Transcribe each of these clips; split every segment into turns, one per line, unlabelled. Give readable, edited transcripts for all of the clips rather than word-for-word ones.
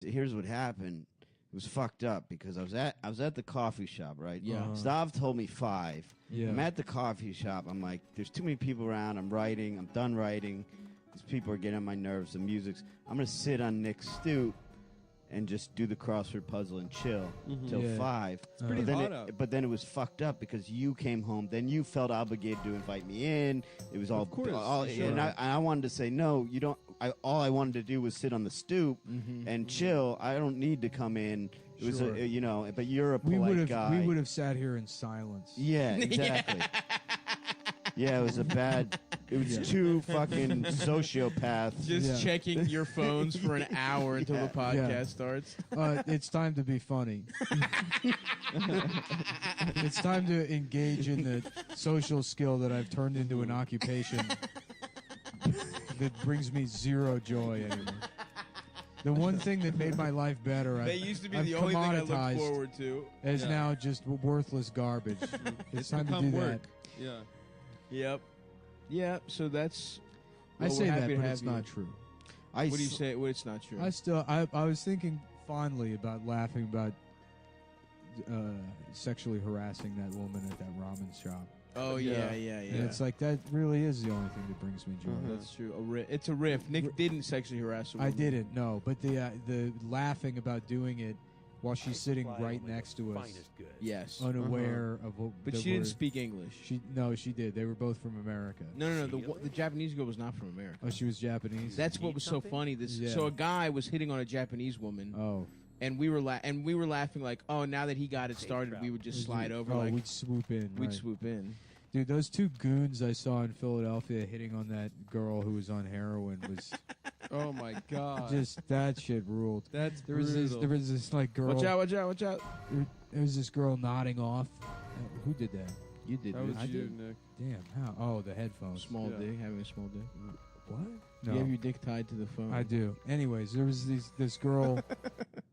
here's what happened. It was fucked up because I was at the coffee shop, right?
Yeah.
Stav told me 5.
Yeah.
I'm at the coffee shop. I'm like, there's too many people around. I'm writing. I'm done writing. These people are getting on my nerves. The music's. I'm gonna sit on Nick's stoop and just do the crossword puzzle and chill till 5. It's
pretty
hot out.
But then it was fucked up because you came home. Then you felt obligated to invite me in. It was all,
Of course, sure.
and I wanted to say no. You don't. All I wanted to do was sit on the stoop and chill. I don't need to come in. It was
Sure.
but you're a polite guy.
We would have sat here in silence.
Yeah, exactly. Yeah, it was a bad. It was two fucking sociopaths.
Just checking your phones for an hour until the podcast starts.
It's time to be funny. It's time to engage in the social skill that I've turned into an occupation that brings me zero joy anymore. The one thing that made my life better,
They used to be
I've
the only thing I looked
commoditized
forward to.
is now just worthless garbage. It's time to
become
do
work.
that.
Yeah.
Yep. Yep. So that's.
I
well,
say
we're
that,
happy to
but
have
it's
you.
not true.
What do you say? Well, it's not true.
I was thinking fondly about laughing about sexually harassing that woman at that ramen shop.
Oh yeah.
And it's like that really is the only thing that brings me joy.
That's true. It's a riff. Nick didn't sexually harass a woman.
I didn't, no, but the laughing about doing it while she's sitting right next to us,
Yes.
unaware of what.
But she didn't speak English.
She did. They were both from America.
No. The Japanese girl was not from America.
Oh, she was Japanese.
That's what was so funny. So a guy was hitting on a Japanese woman.
Oh.
And we were laughing like, oh, now that he got it started, we would just slide over.
Oh,
like
we'd swoop in.
we'd
right.
swoop in.
Dude, those two goons I saw in Philadelphia hitting on that girl who was on heroin was
Oh my god.
just that shit ruled.
That's
There was this like girl.
Watch out!
There was this girl nodding off. Who did that?
You did.
That was
I
you,
did.
Nick.
Damn, how? Oh, the headphones.
Small
Yeah.
dick, having a small dick.
What?
You have your dick tied to the phone.
I do. Anyways, there was this girl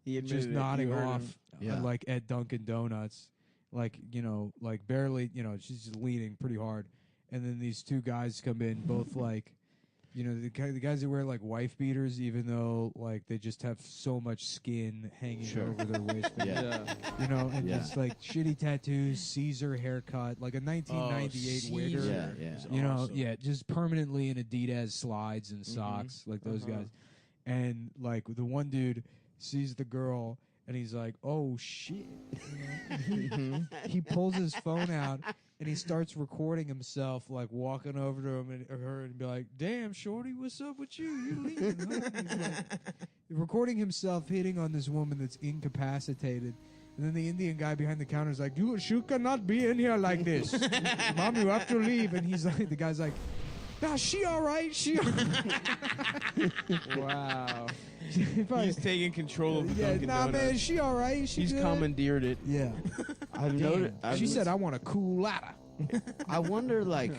He admitted
just
it.
nodding
You heard
off,
him.
like at Dunkin' Donuts, like like barely, she's just leaning pretty hard, and then these two guys come in, both like, the guys that wear like wife beaters, even though like they just have so much skin hanging over their waistband.
Yeah.
And just like shitty tattoos, Caesar haircut, like a 1998 waiter.
Yeah.
Just permanently in Adidas slides and socks, like those guys. And like the one dude sees the girl and he's like, "Oh shit!" He pulls his phone out and he starts recording himself, like walking over to him and her and be like, "Damn, shorty, what's up with you? You leaving?" Huh? He's like, recording himself hitting on this woman that's incapacitated. And then the Indian guy behind the counter is like, "You cannot be in here like this. Mom, you have to leave." And he's like, the guy's like, "Nah, she all right. She all right."
Wow.
He's taking control of the Dunkin'
nah,
Donuts.
man, she all right. She
He's
good.
commandeered it.
Yeah.
I've
Damn.
noticed.
She said, "I want a cool ladder."
I wonder, like,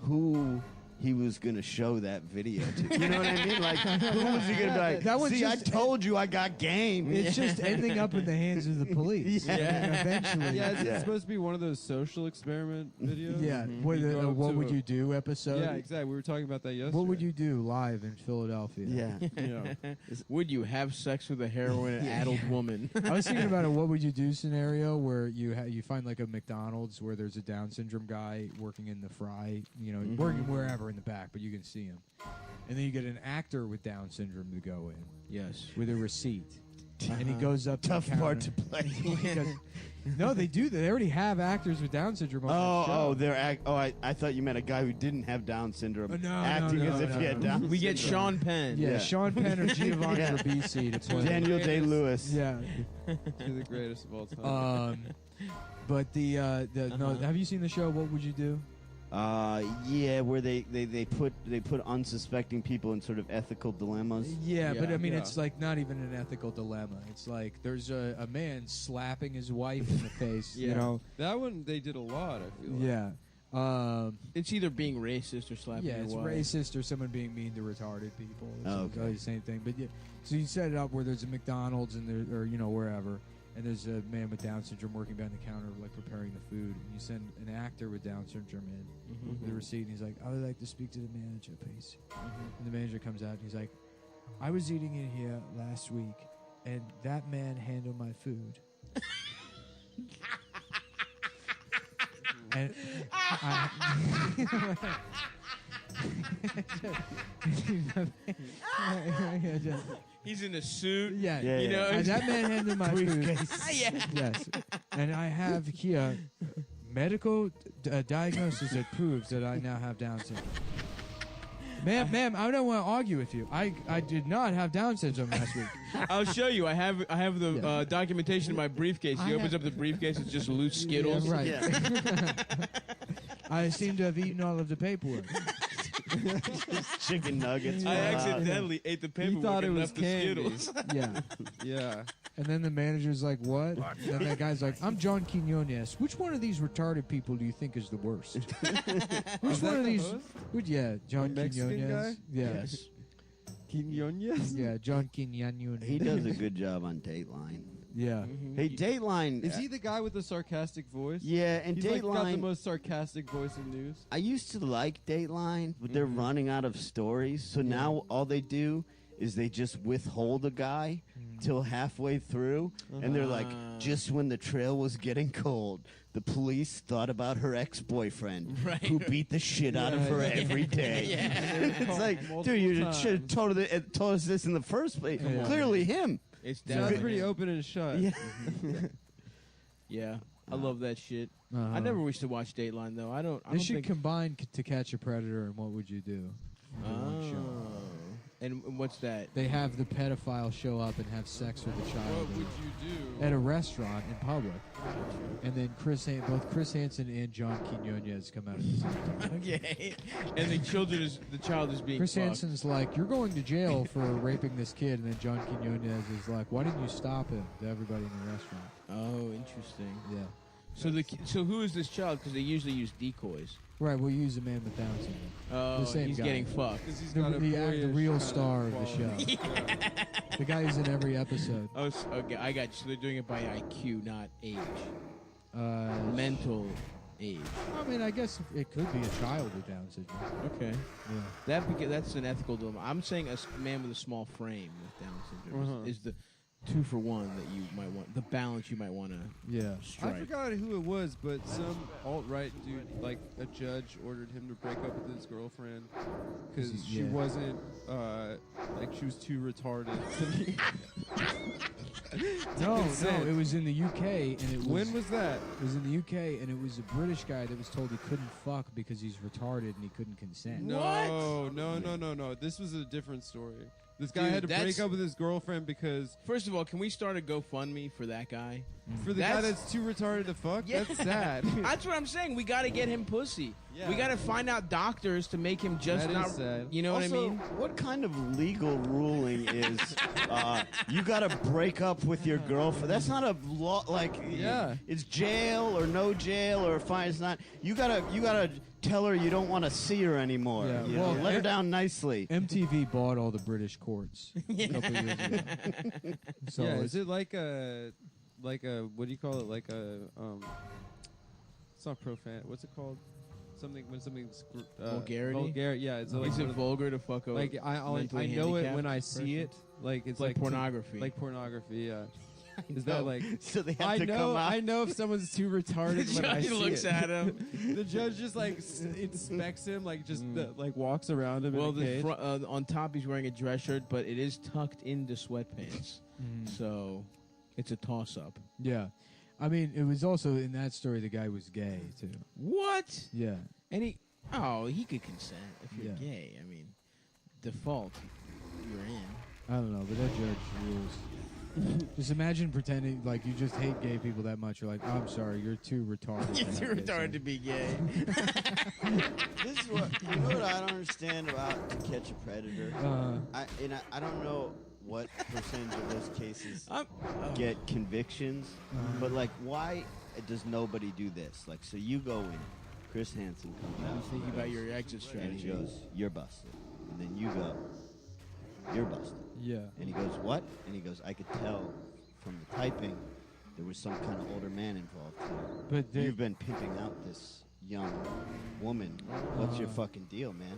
who he was going to show that video to. You know what I mean? Like, who was he going to be like,
That was
see,
just-
I told you I got game.
It's just ending up in the hands of the police.
Yeah.
And eventually.
Yeah, it's supposed to be one of those social experiment videos.
Yeah.
You
What,
go
what
to
would
a-
you do episode?
Yeah, exactly. We were talking about that yesterday.
What would you do live in Philadelphia?
Yeah.
Yeah.
Would you have sex with a heroin-addled woman?
I was thinking about a what would you do scenario where you find like a McDonald's where there's a Down syndrome guy working in the fry, working wherever in the back, but you can see him. And then you get an actor with Down syndrome to go in
Yes.
with a receipt. And he goes up to
Tough
the counter.
part to play.
He goes, no, they do. They already have actors with Down syndrome on the show.
they're I thought you meant a guy who didn't have Down syndrome
No,
acting
no,
as if he had Down syndrome.
We get Sean Penn.
Yeah,
Yeah.
Sean Penn or Giovanni
Yeah.
Ribisi to play.
Daniel Day-Lewis.
Yeah.
Two of the greatest of all time.
But have you seen the show What Would You Do?
Yeah, where they put unsuspecting people in sort of ethical dilemmas.
Yeah, but I mean,
Yeah.
it's like not even an ethical dilemma. It's like there's a man slapping his wife in the face.
Yeah.
That one they did a lot, I feel like.
Yeah.
It's either being racist or slapping
Yeah, it's
your wife.
racist or someone being mean to retarded people. It's
Okay.
the same thing. But yeah, so you set it up where there's a McDonald's and there, or wherever, and there's a man with Down syndrome working behind the counter, like preparing the food. And you send an actor with Down syndrome in with the receipt, and he's like, "I would like to speak to the manager, please." And the manager comes out, and he's like, "I was eating in here last week, and that man handled my food. And
He's in a suit.
yeah,
Yeah,
you know.
and that man handled my food.
Yeah.
Yes, and I have here medical diagnosis that proves that I now have Down syndrome. Ma'am, I don't want to argue with you. I did not have Down syndrome last week.
I'll show you. I have the documentation in my briefcase. He opens up the briefcase. It's just loose Skittles.
Yeah, right.
Yeah.
I seem to have eaten all of the paperwork.
Chicken nuggets.
I
fell out.
accidentally ate the paperwork
thought it
and
was
left the
candy.
Skittles.
Yeah.
Yeah.
And then the manager's like, what? And that guy's like, I'm John Quinones. Which one of these retarded people do you think is the worst? Which
Is
one
that
of
the
these?
host?
Yeah, John
The Mexican
Quinones.
guy?
Yeah.
Yes.
Quinones?
Yeah, John Quinones.
He does a good job on Dateline.
Yeah.
Hey, Dateline.
Is he the guy with the sarcastic voice?
Yeah, and
He's like got the
Dateline.
most sarcastic voice in news.
I used to like Dateline, but they're running out of stories. So now all they do is they just withhold a guy till halfway through, and they're like, just when the trail was getting cold, the police thought about her ex-boyfriend
Right.
who beat the shit out of her every day. It's like, dude, you should have told us this in the first place.
Yeah.
Clearly him.
It's
Sounds
definitely
pretty open and shut.
Yeah.
Yeah, I love that shit.
Uh-huh.
I never wish to watch Dateline though. I don't. I
They
don't
should
think.
combine To Catch a Predator and What Would You Do? into one show.
Oh. And what's that?
They have the pedophile show up and have sex with the
What
child
would you do?
at a restaurant in public. And then both Chris Hansen and John Quinones come out at the same time.
Okay. And the child is being
Chris
fucked.
Hansen's like, you're going to jail for raping this kid. And then John Quinones is like, why didn't you stop him? To everybody in the restaurant.
Oh, interesting.
Yeah.
So who is this child? Because they usually use decoys.
Right, we'll use a man with Down syndrome.
Oh,
same
he's
guy.
getting fucked.
Because he's
The,
got a
the
boyish
real
kind
star of the
quality.
show. The guy who's in every episode.
Oh, okay, I got you. So they're doing it by IQ, not age. Mental age.
I mean, I guess it could be a child with Down syndrome.
Okay.
Yeah.
That's an ethical dilemma. I'm saying a man with a small frame with Down syndrome is the 2-for-1 that you might want, the balance you might want to
Yeah.
I
strike.
forgot who it was, but some alt-right dude, like a judge, ordered him to break up with his girlfriend because she
Yeah.
wasn't, like she was too retarded.
No,
consent.
it was in the UK, and it was.
When was that?
It was in the UK, and it was a British guy that was told he couldn't fuck because he's retarded and he couldn't consent.
No. This was a different story. This guy
Dude,
had to break
that's-
up with his girlfriend because
First of all, can we start a GoFundMe for that guy?
for the guy that's too retarded to fuck.
Yeah.
That's sad.
That's what I'm saying. We got to get him pussy.
Yeah.
We got to find out doctors to make him just
That is
not.
sad.
You know
Also,
what I mean?
what kind of legal ruling is you got to break up with your girlfriend? That's not a law. Like,
Yeah.
it's jail or no jail or fine. It's not. You gotta tell her you don't want to see her anymore.
Yeah,
You know,
well,
let her down nicely.
MTV bought all the British courts a couple years ago. So
yeah,
it's-
is it like a what do you call it? Like a it's not profane. What's it called? Something when something's
Vulgarity?
Vulgar. Yeah, it's like
Is
one
it
of the-
vulgar to fuck a
like I
mentally
know it when
handicapped
I see
person?
it. Like it's
like
like
pornography.
Like pornography. Yeah. Is that like?
So they have
I
to
know.
come out.
I know if someone's too retarded when I
He
see
looks
it.
at him.
The judge just like inspects him, like just like walks around him.
Well,
in a cage.
on top he's wearing a dress shirt, but it is tucked into sweatpants. So it's a toss-up.
yeah. I mean, it was also in that story the guy was gay too.
What?
Yeah.
And he could consent if you're
Yeah.
gay. I mean, default, you're in.
I don't know, but that judge rules. Just imagine pretending like you just hate gay people that much. You're like, oh, I'm sorry, you're too retarded.
You're
to
too
have gay
retarded
sex."
to be gay.
This is what you know. What I don't understand about To Catch a Predator. I don't know what percentage of those cases get convictions, but like, why does nobody do this? Like, so you go in, Chris Hansen comes out,
You think about your exit
and
strategy.
he goes, "You're busted," and then you go, "You're busted,"
Yeah.
and he goes, "What?" And he goes, "I could tell from the typing there was some kind of older man involved here.
But they-
You've been pimping out this young woman. What's your fucking deal, man?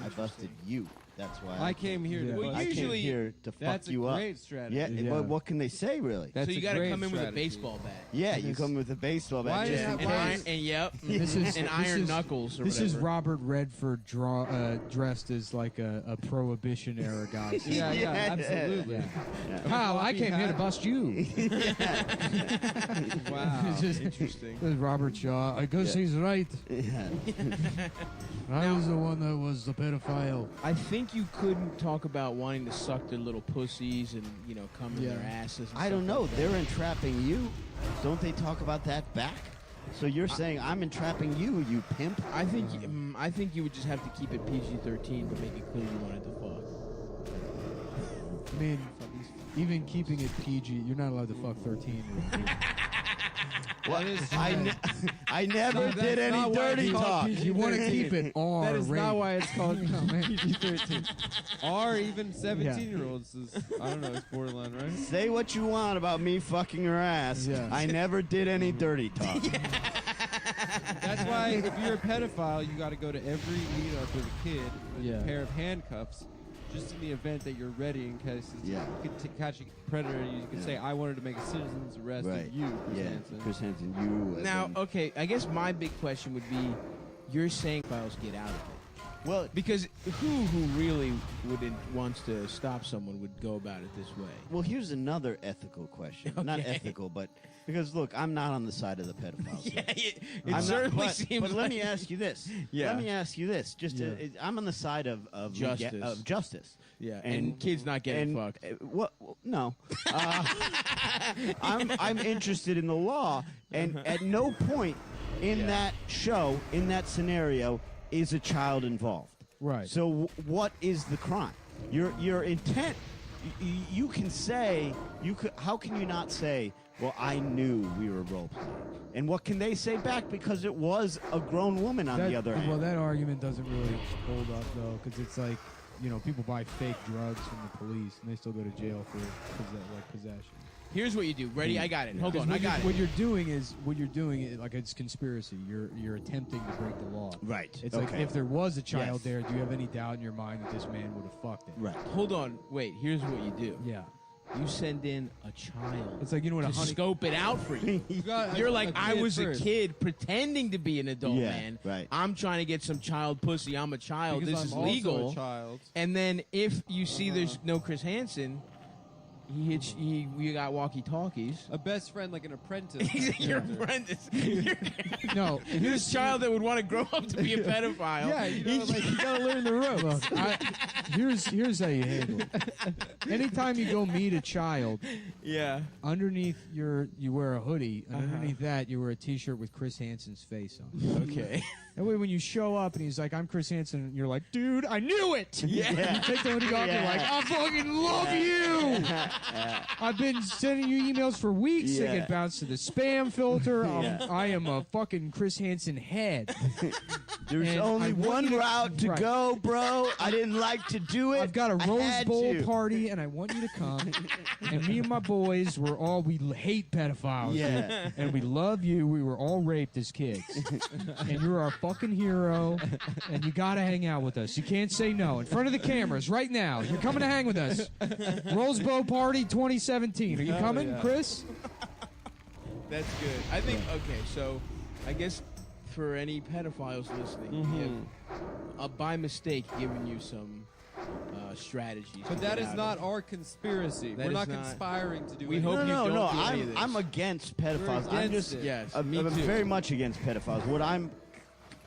I busted you." That's why
I came here.
Yeah.
To
Well,
bust
I
you.
came
usually-
here to
That's
fuck you
a
up.
great strategy.
Yeah,
Yeah.
but what can they say, really?
That's
so you
a
got to
great
come in with a
strategy.
baseball bat.
Yeah,
And
you
this-
come with a baseball bat
Why
just
is
in
that-
And,
why
case.
is-
and yep,
This is
and
this
iron
is-
knuckles. Or
This is
whatever.
Robert Redford dressed as like a prohibition era guy.
Yeah,
Yeah.
absolutely.
Yeah.
Yeah.
Pal, I came here to
hat.
bust you.
Wow.
It's just-
Interesting.
This is Robert Shaw. I guess
Yeah.
he's right.
Yeah.
I was the one that was the pedophile.
I think you couldn't talk about wanting to suck their little pussies and come in
Yeah.
their asses. And
I don't
stuff
know.
like that.
They're entrapping you. Don't they talk about that back? So you're saying I'm entrapping you, you pimp?
I think you would just have to keep it PG-13, but make it clear you wanted to fuck.
I mean, even keeping it PG, you're not allowed to fuck 13.
What? I never
No, that's
did any
not why
dirty
it's called
talk.
PG.
You want to keep it R.
That is not
rated.
why it's called
No, man.
PG-13. Or even 17-year-olds is, I don't know, it's borderline, right?
Say what you want about me fucking her ass.
Yeah.
I never did any dirty talk.
That's why if you're a pedophile, you got to go to every meetup with a kid with
Yeah.
a pair of handcuffs, just in the event that you're ready in case
Yeah.
you could catch a predator. You could
Yeah.
say, "I wanted to make a citizen's arrest
Right.
of you, Chris
Yeah,
Hansen."
Chris Hansen, you. as
Now,
in-
okay, I guess my big question would be, you're saying files get out of it.
well,
Because who really wants to stop someone would go about it this way?
well, here's another ethical question. Not
Okay.
ethical, but because look, I'm not on the side of the pedophiles. here.
it
I'm not-
certainly
but,
seems.
But let
like
me ask you this.
Yeah.
Let me ask you this. Just
Yeah.
I'm on the side of
Justice.
Of justice.
Yeah, and kids not getting fucked.
What? No. I'm interested in the law, and at no point in
Yeah.
that show, in that scenario, is a child involved.
Right.
So what is the crime? Your intent. You can say you could. How can you not say? Well, I knew we were role playing. And what can they say back? Because it was a grown woman on the other hand.
Well, that argument doesn't really hold up, though, because it's like, people buy fake drugs from the police, and they still go to jail for possession.
Here's what you do. Ready? I got it. Hold on, I got it.
What you're doing is like it's conspiracy. You're attempting to break the law.
Right.
It's like if there was a child
Yes.
there, do you have any doubt in your mind that this man would have fucked it?
Right.
Hold on. Wait. Here's what you do.
Yeah.
You send in a child.
It's like what a
to scope it out for you.
got
You're
a
like, I
kid
was
first.
a kid pretending to be an adult
Yeah,
man.
right.
I'm trying to get some child pussy. I'm a child.
Because
this is
I'm also
legal.
a child.
And then if you see there's no Chris Hansen, we got walkie talkies.
A best friend, like an apprentice.
He's your
character.
apprentice.
No,
This child that would want to grow up to be a pedophile.
Yeah, like you gotta learn the ropes.
Look, here's how you handle it. Anytime you go meet a child,
Yeah.
underneath you wear a hoodie, and underneath that you wear a T-shirt with Chris Hansen's face on.
Okay.
That way, when you show up and he's like, "I'm Chris Hansen," you're like, "Dude, I knew it."
Yeah.
You take the hoodie off, you're like, "I fucking love you." I've been sending you emails for weeks. They
Yeah.
get bounced to the spam filter.
Yeah.
I am a fucking Chris Hansen head.
There's
And
only
I want
one
you to-
route to
right.
go, bro. I didn't like to do it.
I've got a
I
Rose
had
Bowl
to.
party, and I want you to come. And me and my boys we hate pedophiles.
Yeah.
And we love you. We were all raped as kids. And you're our fucking hero. And you got to hang out with us. You can't say no. In front of the cameras right now. You're coming to hang with us. Rose Bowl party 2017. Are you coming,
yeah.
Chris?
That's good. I think, okay, so I guess for any pedophiles listening, by mistake giving you some strategies.
But
to
that
get
is
out
not
of
our conspiracy.
That
We're
is
not
not-
conspiring to do
We
anything.
hope you
No,
don't
no.
do any of this.
I'm against pedophiles. I'm
against
just
it.
Yes,
I'm
me too.
very much against pedophiles.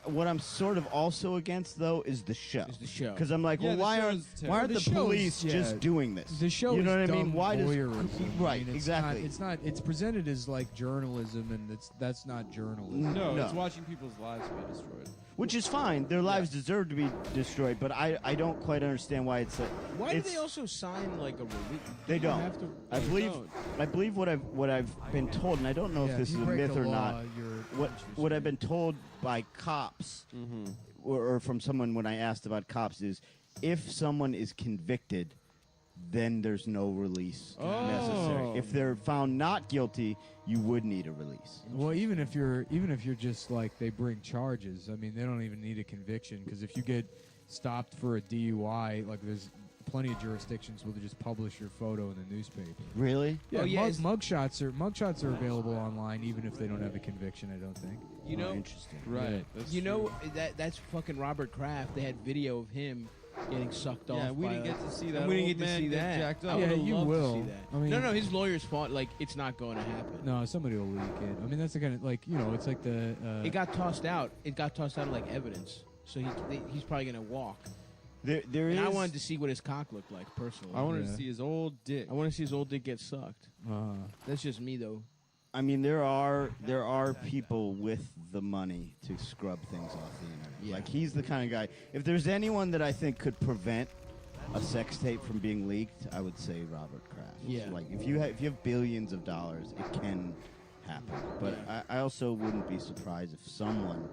What I'm sort of also against though is the show.
Is the show.
Because I'm like,
Yeah,
well,
the
why
show
aren't
is terrible.
the
The show is-
police just
yeah.
doing this?
The show
you know
is
what I mean?
dumb
Why does
voyeurism.
right?
I mean,
Exactly.
It's presented as like journalism, and that's not journalism.
No,
No.
it's watching people's lives be destroyed.
Which is fine. Their lives deserve to be destroyed, but I don't quite understand why it's.
Why do
it's,
they also sign like a release?
They
You
don't.
have to-
I
They
believe.
don't.
I believe what I've been told, and I don't know
Yeah,
if this
you
is a
break
myth
the
or
law,
not.
you're-
What I've been told by cops, or from someone when I asked about cops, is if someone is convicted, then there's no release necessary. If they're found not guilty, you would need a release.
Well, even if you're just like they bring charges, I mean, they don't even need a conviction because if you get stopped for a DUI, like there's plenty of jurisdictions where they just publish your photo in the newspaper.
Really?
Yeah,
Oh, yeah,
mugshots are available online even if they don't have a conviction. I don't think.
You know,
interesting.
Right.
you know that's fucking Robert Kraft. They had video of him getting sucked off.
Yeah, we
by
didn't get to see that.
and we didn't
old
get to
man
see
get
that.
jacked
I
up.
Yeah,
would've
you
loved
will.
to see that.
I mean-
no, his lawyers fought like it's not going to happen.
No, somebody will leak it. I mean, that's the kind of it's like the.
It got tossed out. It got tossed out like evidence. So he's probably going to walk.
There
And
is.
I wanted to see what his cock looked like personally.
I wanted
Yeah.
to see his old dick.
I want to see his old dick get sucked. That's just me though.
I mean, there are people with the money to scrub things off the internet.
Yeah.
Like he's the kind of guy. If there's anyone that I think could prevent a sex tape from being leaked, I would say Robert Kraft.
Yeah.
Like if you have billions of dollars, it can happen. But I also wouldn't be surprised if someone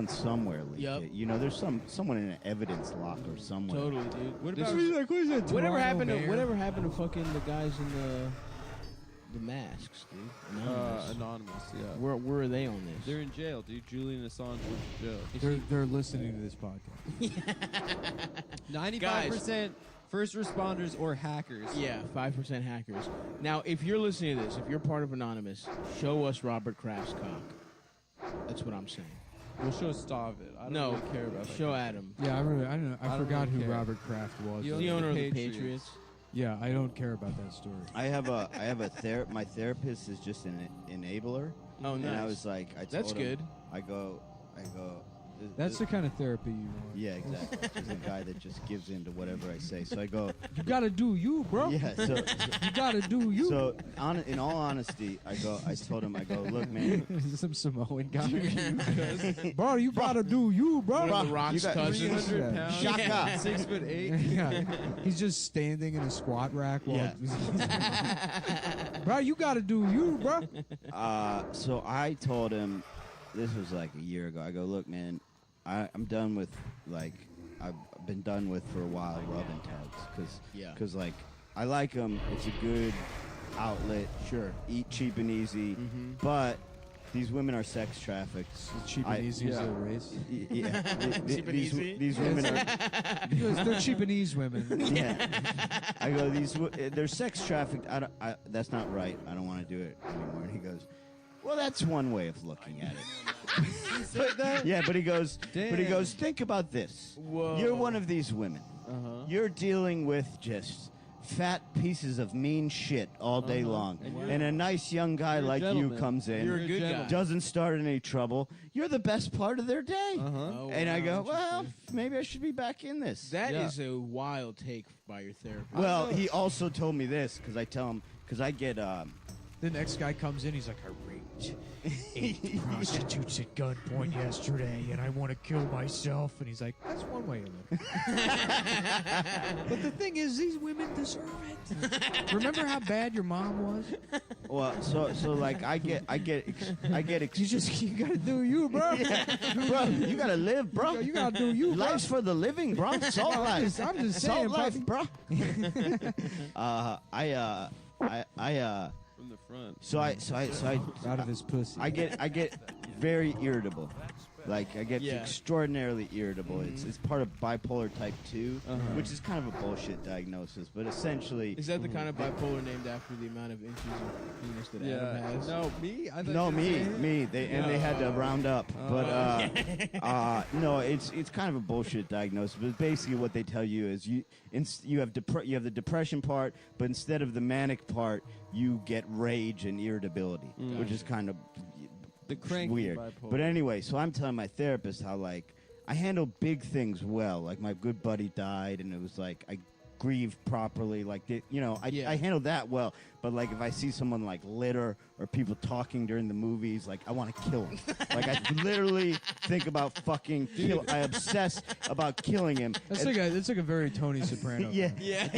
somewhere leaked
Yep.
it. You know, there's someone in an evidence locker somewhere.
Totally, dude.
What
This
about-
is-
What is that?
whatever
Toronto
happened to
mayor?
whatever happened to fucking the guys in the masks, dude? Anonymous.
Anonymous, yeah.
Where are they on this?
They're in jail, dude. Julian Assange went to jail.
They're listening to this podcast.
95% first responders or hackers.
Yeah, 5% hackers. Now, if you're listening to this, if you're part of Anonymous, show us Robert Kraft's cock. That's what I'm saying.
We'll show Stav it. I don't
No,
really care about that.
show Adam.
Yeah, I don't know. I
I don't
forgot
really
who
care.
Robert Kraft was.
You
The
know,
owner of the
Patriots.
Patriots.
Yeah, I don't care about that story.
I have my therapist is just an enabler.
Oh,
And I
nice.
was like, I told
That's
him,
good.
I go.
That's the kind of therapy you want.
Yeah, exactly. He's a guy that just gives in to whatever I say. So I go,
You gotta do you, bro.
yeah. So
You gotta do you.
in all honesty, I told him, look, man,
Some Samoan guy. Bro, you gotta do you, bro.
One of the
you
Rock's
got
cousins.
300
Yeah.
pounds.
Shaka.
6'8".
Yeah. He's just standing in a squat rack while bro, you gotta do you, bro.
So I told him, this was like a year ago. I go, look, man, I'm done with I've been done with for a while rubbing tugs because
Yeah.
like I like them. It's a good outlet.
Sure.
Eat cheap and easy, but these women are sex trafficked.
Cheap and easy is a race.
Yeah,
Cheap and easy?
these women are.
Because they're cheap and ease women.
Yeah, I go. They're sex trafficked. That's not right. I don't want to do it anymore. And he goes, well, that's one way of looking at it.
He said that?
Yeah, but he goes.
Damn.
Think about this.
Whoa.
You're one of these women.
Uh-huh.
You're dealing with just fat pieces of mean shit all day long, and a nice young guy
You're a
like you
gentleman.
comes in.
You're a good
gentleman.
guy.
Doesn't start any trouble. You're the best part of their day.
Oh,
And I
wow,
go, well,
interesting.
maybe I should be back in this.
That
Yeah.
is a wild take by your therapist.
Well, he also told me this because I tell him because I get
The next guy comes in, he's like, I raped 8 prostitutes at gunpoint yesterday, and I want to kill myself. And he's like, that's one way of looking. But the thing is, these women deserve it. Remember how bad your mom was?
well, so like I get
You gotta do you, bro.
bro, you gotta live, bro.
You gotta do you, bro.
Life's for the living, bro. Salt life.
I'm just
Salt
saying,
life,
buddy.
bro. I
From the front.
so I
Out of his pussy.
I get very irritable. Like I get
Yeah.
extraordinarily irritable. It's part of bipolar type 2,
Uh-huh.
which is kind of a bullshit diagnosis, but essentially
Is that the kind of bipolar named after the amount of inches of penis that Adam
Yeah.
has?
No, me? I thought
no,
you were saying-
me. They had to round up, but
Oh.
no, it's kind of a bullshit diagnosis. But basically, what they tell you is you have the depression part, but instead of the manic part, you get rage and irritability, which is kind of
The cranky
weird.
bipolar.
But anyway, so I'm telling my therapist how like I handle big things well. Like my good buddy died, and it was like I grieved properly. Like
Yeah.
I handled that well. But like if I see someone like litter or people talking during the movies, like I want to kill him. Like I literally think about fucking kill. I obsess about killing him.
That's
And-
like a very Tony Soprano.
yeah.
Yeah.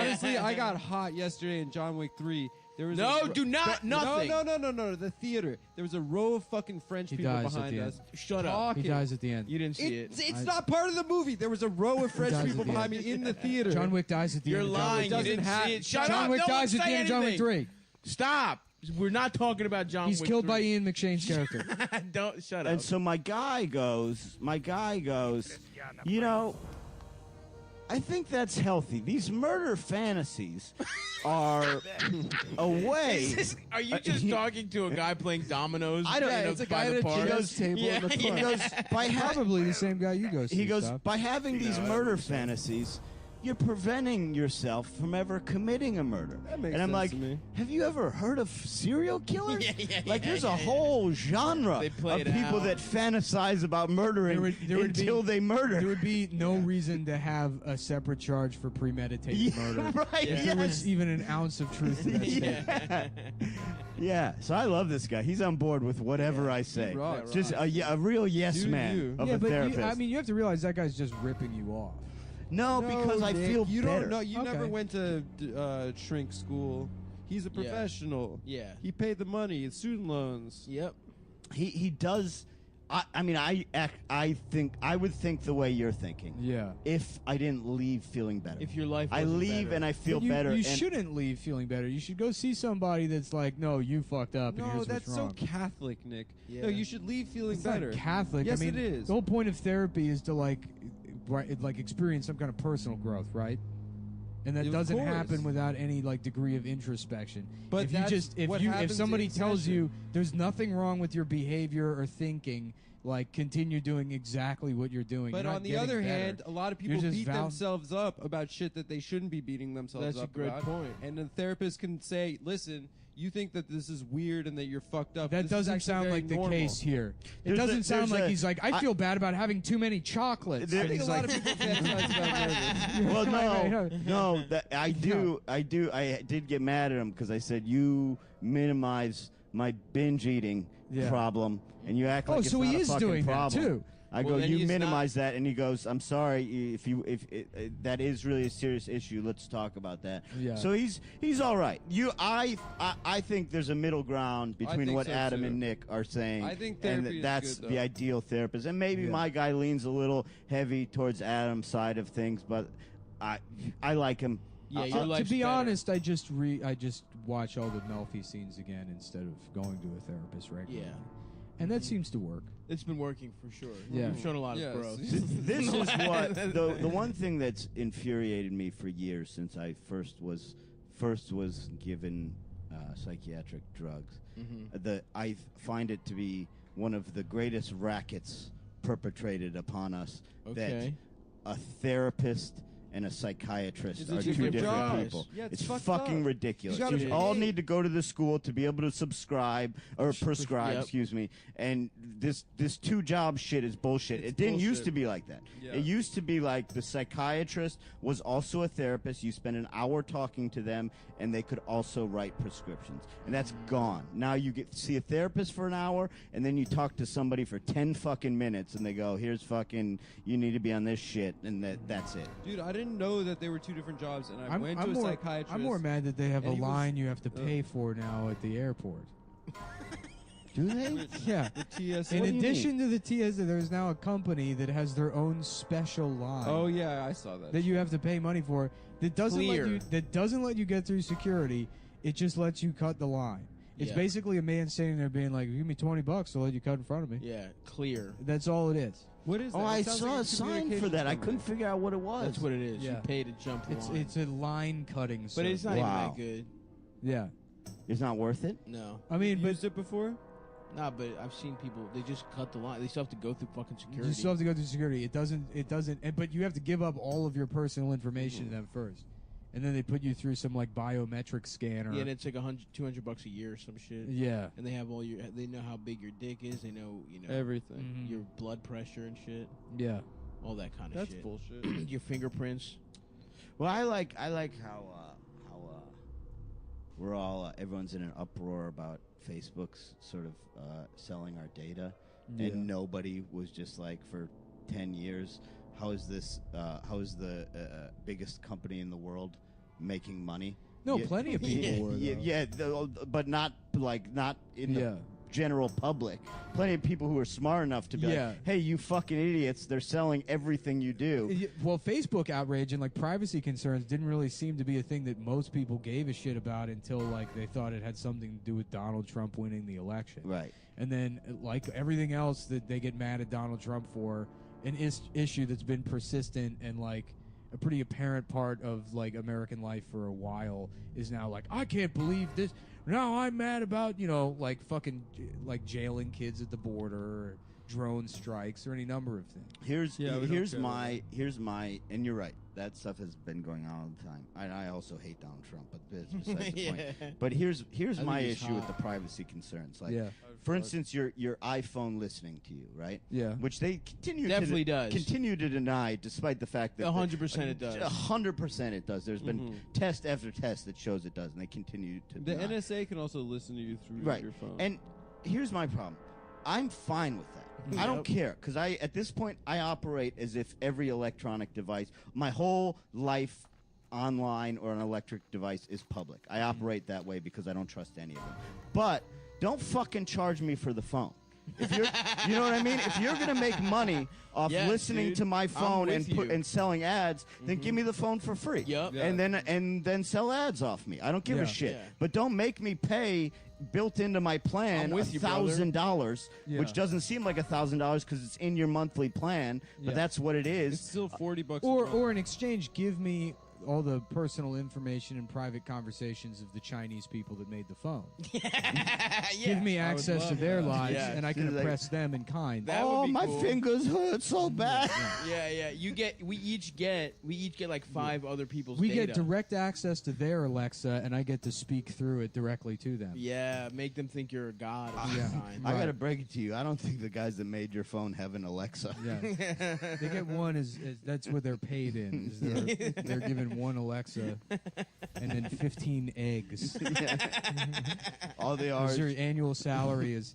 Honestly, I got hot yesterday in John Wick 3. There was
No,
a
do not. Nothing.
No. The theater. There was a row of fucking French
He
people
dies at
behind
the
us.
Shut up.
talking.
He dies at the end.
You didn't see it.
It's not part of the movie. There was a row of French
dies
people
at the
behind
end.
me in the theater.
John Wick dies at the
You're
end. of John
lying.
Wick.
You didn't
doesn't
see
have-
it. Shut
John
up.
Wick
Don't
dies at
say
the end of John Wick
anything.
3.
Stop. We're not talking about John
He's
Wick
killed
3.
by Ian McShane's character.
Don't shut up.
And so my guy goes, you know, I think that's healthy. These murder fantasies are a way.
Are you just talking to a guy playing dominoes?
I don't-
in
Yeah,
It's a
by
guy
the
at a
park?
chess table in the
He
park.
goes, by
Probably the same guy you go see.
He goes,
Stop.
by having these
No, I
murder
don't think so.
fantasies, you're preventing yourself from ever committing a murder.
That makes
and I'm
sense
like,
to me.
have you ever heard of serial killers?
Yeah,
like, there's
yeah,
a whole genre
They play
of
it
people
out.
that fantasize about murdering
there would be-
until they murder.
There would be no reason to have a separate charge for premeditated murder.
right.
If there was even an ounce of truth to that statement.
Yeah. Yeah, so I love this guy. He's on board with whatever I say.
rocks.
Just a real yes
Do
man
you.
of
Yeah,
a
but
therapist.
I mean, you have to realize that guy's just ripping you off.
no, because I
Nick,
feel
you
better.
don't know. You
Okay.
never went to shrink school. He's a professional.
Yeah.
He paid the money, student loans.
Yep.
He does. I mean, I think I would think the way you're thinking.
Yeah.
If I didn't leave feeling better.
If your life
I
wasn't
leave
better.
and I feel
But you,
better.
You
and
shouldn't leave feeling better. You should go see somebody that's like, no, you fucked up. and
No,
here's
that's
what's
so
wrong.
Catholic, Nick.
Yeah.
No, you should leave feeling
It's
better.
not Catholic.
Yes,
I mean,
it is.
The whole point of therapy is to like experience some kind of personal growth, right? And that
Of
doesn't
course.
happen without any like degree of introspection.
But
if you
that's
just if
what
you if
happens
somebody
in
tells
session.
you there's nothing wrong with your behavior or thinking, like continue doing exactly what you're doing.
But
You're not
on the
getting
other
better.
hand, a lot of
You're
people
just
beat themselves up about shit that they shouldn't be beating themselves
That's a
up
great
about.
point.
And the therapist can say, "Listen, you think that this is weird and that you're fucked up.
That
This is
doesn't
actually
sound
very
like the
normal."
case here. It
There's
doesn't
a-
sound
there's
like
a-
he's like, I feel bad about having too many chocolates.
There-
I
And
think a
he's
lot
like,
of people fantasize about murder.
well,
Right,
no,
right.
no. That I do. I did get mad at him because I said you minimize my binge eating
Yeah.
problem, and you act like
Oh,
it's
so
not
he
a
is
fucking
doing that,
problem.
too.
I
Well,
go,
then
you
he's
minimize that, and he goes, I'm sorry if that is really a serious issue. Let's talk about that.
Yeah.
So he's all right. I think there's a middle ground between
think
what
so,
Adam
too.
and Nick are saying.
I think
and
therapy is
that's
good,
the
though.
ideal therapist. And maybe
Yeah.
my guy leans a little heavy towards Adam's side of things, but I like him.
Yeah, your
to
life's
be
better.
honest, I just watch all the Melfi scenes again instead of going to a therapist regularly.
Yeah.
And that seems to work.
It's been working for sure.
Yeah.
You've shown a lot
Yes.
of growth.
This is what the one thing that's infuriated me for years since I first was given psychiatric drugs. I find it to be one of the greatest rackets perpetrated upon us.
Okay.
That a therapist and a psychiatrist
It's a
are two
different
different
job.
people.
Yeah, it's
it's
fucked
fucking
up.
ridiculous.
You gotta
You
be
all
paid.
need to go to the school to be able to subscribe or prescribe,
Yep.
excuse me. And this two job shit is bullshit.
It's
It didn't used
bullshit.
to be like that.
Yeah.
It used to be like the psychiatrist was also a therapist. You spend an hour talking to them, and they could also write prescriptions. And that's gone. Now you get see a therapist for an hour, and then you talk to somebody for 10 fucking minutes, and they go, "Here's fucking, you need to be on this shit," and that's it.
Dude, I didn't know that they were two different jobs, and I went to a
more,
psychiatrist.
I'm more mad that they have a
and he was-
line you have to pay for now at the airport.
Do they?
Yeah.
The TSA.
In
What do you
addition to the TSA, there's now a company that has their own special line
Oh yeah, I saw that.
that you have to pay money for. That doesn't
Clear.
let you get through security. It just lets you cut the line. It's
Yeah.
basically a man standing there being like, "Give me $20, I'll let you cut in front of me."
Yeah, clear.
That's all it is.
What is that?
Oh, I
It sounds
saw
like
a sign for
communications
that. I
company.
couldn't figure out what it was.
That's what it is.
Yeah.
You pay to jump the line.
It's a line cutting.
but it's not
Wow.
even that good.
Yeah.
It's not worth it.
No.
I mean, but
Used it before?
Nah, but I've seen people, they just cut the line. They still have to go through fucking security.
you still have to go through security. It doesn't. But you have to give up all of your personal information to them first, and then they put you through some like biometric scanner.
Yeah, and it's like $200 a year or some shit.
Yeah.
And they have they know how big your dick is. They know,
Everything.
your blood pressure and shit.
Yeah.
All that kind of
That's
shit.
bullshit.
Your fingerprints.
Well, I like how we're all everyone's in an uproar about Facebook's sort of selling our data,
Yeah.
and nobody was just like for 10 years. How is the biggest company in the world making money?
No,
Yeah.
plenty of people were.
Yeah,
though.
but not in
Yeah.
the general public. Plenty of people who are smart enough to be
Yeah.
like, hey, you fucking idiots, they're selling everything you do.
Well, Facebook outrage and like privacy concerns didn't really seem to be a thing that most people gave a shit about until like they thought it had something to do with Donald Trump winning the election.
Right.
And then, like everything else that they get mad at Donald Trump for, an issue that's been persistent and like a pretty apparent part of like American life for a while is now like, I can't believe this. Now I'm mad about, like fucking like jailing kids at the border, or drone strikes, or any number of things.
Here's
Yeah, we don't
here's
care
my here's my and you're right. That stuff has been going on all the time. I also hate Donald Trump, but that's besides the point. But here's
I
my
think he's
issue with
hot.
the privacy concerns. Like,
Yeah.
for instance, your iPhone listening to you, right?
Yeah.
Which they continue
Definitely does.
continue to deny, despite the fact that
100% it does.
100% it does. There's been test after test that shows it does, and they continue to
The
deny.
NSA can also listen to you through
Right.
your phone.
And here's my problem. I'm fine with that. I don't care, because at this point I operate as if every electronic device, my whole life online or an electric device is public. I operate that way because I don't trust any of them. But don't fucking charge me for the phone. If you're, you know what I mean? If you're gonna make money off
Yes,
listening
dude.
to my
I'm
phone
with you.
and selling ads, then give me the phone for free.
Yup.
Yeah.
And then sell ads off me. I don't give
Yeah.
a shit.
Yeah.
But don't make me pay built into my plan
I'm with you, brother.
$1,000,
Yeah.
which doesn't seem like $1,000 because it's in your monthly plan, but
Yeah.
that's what it
it's
is.
still $40
Or
a month.
or in exchange, give me all the personal information and private conversations of the Chinese people that made the phone. Give me
I would
access to
love
their
that.
lives,
Yeah.
and I can
She's like-
oppress them in kind.
That would
Oh,
be
my
cool.
fingers hurt so bad.
Yeah. We each get like 5 other people's
We
data.
get direct access to their Alexa, and I get to speak through it directly to them.
Yeah, make them think you're a god of
Yeah.
some kind.
I
Right.
gotta break it to you. I don't think the guys that made your phone have an Alexa.
Yeah, they get one is that's what they're paid in. Is they're given one Alexa and then 15 eggs.
All they are,
Their annual salary is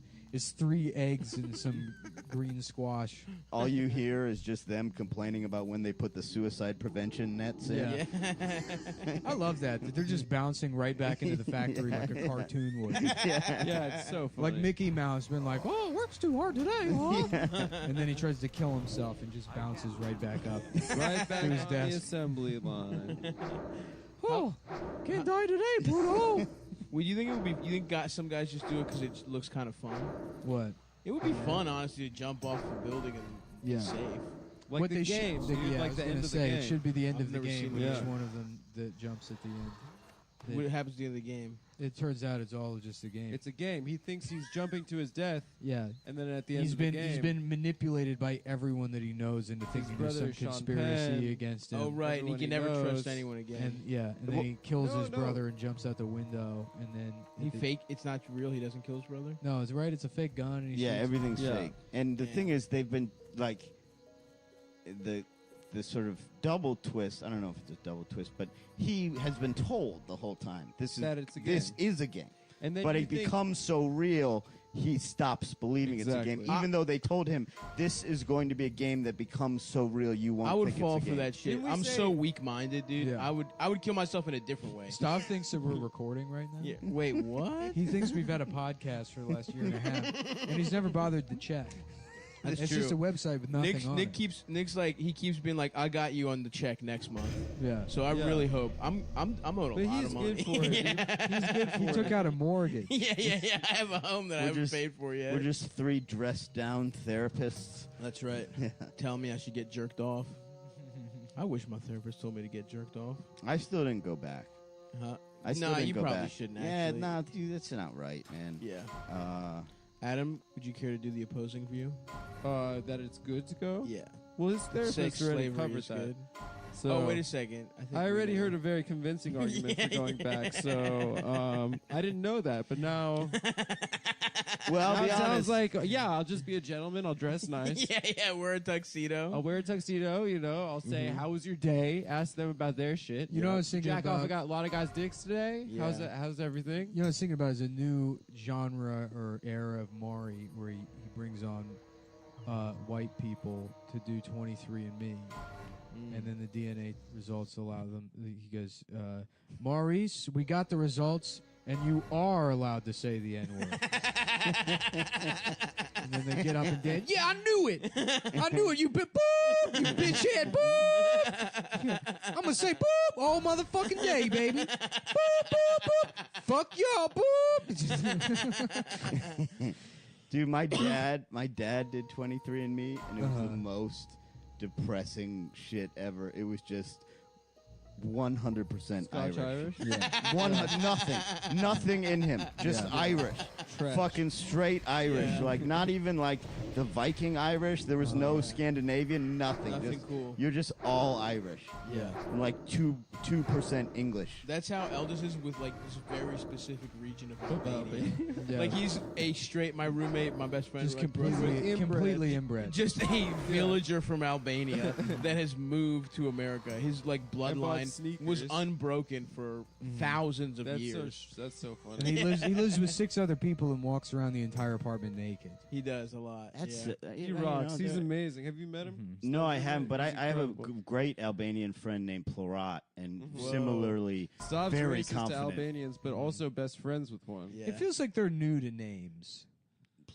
3 eggs and some green squash.
all you hear is just them complaining about when they put the suicide prevention nets in.
Yeah. I love that they're just bouncing right back into the factory like a cartoon would.
Yeah, it's so funny.
Like Mickey Mouse been like, oh, it works too hard today, huh? And then he tries to kill himself and just bounces right back up.
right back
to
on
his
the
desk.
assembly line.
Oh, can't die today, Pluto.
Well, you think it would be? You think some guys just do it because it looks kind of fun?
What?
It would be fun, honestly, to jump off the building and
Yeah.
be safe.
Like
what
the
they
game,
should,
dude,
yeah, I
like
was
the
gonna
end of the
say,
game.
it should be the end
I've
of the
never
game
seen
with
that.
each one of them that jumps at the end.
What happens at the end of the game?
It turns out it's all just a game.
It's a game. He thinks he's jumping to his death,
yeah.
and then at the end
He's
of the
been
game,
he's been manipulated by everyone that he knows into thinking there's some
brother, Sean
conspiracy
Penn.
against him.
Oh, right, and he
everyone
can
he
never
knows.
trust anyone again.
And then he kills
No,
his
no.
brother and jumps out the window, and then
He
at the-
fake. It's not real. He doesn't kill his brother.
No, it's right. It's a fake gun. And he
Yeah,
shoots
everything's
Yeah.
fake. And the
Yeah.
thing is, they've been like the sort of double twist. I don't know if it's a double twist, but he has been told the whole time this
That it's a game.
is a game.
and then
But
you
it
think,
becomes so real, he stops believing it's a game.
Exactly.
Even though they told him this is going to be a game that becomes so real, you won't.
I would
think
fall
it's a
for
game.
that shit.
Didn't we
I'm
say-
so weak-minded, dude.
Yeah.
I would kill myself in a different way.
Stav thinks that we're recording right now.
Yeah. Wait, what?
He thinks we've had a podcast for the last year and a half, and he's never bothered to check.
That's
it's
true.
just a website with nothing on
Nick
it.
Nick's like he keeps being like, I got you on the check next month.
Yeah.
So I
Yeah.
really hope I'm owed a
But
lot
he's
of money.
good for it. dude. He's good for
He
it.
took out a mortgage.
yeah. I have a home that I
We're
haven't
just-
paid for yet.
We're just 3 dressed down therapists.
That's right. Tell me I should get jerked off. I wish my therapist told me to get jerked off.
I still didn't go back.
Huh?
I still
Nah,
didn't
you
go
probably
back.
shouldn't,
Yeah,
actually.
nah, dude, that's not right, man.
Yeah. Adam, would you care to do the opposing view?
That it's good to go.
Yeah.
Well, his therapist
Sex
already
slavery
covered
is
that.
good.
So
Oh, wait a second. think
I
we
already
know.
heard a very convincing argument
Yeah,
for going
yeah.
back. So I didn't know that, but now
Well, I'll
now
be
it sounds
honest.
like yeah, I'll just be a gentleman. I'll dress nice.
yeah, wear a tuxedo.
I'll wear a tuxedo, I'll say, how was your day? Ask them about their shit.
You know, I was thinking
Jack off, I
about-
got a lot of guys' dicks today.
Yeah.
How's everything?
You know, what I was thinking about is a new genre or era of Maury where he brings on white people to do 23andMe, and then the DNA results allow them. He goes, Maurice, we got the results, and you are allowed to say the N-word. And then they get up and dance. Yeah, I knew it. I knew it. You boop, you bitch head, boop. I'm gonna say boop all motherfucking day, baby. Boop, boop, boop. Fuck y'all, boop.
Dude, my dad did 23andMe, and it was the most depressing shit ever. It was just 100%
Scotch Irish?
Yeah. Nothing in him. Just Irish.
Trash.
Fucking straight Irish.
Yeah.
Like, not even like the Viking Irish. There was no Scandinavian, nothing.
Nothing
Just-
cool.
You're just all Irish.
Yeah.
And like 2% English.
That's how Eldest is with like this very specific region of Albania.
Yeah.
Like he's a straight. My roommate, my best friend,
just
like, grew up with-
completely inbred.
just a villager from Albania that has moved to America. His like
bought
bloodline was
sneakers.
unbroken for thousands of years.
That's so funny.
And he lives with 6 other people and walks around the entire apartment naked.
He does a lot.
That's
yeah.
He rocks. He's amazing. Have you met him?
Mhm.
No, I haven't, but I
He's
have a
incredible.
great Albanian friend named Plorat, and
Whoa.
similarly,
Stav's
very
racist to
confident.
Albanians, but also best friends with one.
Yeah.
It feels like they're new to names.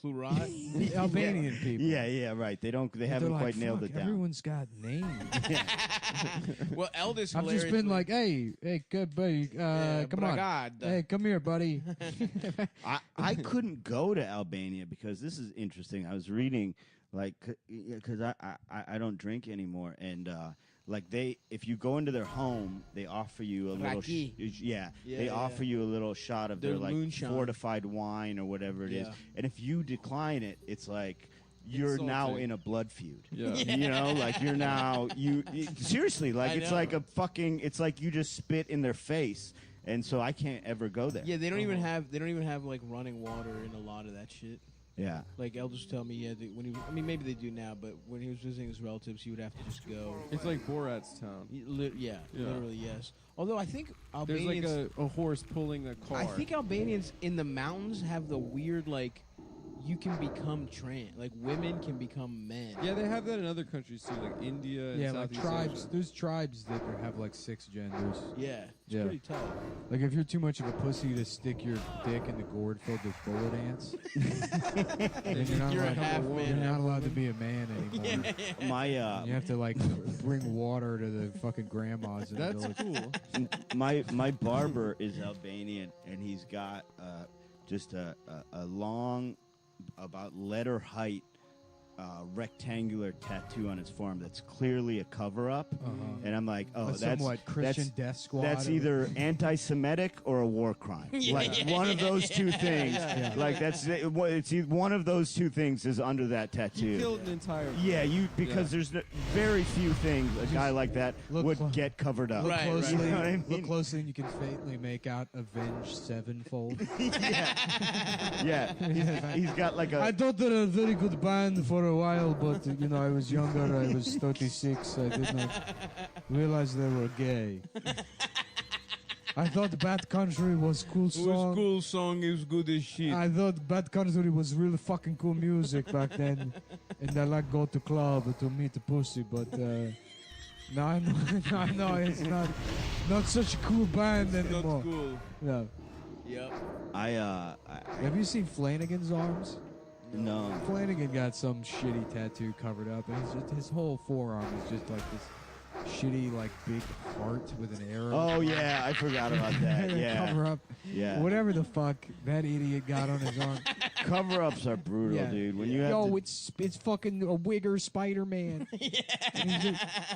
Plurat.
The Albanian people.
yeah, right. They
They're
haven't
like,
quite nailed
"Fuck,
it down.
Everyone's got names.
Well, Eldest.
I've just been like, hey, good buddy, come on. Hey, come here, buddy.
I couldn't go to Albania because this is interesting. I was reading, like, because I don't drink anymore, and like if you go into their home, they offer you a little,
Raki.
they
Yeah,
offer you a little shot of their
Their
like
moonshine.
fortified wine or whatever it is,
Yeah.
and if you decline it, it's like. You're now
Insulting.
in a blood feud.
Yeah.
You know, like you're now seriously, like
I
it's
know.
like it's like you just spit in their face, and so I can't ever go there.
Yeah, they don't even have like running water in a lot of that shit.
Yeah.
Like Eldest was telling me, when he was, I mean maybe they do now, but when he was visiting his relatives, he would have to just go.
It's like Borat's town.
Yeah,
Yeah.
literally yes. Although I think
There's
Albanians,
like a horse pulling a car.
I think Albanians in the mountains have the weird like, you can become trans, like women can become men.
Yeah, they have that in other countries too, like India and
Yeah, like
Southeast
tribes.
Asia.
There's tribes that have like 6 genders.
Yeah, it's
Yeah.
pretty tough.
Like if you're too much of a pussy to stick your dick in the gourd filled with bullet ants, then
You're a half
you're
man,
not
half
allowed to be a man anymore.
My
You have to like bring water to the fucking grandmas in the
That's
village.
cool.
my barber is Albanian, and he's got just a long, about letter height, rectangular tattoo on his forearm that's clearly a cover up. And I'm like, oh,
A
that's
somewhat Christian death squad.
That's either anti-Semitic or a war crime. Like one of those two things.
Yeah.
Like it's one of those two things is under that
You
tattoo.
killed an entire.
Yeah, because there's very few things a guy like that
look
would
clo-
get covered up.
Look
Right,
closely.
You know what I
Look
mean?
closely, and you can faintly make out "Avenged Sevenfold."
Yeah, he's got like
I
a.
thought they were a very good band for a while, but I was younger. I was 36. I did not realize they were gay. I thought Bad Country was cool song.
School song is good as shit.
I thought Bad Country was really fucking cool music back then, and I like go to club to meet the pussy. But now I know it's not such a cool band
Not
anymore.
cool.
Yeah.
Yep.
Have you seen Flanagan's arms?
No.
Flanagan got some shitty tattoo covered up, and his whole forearm is just like this shitty, like big heart with an arrow.
Oh yeah, I forgot about that. Yeah,
Cover up.
yeah.
Whatever the fuck that idiot got on his arm.
Cover-ups are brutal,
Yeah.
dude. When you have
Yo,
to,
it's fucking a wigger Spider-Man.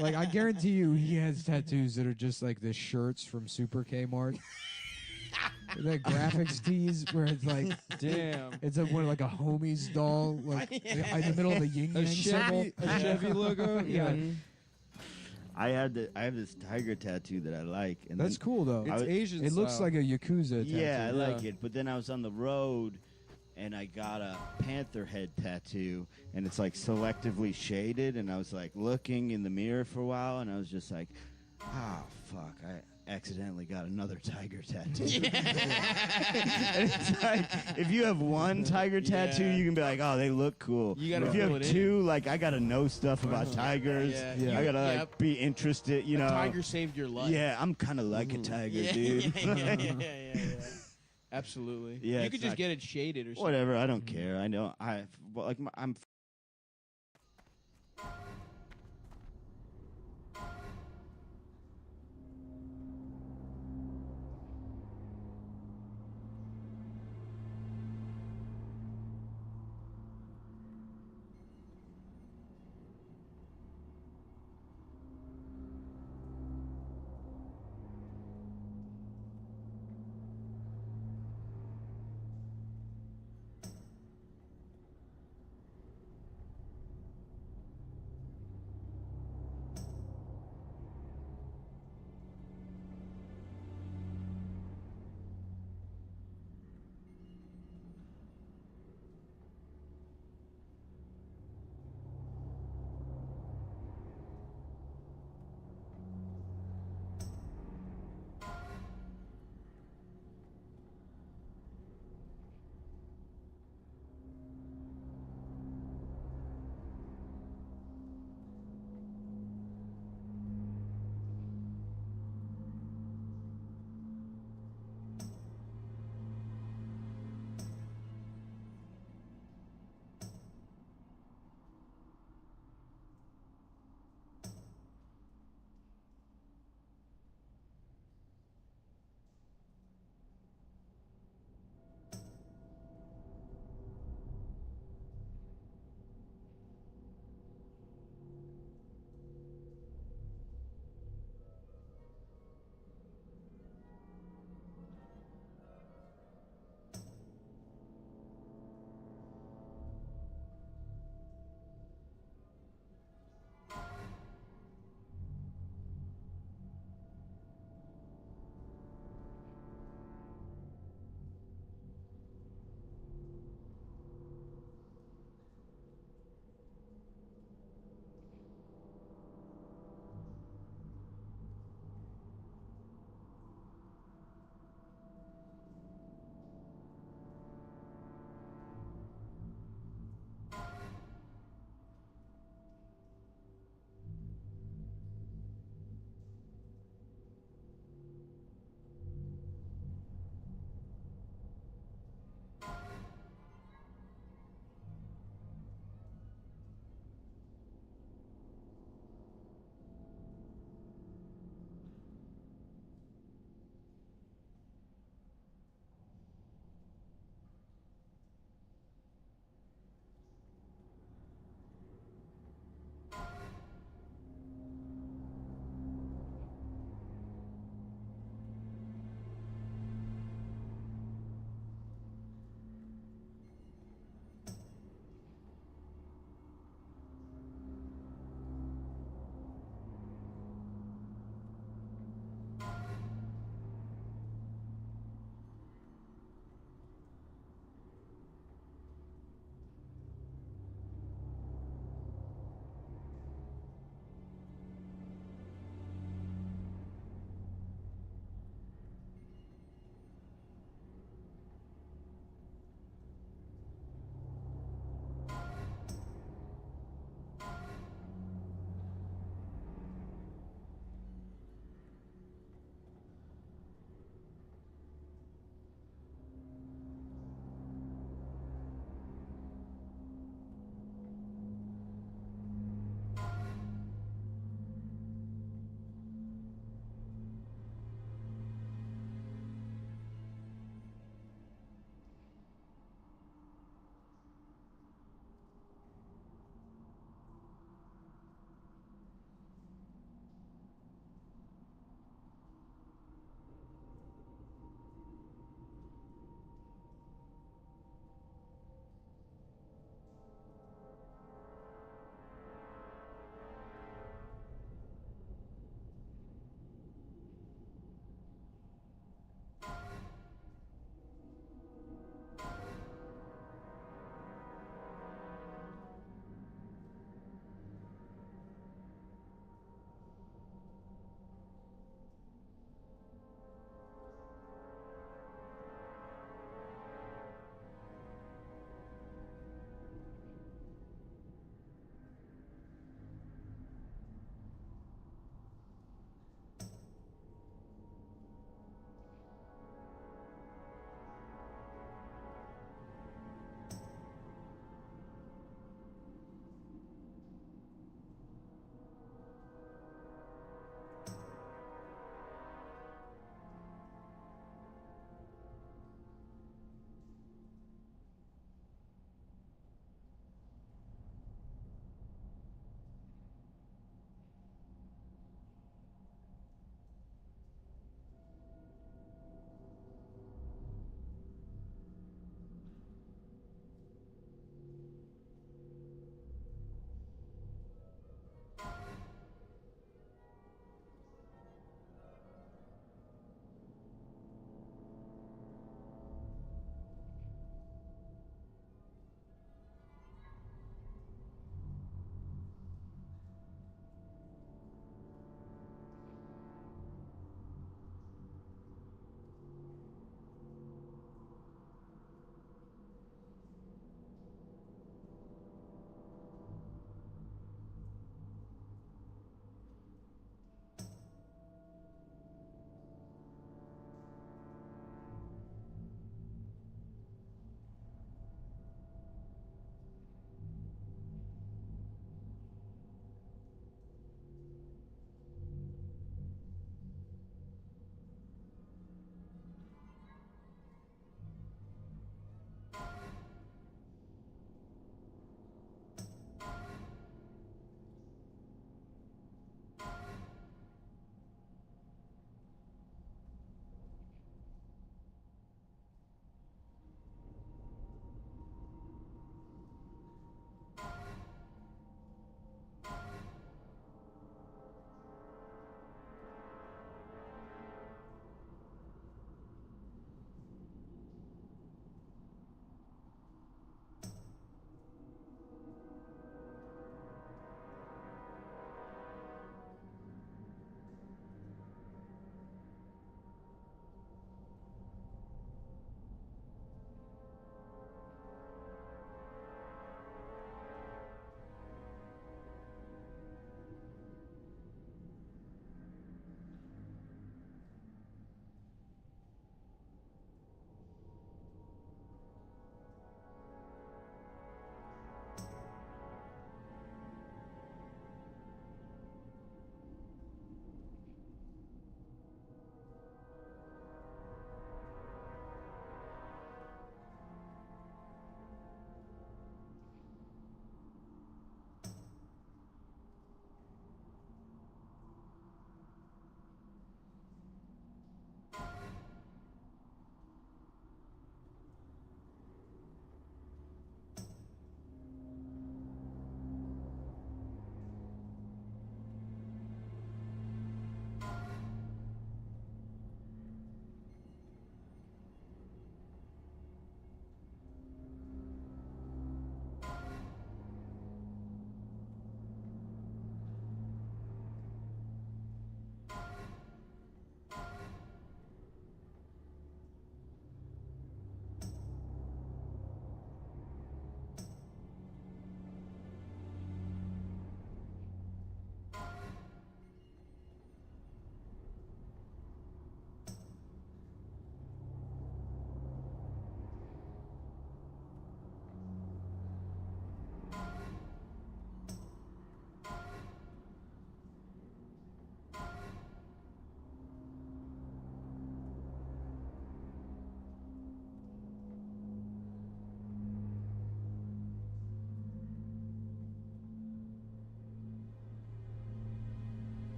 Like, I guarantee you he has tattoos that are just like the shirts from Super Kmart. The graphics tees where it's like,
Damn.
it's like a homies doll, like in the middle of the yin
A
yang symbol.
Chevy logo.
Yeah.
I have this tiger tattoo that I like, and
That's
then,
cool though.
It's Asian.
It looks
style.
like a Yakuza tattoo.
yeah, I like
Yeah.
it. But then I was on the road, and I got a panther head tattoo, and it's like selectively shaded. And I was like looking in the mirror for a while, and I was just like, "Ah, fuck! I accidentally got another tiger tattoo." And it's like, if you have one tiger tattoo,
Yeah.
you can be like, "Oh, they look cool."
You gotta
But if you
fill
have
it in.
two, like I gotta know stuff about tigers.
Yeah.
Yeah.
I gotta
Yep.
be interested. You know,
A tiger saved your life.
yeah, I'm kind of like a tiger,
Yeah,
dude.
yeah, yeah, yeah, yeah. Absolutely.
Yeah,
you
it's
could just
not-
get it shaded or something.
Whatever. I don't care. I know. I'm.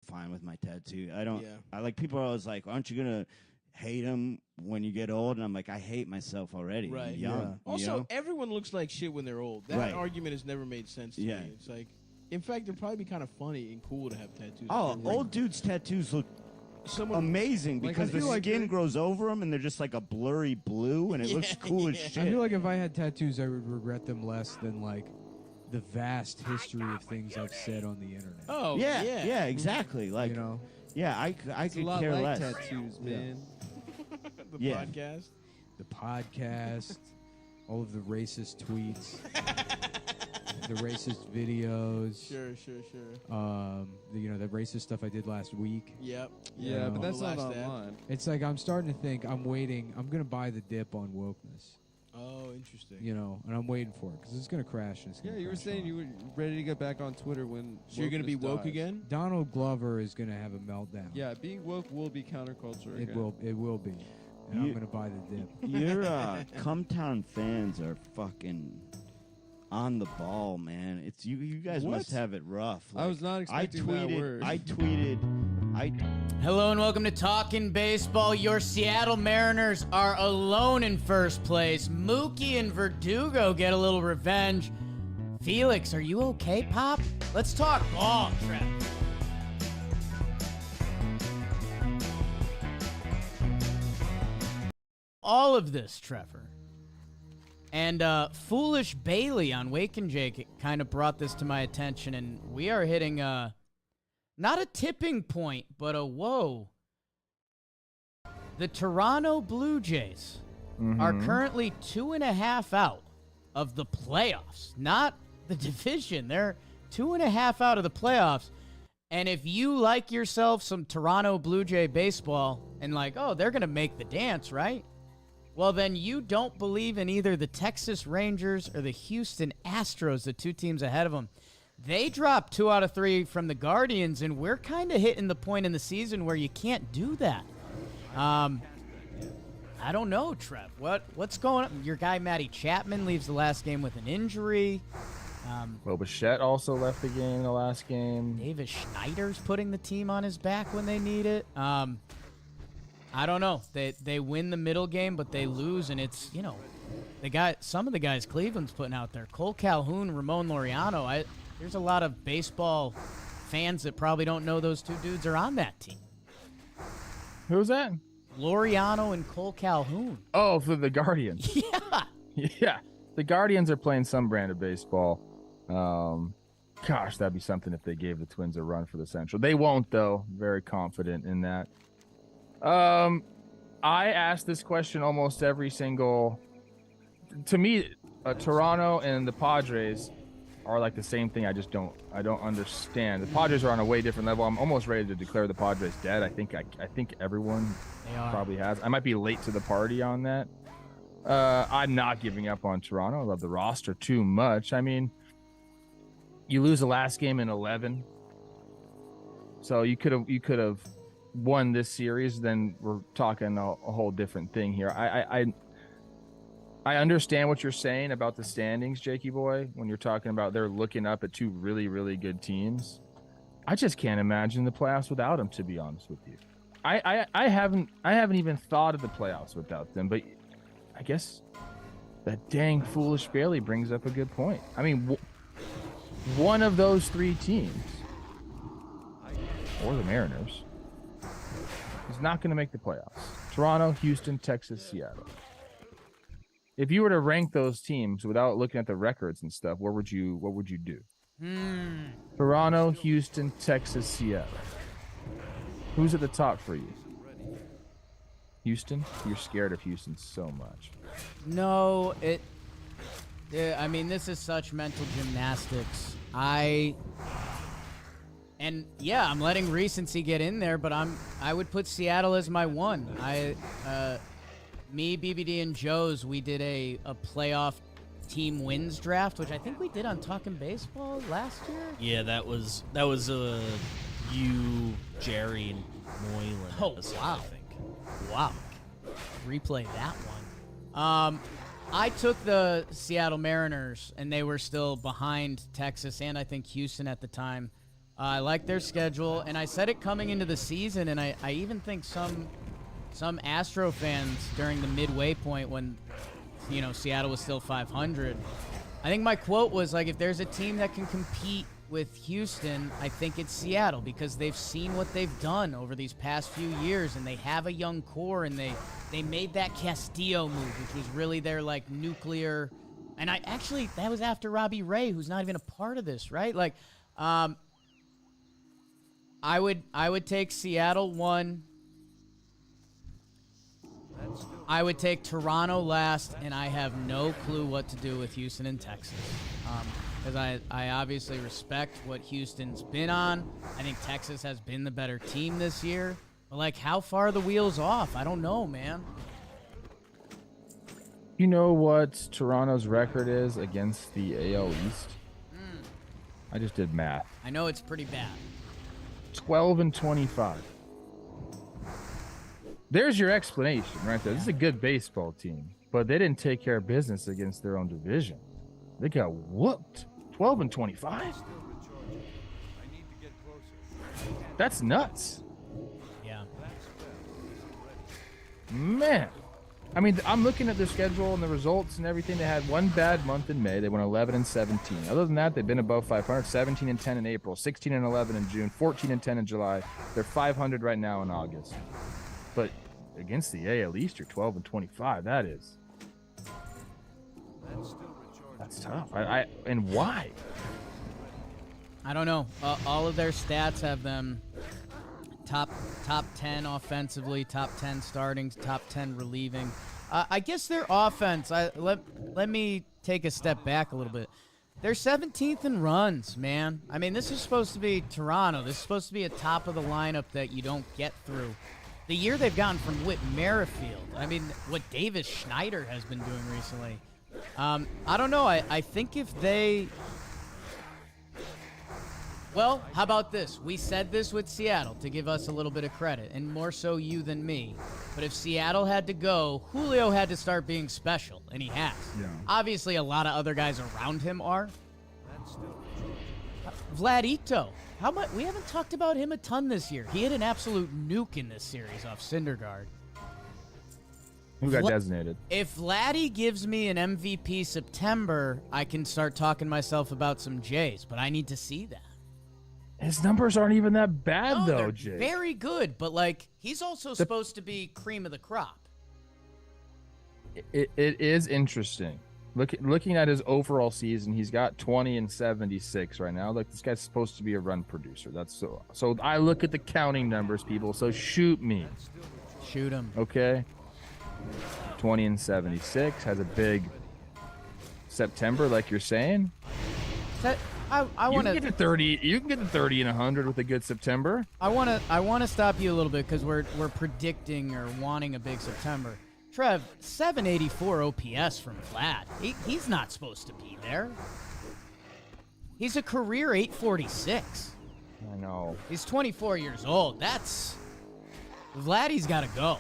fine with my tattoo. I don't.
Yeah.
I like people are always like, aren't you gonna hate them when you get old? And I'm like, I hate myself already.
Right.
I'm young. you
Also,
know?
everyone looks like shit when they're old. That
Right.
argument has never made sense to
Yeah.
me. It's like, in fact, it'd probably be kind of funny and cool to have tattoos.
Oh,
Like,
old dudes' tattoos look
someone
amazing
Like,
because
I
the
feel like
skin
they-
grows over them and they're just like a blurry blue and it looks cool as
yeah.
shit.
I feel like if I had tattoos, I would regret them less than like the vast history of things I've said on the internet.
Oh,
yeah, exactly. Like,
you know,
yeah, I
It's a
could
lot
care
like
less.
tattoos, man.
The
Yeah.
podcast.
the podcast, all of the racist tweets, the racist videos.
Sure.
The racist stuff I did last week.
Yep.
Yeah,
know.
but that's
On
not
the last ad.
online.
It's like I'm starting to think I'm waiting. I'm gonna buy the dip on wokeness,
Oh, interesting.
and I'm waiting for it because it's gonna crash. And it's
Yeah,
gonna
you were
crash
saying
hard.
you were ready to get back on Twitter when.
So you're gonna be
wokeness
woke
dies.
again?
Donald Glover is gonna have a meltdown.
Yeah, being woke will be counterculture.
It
again.
will. It will be, and
You-
I'm gonna buy the dip.
Your Cumtown fans are fucking on the ball, man. It's you guys
What?
must have it rough.
I was not expecting that word.
I tweeted.
Hello and welcome to Talkin' Baseball. Your Seattle Mariners are alone in first place. Mookie and Verdugo get a little revenge. Felix, are you okay, Pop? Let's talk ball, Trev. All of this, Trevor. And Foolish Bailey on Wake and Jake kind of brought this to my attention, and we are hitting not a tipping point, but a whoa. The Toronto Blue Jays are currently 2.5 out of the playoffs, not the division. They're 2.5 out of the playoffs. And if you like yourself some Toronto Blue Jay baseball and like, oh, they're going to make the dance, right? Well, then you don't believe in either the Texas Rangers or the Houston Astros, the two teams ahead of them. They dropped 2 out of 3 from the Guardians, and we're kind of hitting the point in the season where you can't do that. I don't know, Trev. What's going on? Your guy, Matty Chapman, leaves the last game with an injury.
Well, Bichette also left the game in the last game.
Davis Schneider's putting the team on his back when they need it. I don't know. They win the middle game, but they lose, and it's, some of the guys Cleveland's putting out there. Cole Calhoun, Ramon Laureano. There's a lot of baseball fans that probably don't know those two dudes are on that team.
Who's that?
Laureano and Cole Calhoun.
Oh, for the Guardians.
Yeah.
Yeah. The Guardians are playing some brand of baseball. Gosh, that'd be something if they gave the Twins a run for the Central. They won't, though. Very confident in that. I ask this question almost every single. To me, Toronto and the Padres are like the same thing. I don't understand. The Padres are on a way different level. I'm almost ready to declare the Padres dead. I think everyone
They are.
probably has. I might be late to the party on that. I'm not giving up on Toronto. I love the roster too much. I mean, you lose the last game in 11, so you could have won this series. Then we're talking a whole different thing here. I understand what you're saying about the standings, Jakey boy, when you're talking about they're looking up at two really, really good teams. I just can't imagine the playoffs without them, to be honest with you. I haven't even thought of the playoffs without them, but I guess that dang Foolish Bailey brings up a good point. I mean, one of those 3 teams, or the Mariners, is not going to make the playoffs. Toronto, Houston, Texas, Seattle. If you were to rank those teams without looking at the records and stuff, what would you do? Toronto, Houston, Texas, Seattle. Who's at the top for you? Houston? You're scared of Houston so much.
No, I mean, this is such mental gymnastics. I'm letting recency get in there, but I would put Seattle as my one. Me, BBD, and Joe's, we did a playoff team wins draft, which I think we did on Talkin' Baseball last year.
Yeah, that was you, Jerry, and Moylan.
Oh,
episode,
wow.
I think.
Wow. Replay that one. I took the Seattle Mariners, and they were still behind Texas and I think Houston at the time. I like their schedule, and I said it coming into the season, and I even think some Astro fans during the midway point when, Seattle was still 500. I think my quote was like, if there's a team that can compete with Houston, I think it's Seattle, because they've seen what they've done over these past few years, and they have a young core, and they made that Castillo move, which was really their like nuclear. And that was after Robbie Ray, who's not even a part of this, right? Like, I would take Seattle 1. I would take Toronto last, and I have no clue what to do with Houston and Texas. Because I obviously respect what Houston's been on. I think Texas has been the better team this year. But, like, how far are the wheels off? I don't know, man.
You know what Toronto's record is against the AL East? I just did math.
I know it's pretty bad.
12-25. There's your explanation right there. This is a good baseball team, but they didn't take care of business against their own division. They got whooped. 12-25? That's nuts.
Yeah.
Man. I mean, I'm looking at their schedule and the results and everything. They had one bad month in May. They went 11-17. Other than that, they've been above 500. 17-10 in April, 16-11 in June, 14-10 in July. They're 500 right now in August. But against the AL East, you're 12-25. That's tough. And why?
I don't know. All of their stats have them top 10 offensively, top 10 starting, top 10 relieving. I guess their offense, let me take a step back a little bit. They're 17th in runs, man. I mean, this is supposed to be Toronto. This is supposed to be a top of the lineup that you don't get through. The year they've gotten from Whit Merrifield. I mean, what Davis Schneider has been doing recently. I don't know. I think if they... Well, how about this? We said this with Seattle to give us a little bit of credit, and more so you than me. But if Seattle had to go, Julio had to start being special, and he has.
Yeah.
Obviously, a lot of other guys around him are. Vladito. How much? We haven't talked about him a ton this year. He had an absolute nuke in this series off Syndergaard.
Who got designated?
If Vladdy gives me an MVP September, I can start talking myself about some Jays, but I need to see that.
His numbers aren't even that bad,
No,
though,
they're
Jay.
very good, but like he's also supposed to be cream of the crop.
It is interesting. Looking at his overall season, he's got 20-76 right now. Like, this guy's supposed to be a run producer. That's so I look at the counting numbers, people. So shoot me.
Shoot him.
Okay. 20-76, has a big September, like you're saying.
I
You
want
can get
to
to 30. You can get to 30 and 100 with a good September.
I want to stop you a little bit because we're predicting or wanting a big September. Trev, 784 OPS from Vlad. He's not supposed to be there. He's a career 846.
I know.
He's 24 years old. Vladdy's got to go.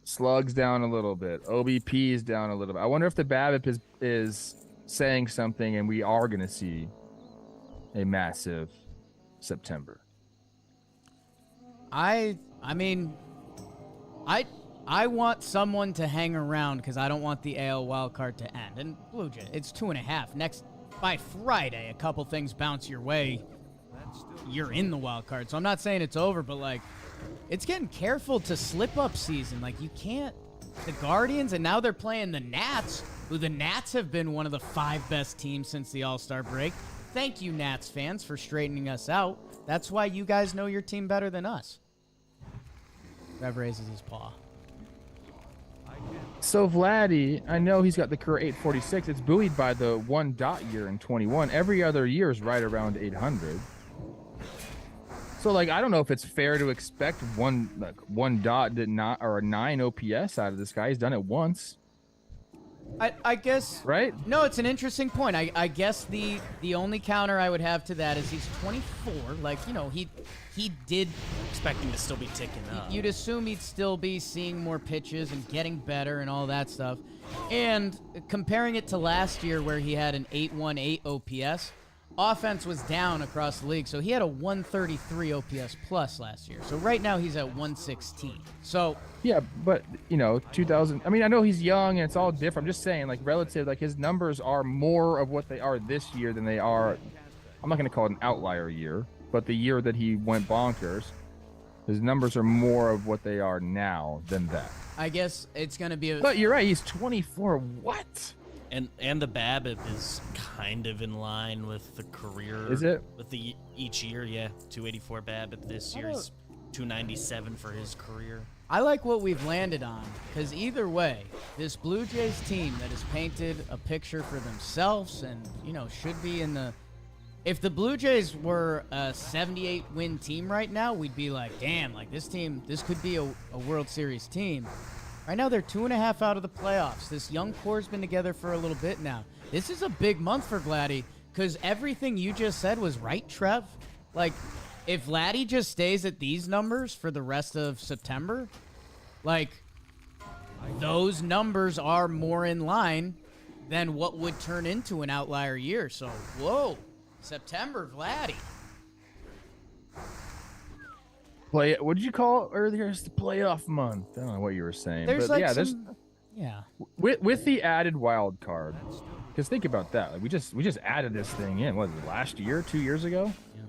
Slugs down a little bit. OBP is down a little bit. I wonder if the BABIP is saying something and we are going to see a massive September.
I mean, I want someone to hang around because I don't want the AL wildcard to end. And Blue Jay, it's 2.5. By Friday, a couple things bounce your way. You're in the wildcard. So I'm not saying it's over, but like, it's getting careful to slip up season. Like, you can't. The Guardians, and now they're playing the Nats, who the Nats have been one of the 5 best teams since the All-Star break. Thank you, Nats fans, for straightening us out. That's why you guys know your team better than us. Rev raises his paw.
So Vladdy, I know he's got the career 846. It's buoyed by the 1 dot year in 21. Every other year is right around 800. So, like, I don't know if it's fair to expect one dot did not or a 9 OPS out of this guy. He's done it once.
I guess.
Right?
No, it's an interesting point. I guess the only counter I would have to that is he's 24. Like, you know, he did.
Expecting to still be ticking up.
You'd assume he'd still be seeing more pitches and getting better and all that stuff. And comparing it to last year where he had an 818 OPS, offense was down across the league, so he had a 133 OPS plus last year. So right now he's at 116. So
Yeah, but 2000. I mean, I know he's young and it's all different. I'm just saying, like, relative, like his numbers are more of what they are this year than they are. I'm not going to call it an outlier year, but the year that he went bonkers, his numbers are more of what they are now than that.
I guess it's going to be.
But you're right. He's 24. What?
And the BABIP is kind of in line with the career.
Is it?
With the each year, yeah. 284 BABIP this year. He's 297 for his career.
I like what we've landed on, because either way, this Blue Jays team that has painted a picture for themselves and, should be in the... If the Blue Jays were a 78-win team right now, we'd be like, damn, like this team, this could be a World Series team. Right now, they're 2.5 out of the playoffs. This young core's been together for a little bit now. This is a big month for Vladdy, because everything you just said was right, Trev. Like, if Vladdy just stays at these numbers for the rest of September, like, those numbers are more in line than what would turn into an outlier year. So, whoa, September, Vladdy.
What did you call it earlier? It's the playoff month. I don't know what you were saying.
There's
but
like
yeah,
yeah.
With the added wild card, because think about that. Like we just added this thing in. What was it, last year, 2 years ago?
Yeah.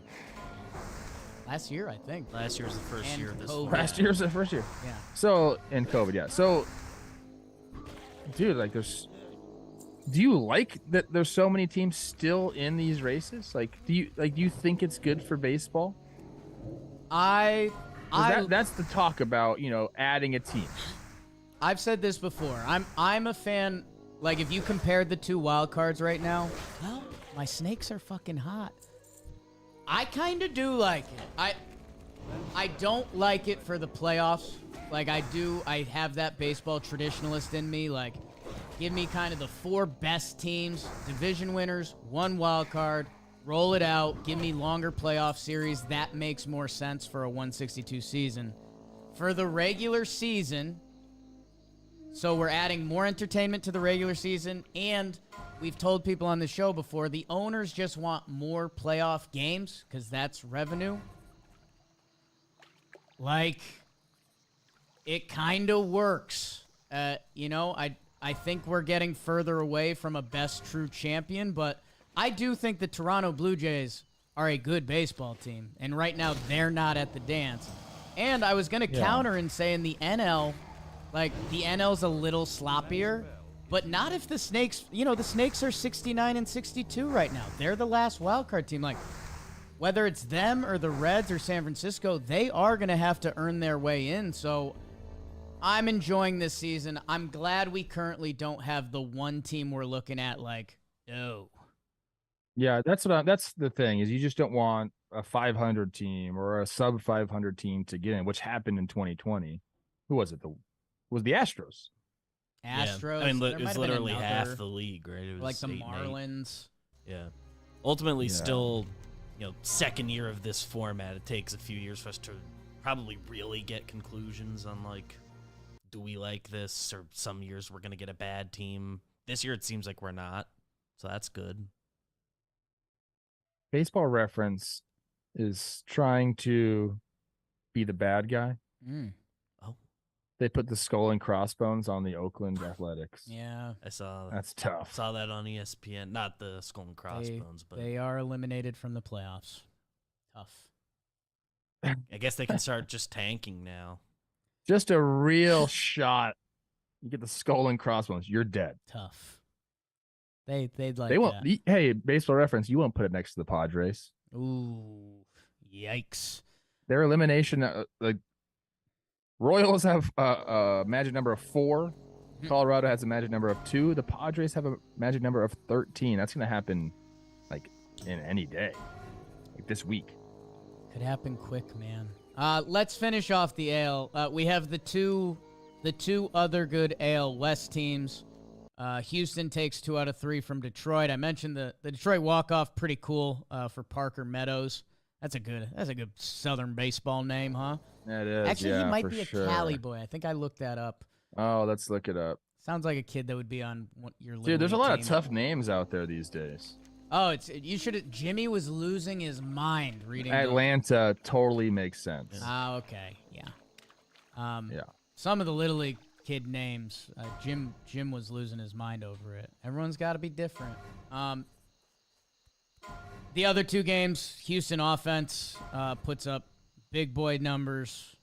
Last year, I think.
Last year was the first
And
year of this.
COVID.
Last year was the first year.
Yeah.
So, and COVID, yeah. So, dude, like, do you like that there's so many teams still in these races? Like, do you think it's good for baseball? That's the talk about, adding a team.
I've said this before. I'm a fan. Like, if you compared the two wild cards right now, well, my Snakes are fucking hot. I kind of do like it. I don't like it for the playoffs. Like, I have that baseball traditionalist in me. Like, give me kind of the 4 best teams, division winners, 1 wild card, roll it out, give me longer playoff series. That makes more sense for a 162 season. For the regular season, so we're adding more entertainment to the regular season, and we've told people on the show before, the owners just want more playoff games because that's revenue. Like, it kind of works. I think we're getting further away from a best true champion, but I do think the Toronto Blue Jays are a good baseball team, and right now they're not at the dance. And I was going to counter and say in the NL, like, the NL's a little sloppier, but not if the Snakes, the Snakes are 69 and 62 right now. They're the last wildcard team. Like, whether it's them or the Reds or San Francisco, they are going to have to earn their way in. So I'm enjoying this season. I'm glad we currently don't have the one team we're looking at like, oh.
Yeah, that's the thing is you just don't want a 500 team or a sub 500 team to get in, which happened in 2020. Who was it? It was the Astros.
Astros.
Yeah. I mean,
there
it
might
was
have been
literally
another,
half the league, right? It was
like the
8 and 8.
Marlins.
Yeah. Ultimately, still, second year of this format. It takes a few years for us to probably really get conclusions on, like, do we like this? Or some years we're going to get a bad team. This year it seems like we're not, so that's good.
Baseball Reference is trying to be the bad guy.
Mm.
Oh.
They put the skull and crossbones on the Oakland Athletics.
Yeah.
I saw
That's tough.
Saw that on ESPN. Not the skull and crossbones, but
They are eliminated from the playoffs. Tough.
I guess they can start just tanking now.
Just a real shot. You get the skull and crossbones. You're dead.
Tough. They'd like
They won't.
that.
Hey, Baseball Reference. You won't put it next to the Padres.
Ooh. Yikes.
Their elimination. The Royals have a magic number of 4. Colorado has a magic number of 2. The Padres have a magic number of 13. That's going to happen, like, in any day, like this week.
Could happen quick, man. Let's finish off the AL. We have the two other good AL West teams. Houston takes 2 out of 3 from Detroit. I mentioned the Detroit walk-off, pretty cool for Parker Meadows. That's a good Southern baseball name, huh?
It is.
Actually, he might
for
be a
sure.
Cali boy. I think I looked that up.
Oh, let's look it up.
Sounds like a kid that would be on your
Dude,
Little
there's a
League
lot
team.
of tough names out there these days.
Oh, you should. Jimmy was losing his mind reading.
Atlanta totally makes sense.
Oh, okay, yeah.
Yeah.
Some of the Little League kid names, Jim was losing his mind over it. Everyone's got to be different. The other two games, Houston offense puts up big boy numbers.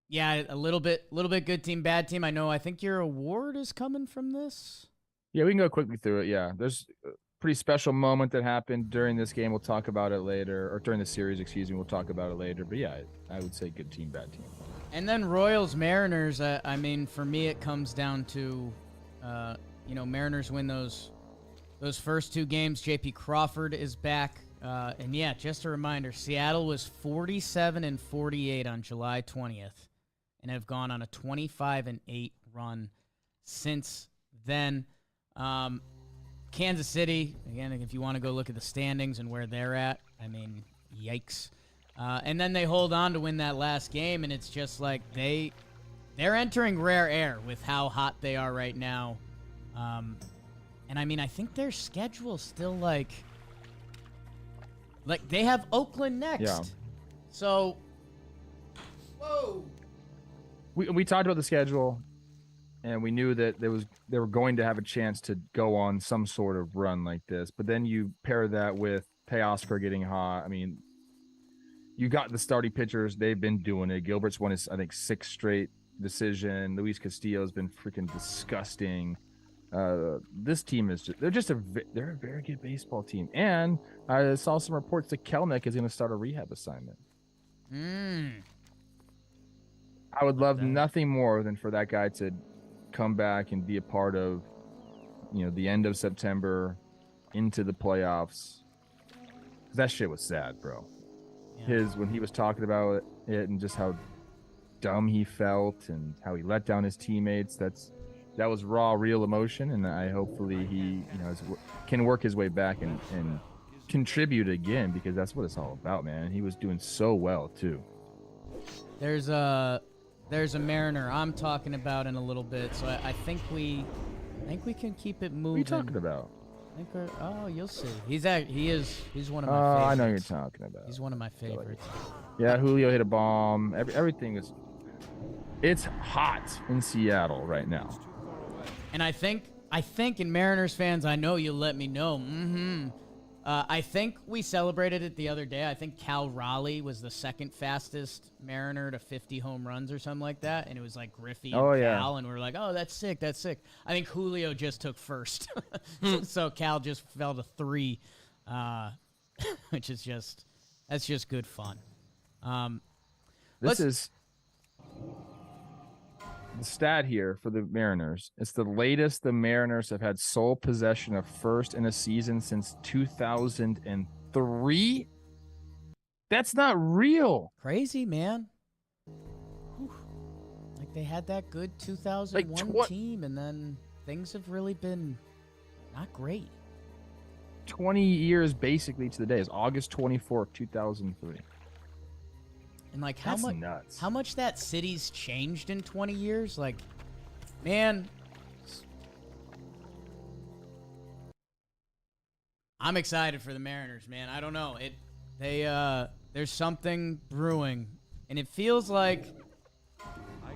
Yeah, a little bit good team, bad team. I think your award is coming from this.
Yeah, we can go quickly through it. Yeah, there's a pretty special moment that happened during this game. We'll talk about it later, or during the series, excuse me. We'll talk about it later. But yeah, I would say good team, bad team.
And then Royals, Mariners. I mean, for me, it comes down to, Mariners win those first two games. J.P. Crawford is back. And yeah, just a reminder, Seattle was 47-48 on July 20th and have gone on a 25-8 run since then. Kansas City, again, if you want to go look at the standings and where they're at, I mean, yikes. And then they hold on to win that last game, and it's just like they're entering rare air with how hot they are right now. And I mean, I think their schedule's still like they have Oakland next.
Yeah.
So, whoa.
We talked about the schedule, and we knew that they were going to have a chance to go on some sort of run like this. But then you pair that with Teoscar getting hot. I mean, you got the starting pitchers. They've been doing it. Gilbert's won his, I think, 6th straight decision. Luis Castillo's been freaking disgusting. This team is they're a very good baseball team. And I saw some reports that Kelnick is going to start a rehab assignment. I would love nothing more than for that guy to come back and be a part of, the end of September into the playoffs. That shit was sad, bro. Yeah. When he was talking about it and just how dumb he felt and how he let down his teammates, that was raw, real emotion, and hopefully he can work his way back and contribute again, because that's what it's all about, man. He was doing so well too.
There's a Mariner I'm talking about in a little bit, so I think we can keep it moving.
What are you talking about?
You'll see. He's one of my favorites.
I know who you're talking about.
He's one of my favorites.
Yeah, Julio hit a bomb. Everything is. It's hot in Seattle right now.
And I think in Mariners fans, I know you'll let me know. I think we celebrated it the other day. I think Cal Raleigh was the second fastest Mariner to 50 home runs or something like that. And it was like Griffey and Cal, and we were like, oh, that's sick, that's sick. I think Julio just took first. So Cal just fell to 3, which is that's just good fun.
This is the stat here for the Mariners. It's the latest the Mariners have had sole possession of first in a season since 2003. That's not real.
Crazy, man. Whew. Like they had that good 2001 team, and then things have really been not great.
20 years basically to the day. It's August 24th, 2003.
And like
how
much that city's changed in 20 years? Like, man, I'm excited for the Mariners, man. I don't know. There's something brewing, and it feels like,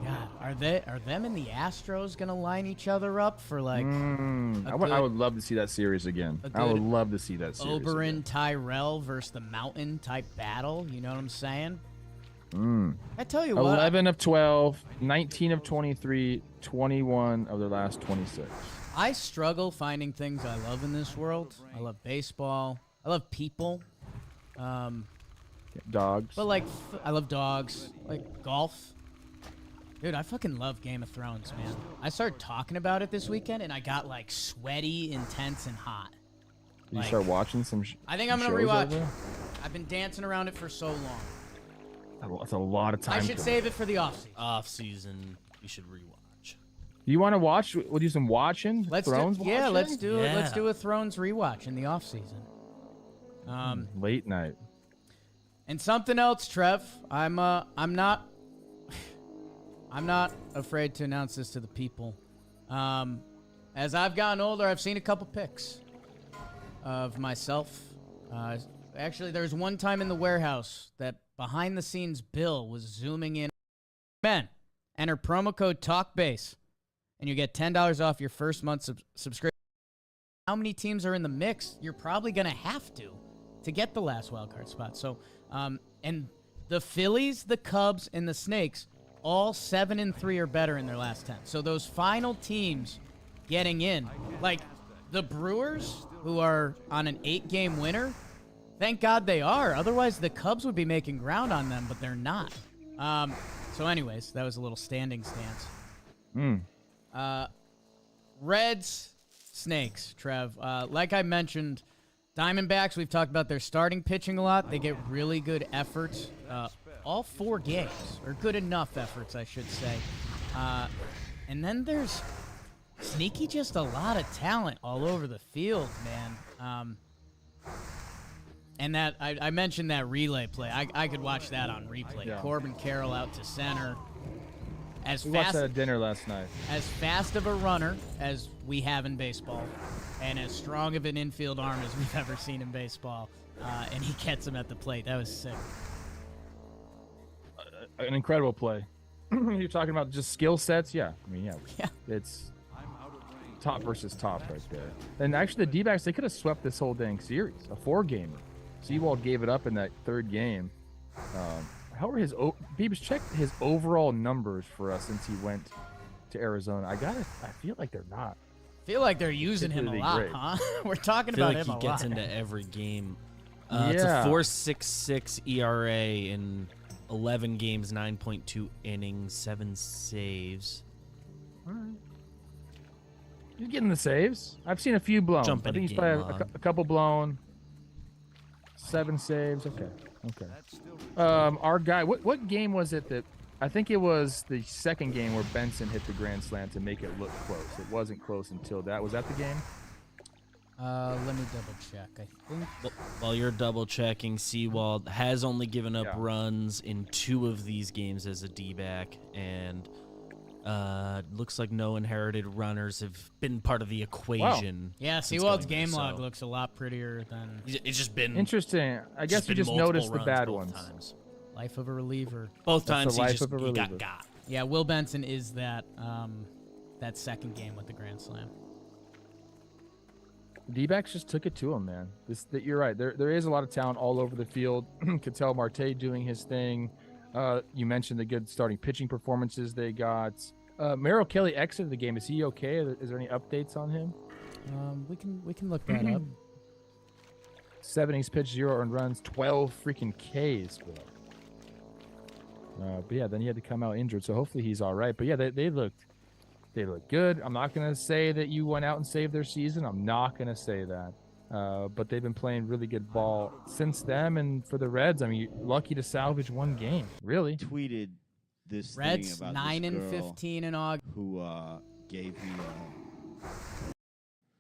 God, are them and the Astros gonna line each other up for like?
I would love to see that series again. I would love to see that series.
Oberon Tyrell versus the Mountain type battle. You know what I'm saying? I tell you what.
11 of 12, 19 of 23, 21 of their last 26.
I struggle finding things I love in this world. I love baseball. I love people.
Dogs.
But like, I love dogs. Like golf. Dude, I fucking love Game of Thrones, man. I started talking about it this weekend, and I got like sweaty, intense, and hot.
Did you start watching some?
I think I'm gonna rewatch it. I've been dancing around it for so long.
That's a lot of time.
I should save it for the off season.
Off season, you should rewatch.
You want to watch? We'll do some watching.
Let's
Thrones
do,
watching?
yeah, let's do it. Let's do a Thrones rewatch in the off season.
Late night.
And something else, Trev. I'm not afraid to announce this to the people. as I've gotten older, I've seen a couple pics of myself. Actually, there was one time in the warehouse that behind-the-scenes Bill was zooming in. Men, enter promo code TALKBASE, and you get $10 off your first month subscription. How many teams are in the mix? You're probably going to have to get the last wildcard spot. So, and the Phillies, the Cubs, and the Snakes, all 7-3 or better in their last 10. So those final teams getting in, like the Brewers, who are on an 8-game winner, thank God they are. Otherwise, the Cubs would be making ground on them, but they're not. So anyways, that was a little standing stance. Reds, Snakes, Trev. Like I mentioned, Diamondbacks, we've talked about their starting pitching a lot. They get really good efforts. All 4 games, or good enough efforts, I should say. And then there's sneaky just a lot of talent all over the field, man. And that I mentioned that relay play. I could watch that on replay.
Yeah.
Corbin Carroll out to center.
We watched that at dinner last night.
As fast of a runner as we have in baseball, and as strong of an infield arm as we've ever seen in baseball. And he gets him at the plate. That was sick.
An incredible play. You're talking about just skill sets? Yeah. I mean, yeah. It's top versus top right there. And actually, the D-backs, they could have swept this whole dang series. A 4-gamer. Seawald gave it up in that 3rd game. How were his Beebs, check his overall numbers for us since he went to Arizona. I feel like they're not.
I feel like they're using him a lot,
great.
huh? We're talking
I feel
about
like
him a
he gets
lot.
into every game. It's a 4.66 ERA in 11 games, 9.2 innings, 7 saves.
All right. He's getting the saves. I've seen a few blown.
Jump
I
in
think
a
he's
game
probably
log.
a couple blown. 7 saves. Okay. Our guy. What game was it that? I think it was the 2nd game where Benson hit the grand slam to make it look close. It wasn't close until that. Was that the game?
Let me double check. I think
While you're double checking, Seawald has only given up
Yeah.
runs in 2 of these games as a D-back, and looks like no inherited runners have been part of the equation.
yeah,
since
Seawald's
going there,
game log
so
looks a lot prettier than
It's just been
Interesting. I guess you
been
just
multiple
noticed the
runs
bad
both
ones.
times.
life of a reliever.
Both
That's
times
the life
he
of a
got
reliever.
got.
Yeah, Will Benson is that 2nd game with the grand slam.
D-backs just took it to him, man. You're right. There is a lot of talent all over the field. Cattell Marte doing his thing. You mentioned the good starting pitching performances they got. Merrill Kelly exited the game. Is he okay? Is there any updates on him?
We can look that up.
7 innings pitched, 0 earned runs, 12 freaking Ks, bro. But yeah, then he had to come out injured, so hopefully he's all right. But yeah, they looked good. I'm not gonna say that you went out and saved their season. I'm not gonna say that. But they've been playing really good ball since them. And for the Reds, I mean, you're lucky to salvage 1 game, really.
Tweeted this
Reds
thing about
9
this
and
girl
15 in August.
who gave me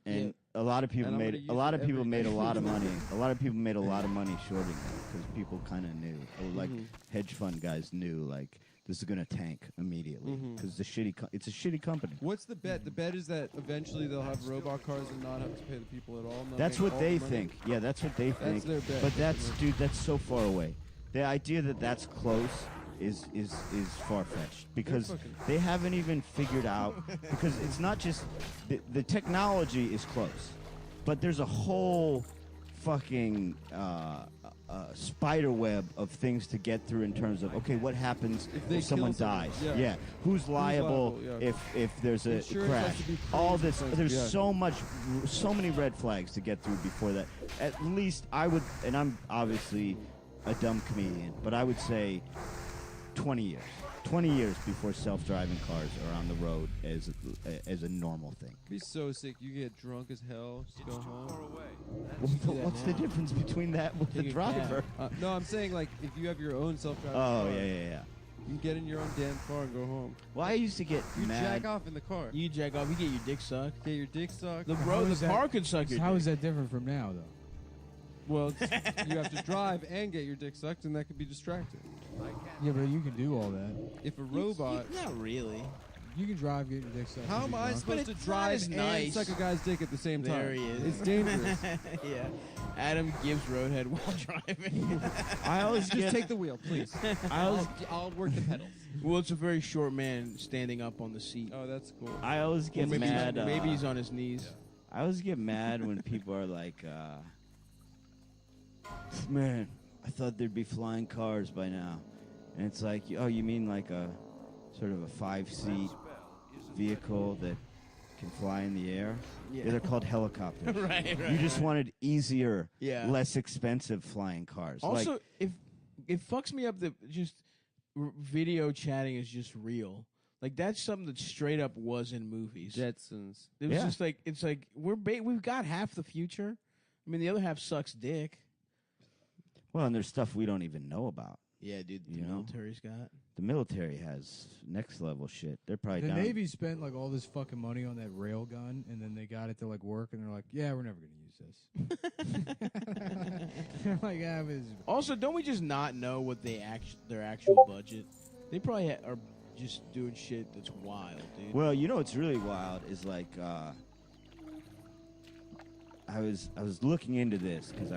and a lot of people
And I'm
made
gonna use
a lot
it
of people
every
made a
day.
lot of money. A lot of people made a lot of money shorting them because people kind of knew, or like hedge fund guys knew, like this is gonna tank immediately because it's a shitty company.
What's the bet? The bet is that eventually they'll have robot cars and not have to pay the people at all. and they'll
That's
make
what
all
they
the money.
think. Yeah, that's what they think.
their bet.
But that's so far away. The idea that that's close is far fetched because
fucking-
they haven't even figured out because it's not just the technology is close, but there's a whole fucking spider web of things to get through in terms of okay, what happens
If they
if someone
kill someone,
dies?
yeah.
Who's liable,
liable, yeah.
if there's a
Insurance has
crash?
to be
All
pretty
this,
expensive,
there's
yeah.
so many red flags to get through before that. At least I would, and I'm obviously a dumb comedian, but I would say 20 years. 20 years before self-driving cars are on the road as a normal thing.
Be so sick. You get drunk as hell. Just go home.
What's the difference between that with the
Take a
driver?
No, I'm saying like if you have your own self-driving
Oh,
car,
yeah.
you can get in your own damn car and go home.
Well, I used to get
You
mad.
jack off in the car.
You jack off, you get your dick sucked.
Get your dick sucked.
The
How is
the
that-
car could suck your
How
dick.
is that different from now, though?
Well, you have to drive and get your dick sucked, and that could be distracting.
Yeah, but you can do all that.
If a robot,
Not really.
You can drive, get your dick sucked.
How am I supposed to drive and
nice.
suck a guy's dick at the same time?
There he is.
It's dangerous.
Yeah. Adam gives roadhead while driving.
I always
Just
get
take the wheel, please. I'll work the pedals.
Well, it's a very short man standing up on the seat.
Oh, that's cool.
I always
Or
get
maybe,
mad.
maybe he's on his knees.
I always get mad when people are like, "Man, I thought there'd be flying cars by now," and it's like, "Oh, you mean like a sort of a 5-seat vehicle that can fly in the air?"
Yeah.
They're called helicopters.
right.
You just wanted easier,
Yeah.
less expensive flying cars.
Also,
like,
if it fucks me up that just video chatting is just real. Like that's something that straight up was in movies.
Jetsons.
It was
Yeah.
just like it's like we've got half the future. I mean, the other half sucks dick.
well, and there's stuff we don't even know about.
Yeah, dude. The
You know?
military's got.
The military has next level shit. They're probably
The
down.
Navy spent like all this fucking money on that rail gun, and then they got it to like work, and they're like, "Yeah, we're never gonna use this." They're like, "Yeah, but it's-
Also, don't we just not know what their actual budget? They probably are just doing shit that's wild, dude.
Well, you know what's really wild is like I was looking into this because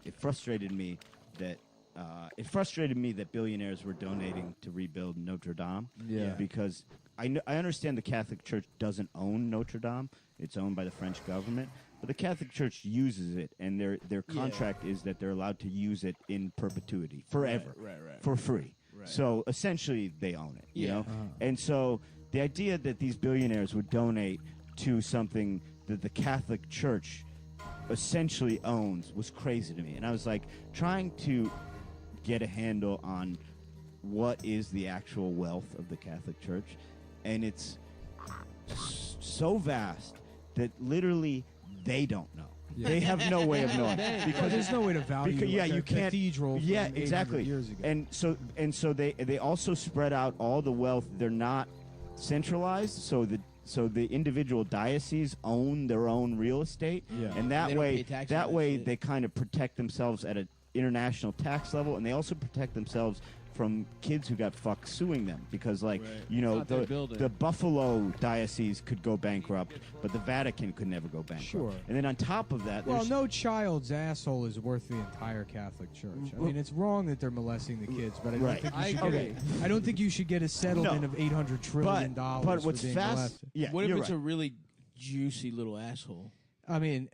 it frustrated me that billionaires were donating to rebuild Notre Dame.
Yeah.
Because I understand the Catholic Church doesn't own Notre Dame; it's owned by the French government. But the Catholic Church uses it, and their contract is that they're allowed to use it in perpetuity, forever,
Right.
for free.
Right.
So essentially, they own it. You
Yeah.
know, and so the idea that these billionaires would donate to something that the Catholic Church essentially owns was crazy to me. And I was like trying to get a handle on what is the actual wealth of the Catholic Church, and so vast that literally they don't know.
Yeah.
They have no way of knowing
because there's no way to value
Because, yeah,
like, a
you can't-
cathedral from
yeah,
800
exactly.
years ago.
And so they also spread out all the wealth. They're not centralized, so the individual dioceses own their own real estate,
Yeah.
and
They
that
don't
way
pay taxes on that shit.
they kind of protect themselves at an international tax level, and they also protect themselves from kids who got fucked suing them because, like,
Right.
you know,
Not their building.
the Buffalo diocese could go bankrupt, but the Vatican could never go bankrupt.
Sure.
And then on top of that,
Well,
there's
no child's asshole is worth the entire Catholic Church. I mean, it's wrong that they're molesting the kids, but I don't
Right.
think you
I
should
agree.
I don't think you should get a settlement
No.
of $800 trillion
but what's
for being
fast?
molested.
Yeah,
What if
you're
it's
right.
a really juicy little asshole?
I mean,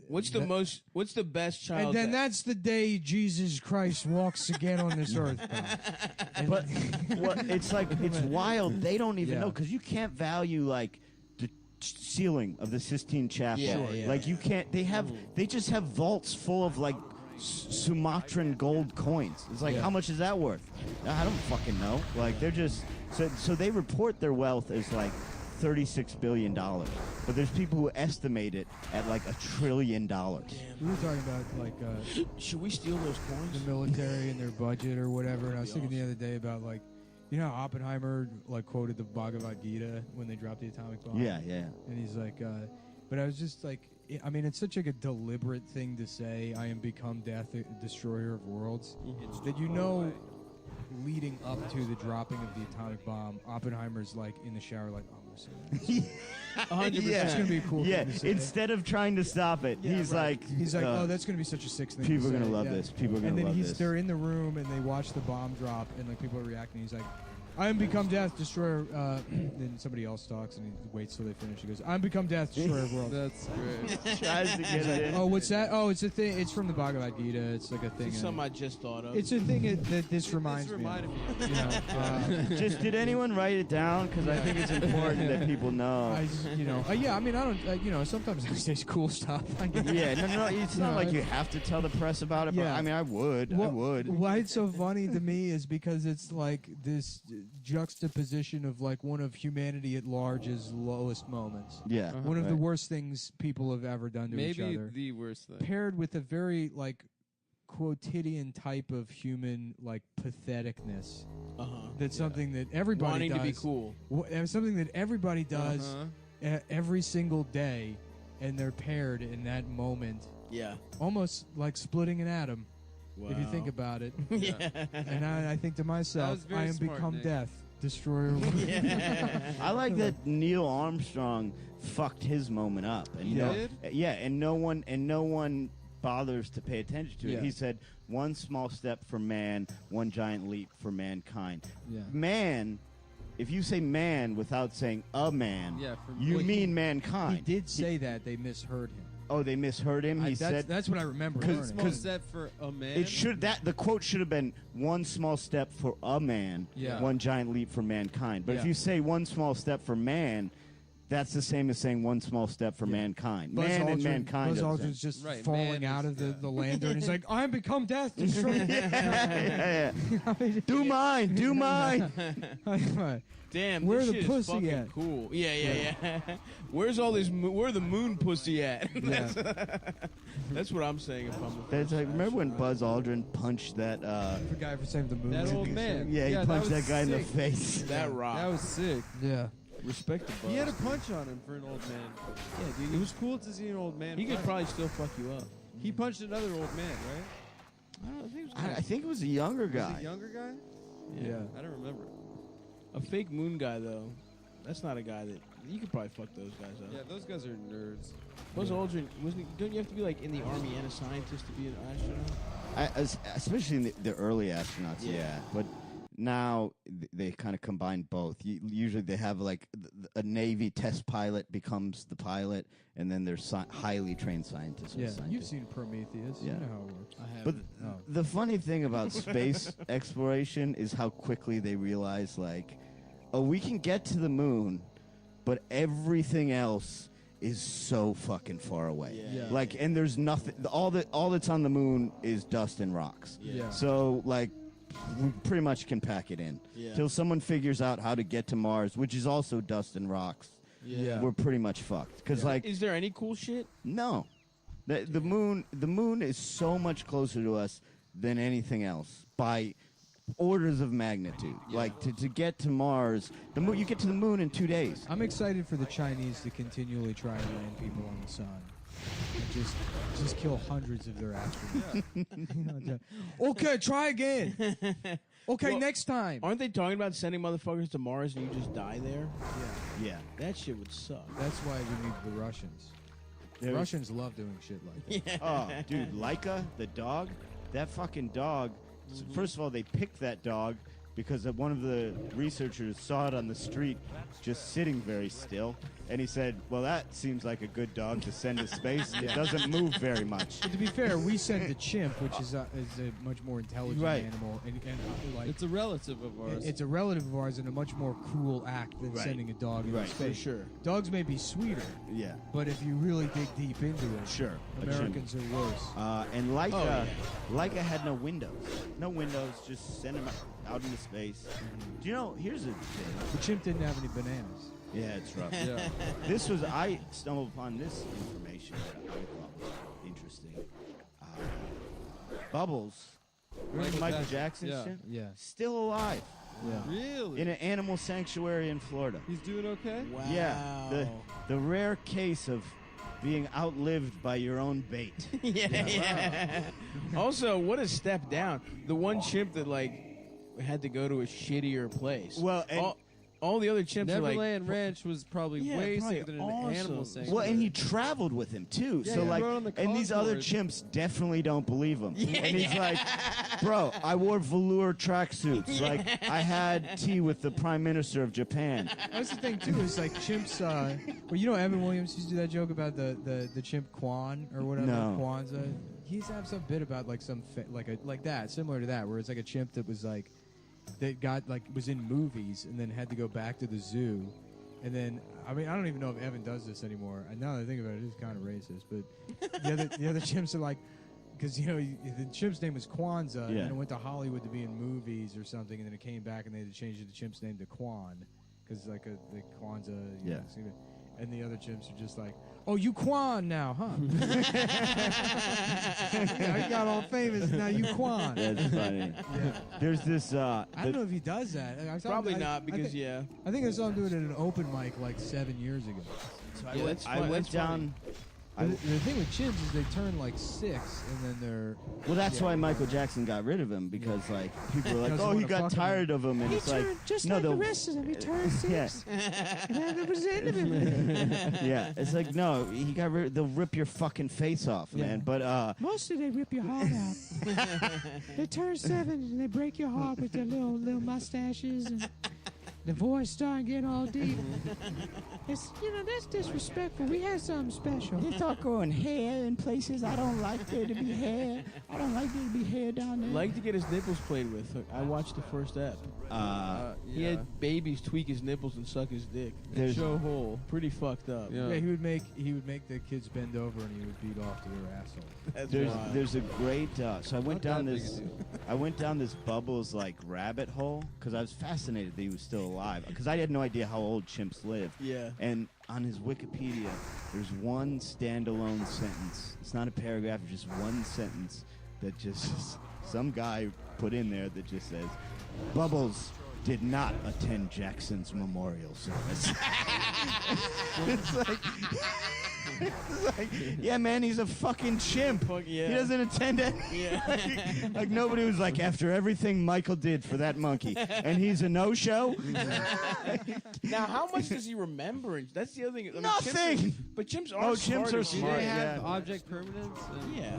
What's the best child?
and then that's the day Jesus Christ walks again on this earth. And
But it's like it's wild. They don't even
Yeah.
know because you can't value like the ceiling of the Sistine Chapel.
Yeah, yeah.
Like you can't. They just have vaults full of like Sumatran gold coins. It's like
Yeah.
how much is that worth? I don't fucking know. Like they're just so they report their wealth as like $36 billion, but there's people who estimate it at like $1 trillion.
we were talking about like
should we steal those coins?
the military and their budget or whatever. And I was thinking the other day about like, you know, how Oppenheimer like quoted the Bhagavad Gita when they dropped the atomic bomb.
Yeah, yeah.
And he's like, but I was just like, I mean, it's such like a deliberate thing to say. I am become death, destroyer of worlds. That you know, leading up to the dropping of the atomic bomb, Oppenheimer's like in the shower, like, oh, I'm gonna say that.
100%.
It's gonna be a cool
Yeah,
thing to say.
instead of trying to stop it, he's like,
oh, that's gonna be such a sick thing.
people are
to
gonna
say.
love
Yeah.
this. People are gonna
And then
love this.
they're in the room and they watch the bomb drop and like people are reacting. He's like, I'm become death, destroyer. Then somebody else talks and he waits till they finish. He goes, I'm become death, destroyer of worlds.
That's great.
Tries to get it in.
Oh, what's that? Oh, it's a thing. It's from the Bhagavad Gita. It's like a thing.
It's something I just thought of.
It's a thing that this reminds
This
me.
reminded me.
Of, you know,
Just did anyone write it down? Because I think it's important that people know.
yeah. I mean, I don't. You know, sometimes I say cool stuff. I guess.
Yeah, no. It's not
No,
like
I-
you have to tell the press about it. But
Yeah.
I mean, I would. I would.
Why it's so funny to me is because it's like this juxtaposition of like one of humanity at large's lowest moments.
Yeah.
One of the
right.
worst things people have ever done to each
Maybe
other.
the worst thing.
Paired with a very like quotidian type of human like patheticness. That's something that everybody
Wanting
does.
to be cool.
Something that everybody does
Uh-huh.
every single day, and they're paired in that moment,
Yeah.
almost like splitting an atom. If you think
Wow.
about it.
Yeah.
And I think to
That
myself,
was very
I am
smart,
become
Nick.
death. destroyer.
I like that Neil Armstrong fucked his moment up, and
He did?
and no one bothers to pay attention to it.
Yeah.
He said, "One small step for man, one giant leap for mankind."
Yeah.
Man, if you say man without saying a man,
Yeah, for
you
Well,
mean mankind.
He did say that they misheard him.
Oh, they misheard him. He said
that's what I remember.
'Cause-
learning.
small step for a man.
it should the quote should have been one small step for a man,
Yeah.
one giant leap for mankind. But if
Yeah.
you say one small step for man, that's the same as saying one small step for mankind. Man and mankind.
Buzz
are the same.
Aldrin's just
Right,
falling
man
out
is-
of the,
yeah.
the lander, and he's like, "I'm become death, destroy."
Yeah. Do mine, do mine.
Damn,
Where
this
the
shit is
pussy
fucking
at?
cool. Yeah. Where's all this? Where the moon pussy at?
Yeah.
That's what I'm saying. If I'm
That's like, remember when Buzz Aldrin punched that?
The guy for saving the moon.
That old man.
Yeah, he
that
punched
was
that guy in the
sick.
face.
that rock?
That was sick.
Yeah.
Respect the Buzz.
He had a punch on him for an old man. Yeah, dude. It was cool to see an old man.
He could
fight.
probably still fuck you up.
He punched another old man, right?
I don't think it was
I think it was a younger
Was
guy.
it a younger guy?
Yeah.
I don't remember.
A fake moon guy though. That's not a guy that you could probably fuck those guys up.
Yeah, those guys are nerds.
Buzz Aldrin wasn't. Don't you have to be like in the army and a scientist to be an astronaut?
Especially in the early astronauts,
Yeah.
yeah. But now they kind of combine both. Usually they have like a Navy test pilot becomes the pilot, and then there's highly trained scientists.
Yeah.
with
You've
scientists.
seen Prometheus.
Yeah.
You know how it works.
I have.
But
Oh.
the funny thing about space exploration is how quickly they realize, like, oh, we can get to the moon, but everything else is so fucking far away.
Yeah.
Yeah.
Like, and there's nothing. All that's on the moon is dust and rocks.
Yeah.
So, like, we pretty much can pack it in.
Yeah.
Till someone figures out how to get to Mars, which is also dust and rocks.
Yeah.
We're pretty much fucked. Because, like,
Is there any cool shit?
no, the moon is so much closer to us than anything else by orders of magnitude. Like to get to Mars, the moon, you get to the moon in 2 days.
I'm excited for the Chinese to continually try and land people on the sun. And just kill hundreds of their astronauts. You know, okay, try again. Okay,
Well,
next time.
Aren't they talking about sending motherfuckers to Mars and you just die there?
Yeah,
That shit would suck.
That's why we need the Russians. The
There's-
Russians love doing shit like that.
Oh, dude, Laika, the dog, that fucking dog. First of all, they picked that dog because one of the researchers saw it on the street just sitting very still. And he said, well, that seems like a good dog to send to space. It doesn't move very much.
But to be fair, we sent the chimp, which is a much more intelligent
Right.
animal, and like
It's a relative of ours.
it's a relative of ours and a much more cruel act than
Right.
sending a dog into
Right.
For
space.
sure.
Dogs may be sweeter,
Yeah,
but if you really dig deep into it,
sure. a chimp.
Americans are worse.
And Laika,
Oh, yeah.
Laika had no windows. No windows, just send him out into space. Do you know, here's a thing.
The chimp didn't have any bananas.
Yeah, it's rough.
yeah.
I stumbled upon this information that I thought was interesting. Bubbles, remember Michael Jackson
Yeah.
shit?
Yeah.
Still alive
Yeah.
Really?
in an animal sanctuary in Florida.
He's doing okay?
Wow.
Yeah, the rare case of being outlived by your own bait.
yeah. Also, what a step down. The one chimp that like had to go to a shittier place.
Well, and-
all the other chimps are like
Neverland Ranch was probably
Yeah,
way
probably
sicker than
awesome.
an animal sanctuary.
Well, and he traveled with him too.
Yeah,
so
he
like,
rode on the
and these other
Concorde.
chimps definitely don't believe him. And he's like, "Bro, I wore velour tracksuits. Like, I had tea with the Prime Minister of Japan."
That's the thing too. Is like chimps. Well, you know, Evan Williams used to do that joke about the chimp Quan or whatever.
No.
Kwanzaa. He used to have some bit about like like that, similar to that, where it's like a chimp that was like that got like was in movies and then had to go back to the zoo, and then I mean I don't even know if Evan does this anymore. And now that I think about it, it's kind of racist. But the other chimps are like. Because, you know, the chimp's name was Kwanzaa, and
Yeah.
then it went to Hollywood to be in movies or something, and then it came back and they had to change the chimp's name to Kwan. Because, like, the Kwanzaa, you
Yeah.
know, and the other chimps are just like, oh, you Kwan now, huh? Yeah, you got all famous, now you Kwan.
That's funny.
Yeah.
There's this.
I don't know if he does that. I saw
probably
him-
not because
I think I saw him do it at an open mic like 7 years ago.
So
Yeah, that's
I
fun-
went
that's funny.
down
The thing with chimps is they turn like 6 and then they're.
Well, that's why Michael Jackson got rid of him because like people were like,
Doesn't
"Oh, he
wanna
got
fuck him.
tired of him," and it's like,
just
no,
like the
they'll-
rest of them. He turned 6.
Yeah.
And that was the end of him.
yeah, it's like no, he got rid. They'll rip your fucking face off,
Yeah.
man. But
Mostly they rip your heart out. They turn 7 and they break your heart with their little mustaches and the voice starting getting all deep. It's that's disrespectful. We had something special.
they start growing hair in places I don't like there to be hair. I don't like there to be hair down there.
Like to get his nipples played with. I watched the first ep. He
Yeah.
had babies tweak his nipples and suck his dick.
There's-
Show hole.
Pretty fucked up.
Yeah.
Yeah, he would make the kids bend over and he would beat off to their asshole.
That's
There's
wild.
there's a great so I went
Not
down
that big
this
a deal.
I went down this Bubbles like rabbit hole because I was fascinated that he was still alive because I had no idea how old chimps live.
Yeah.
And on his Wikipedia, there's one standalone sentence. It's not a paragraph, it's just one sentence that just some guy put in there that just says, Bubbles did not attend Jackson's memorial service. it's like, yeah, man, he's a fucking chimp.
Fuck yeah.
He doesn't attend it.
Yeah.
Like nobody was like, after everything Michael did for that monkey, and he's a no-show?
Now, how much does he remember? That's the other thing. I mean,
Nothing!
Chimps but chimps are
Oh, chimps are
as shit.
smart,
They have
yeah.
object permanence. And
Yeah.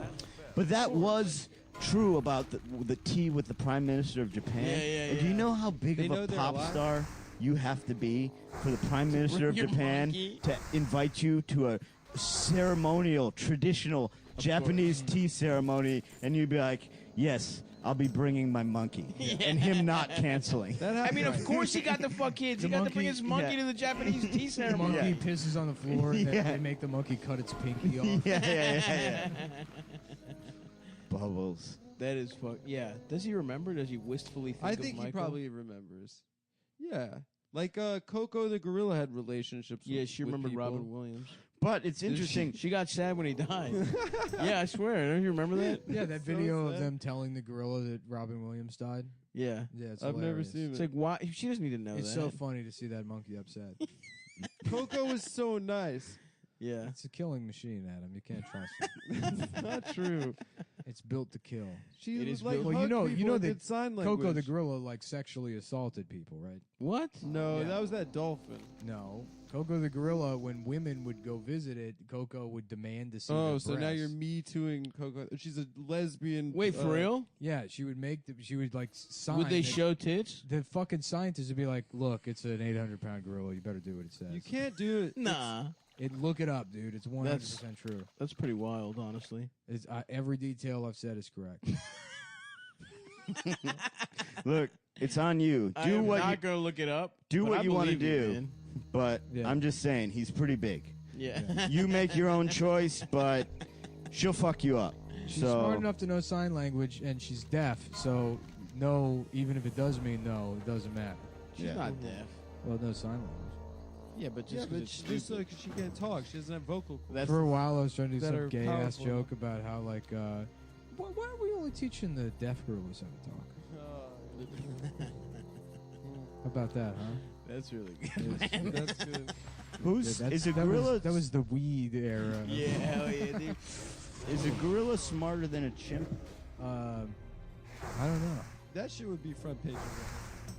But that was true about the tea with the Prime Minister of Japan.
Yeah, yeah,
And do you
yeah.
know how big
They
of
know
a
they're
pop
alive?
star you have to be for the Prime Minister of
bring your
Japan
monkey?
to invite you to a ceremonial, traditional Japanese tea ceremony, and you'd be like, yes, I'll be bringing my monkey. And him not canceling.
that
I mean,
happens.
of course he got to fuck kids. He
The
got to bring
monkey-
his monkey
yeah.
to the Japanese tea
The
ceremony.
monkey pisses on the floor and
Yeah.
they make the monkey cut its pinky off.
yeah. Bubbles.
That is fuck. Yeah. Does he remember? Does he wistfully think
I
of
think he
Michael?
probably remembers. Yeah. Like Coco the gorilla had relationships
Yeah,
with
she
with
remembered
people.
Robin Williams.
But it's interesting.
She got sad when he died. Yeah, I swear. Don't you remember that?
Yeah, that
So
video of
sad.
them telling the gorilla that Robin Williams died.
Yeah.
Yeah, it's
I've never
hilarious.
seen
It's
it.
like, why? She doesn't need to know
It's
that.
so funny to see that monkey upset.
Coco was so nice.
Yeah.
It's a killing machine, Adam. You can't trust it.
It's not true.
It's built to kill.
She
It
was
is
like
built-
Well, you
hugged
know
people and
that
did sign language.
Coco the gorilla like sexually assaulted people, right?
What?
No,
Yeah.
that was that dolphin.
No. Coco the gorilla, when women would go visit it, Coco would demand to see
Oh,
their
so now you're
breasts.
me tooing Coco. She's a lesbian.
Wait, for real?
Yeah, she would make she would like sign.
Would they
that-
show tits?
The fucking scientists would be like, "Look, it's an 800-pound gorilla. You better do what it says."
You can't do it.
Nah.
Look it up, dude. It's 100% true.
That's pretty wild, honestly.
It's, every detail I've said is correct.
Look, it's on you. Do
I'm
what
not
you
gonna look it up.
do
but
what
I
you want to
believe you,
do.
man.
But
Yeah.
I'm just saying, he's pretty big.
Yeah.
You make your own choice, but she'll fuck you up.
She's
so
smart enough to know sign language, and she's deaf, so no, even if it does mean no, it doesn't matter.
She's
Yeah.
not deaf.
Well, no sign language.
Yeah, but just
Yeah,
'cause
but
it's
just
stupid.
so she can't talk. She doesn't have vocal cords.
That's
For a while, I was trying to do
that
some
are
gay ass
powerful.
joke about how like, why are we only teaching the deaf gorillas how to talk? How about that, huh?
That's really good.
That's good.
who's
Yeah,
is a
that
gorilla?
that was the weed era.
Yeah, hell yeah, dude.
Is a gorilla smarter than a chimp?
I don't know.
That shit would be front page. Of it.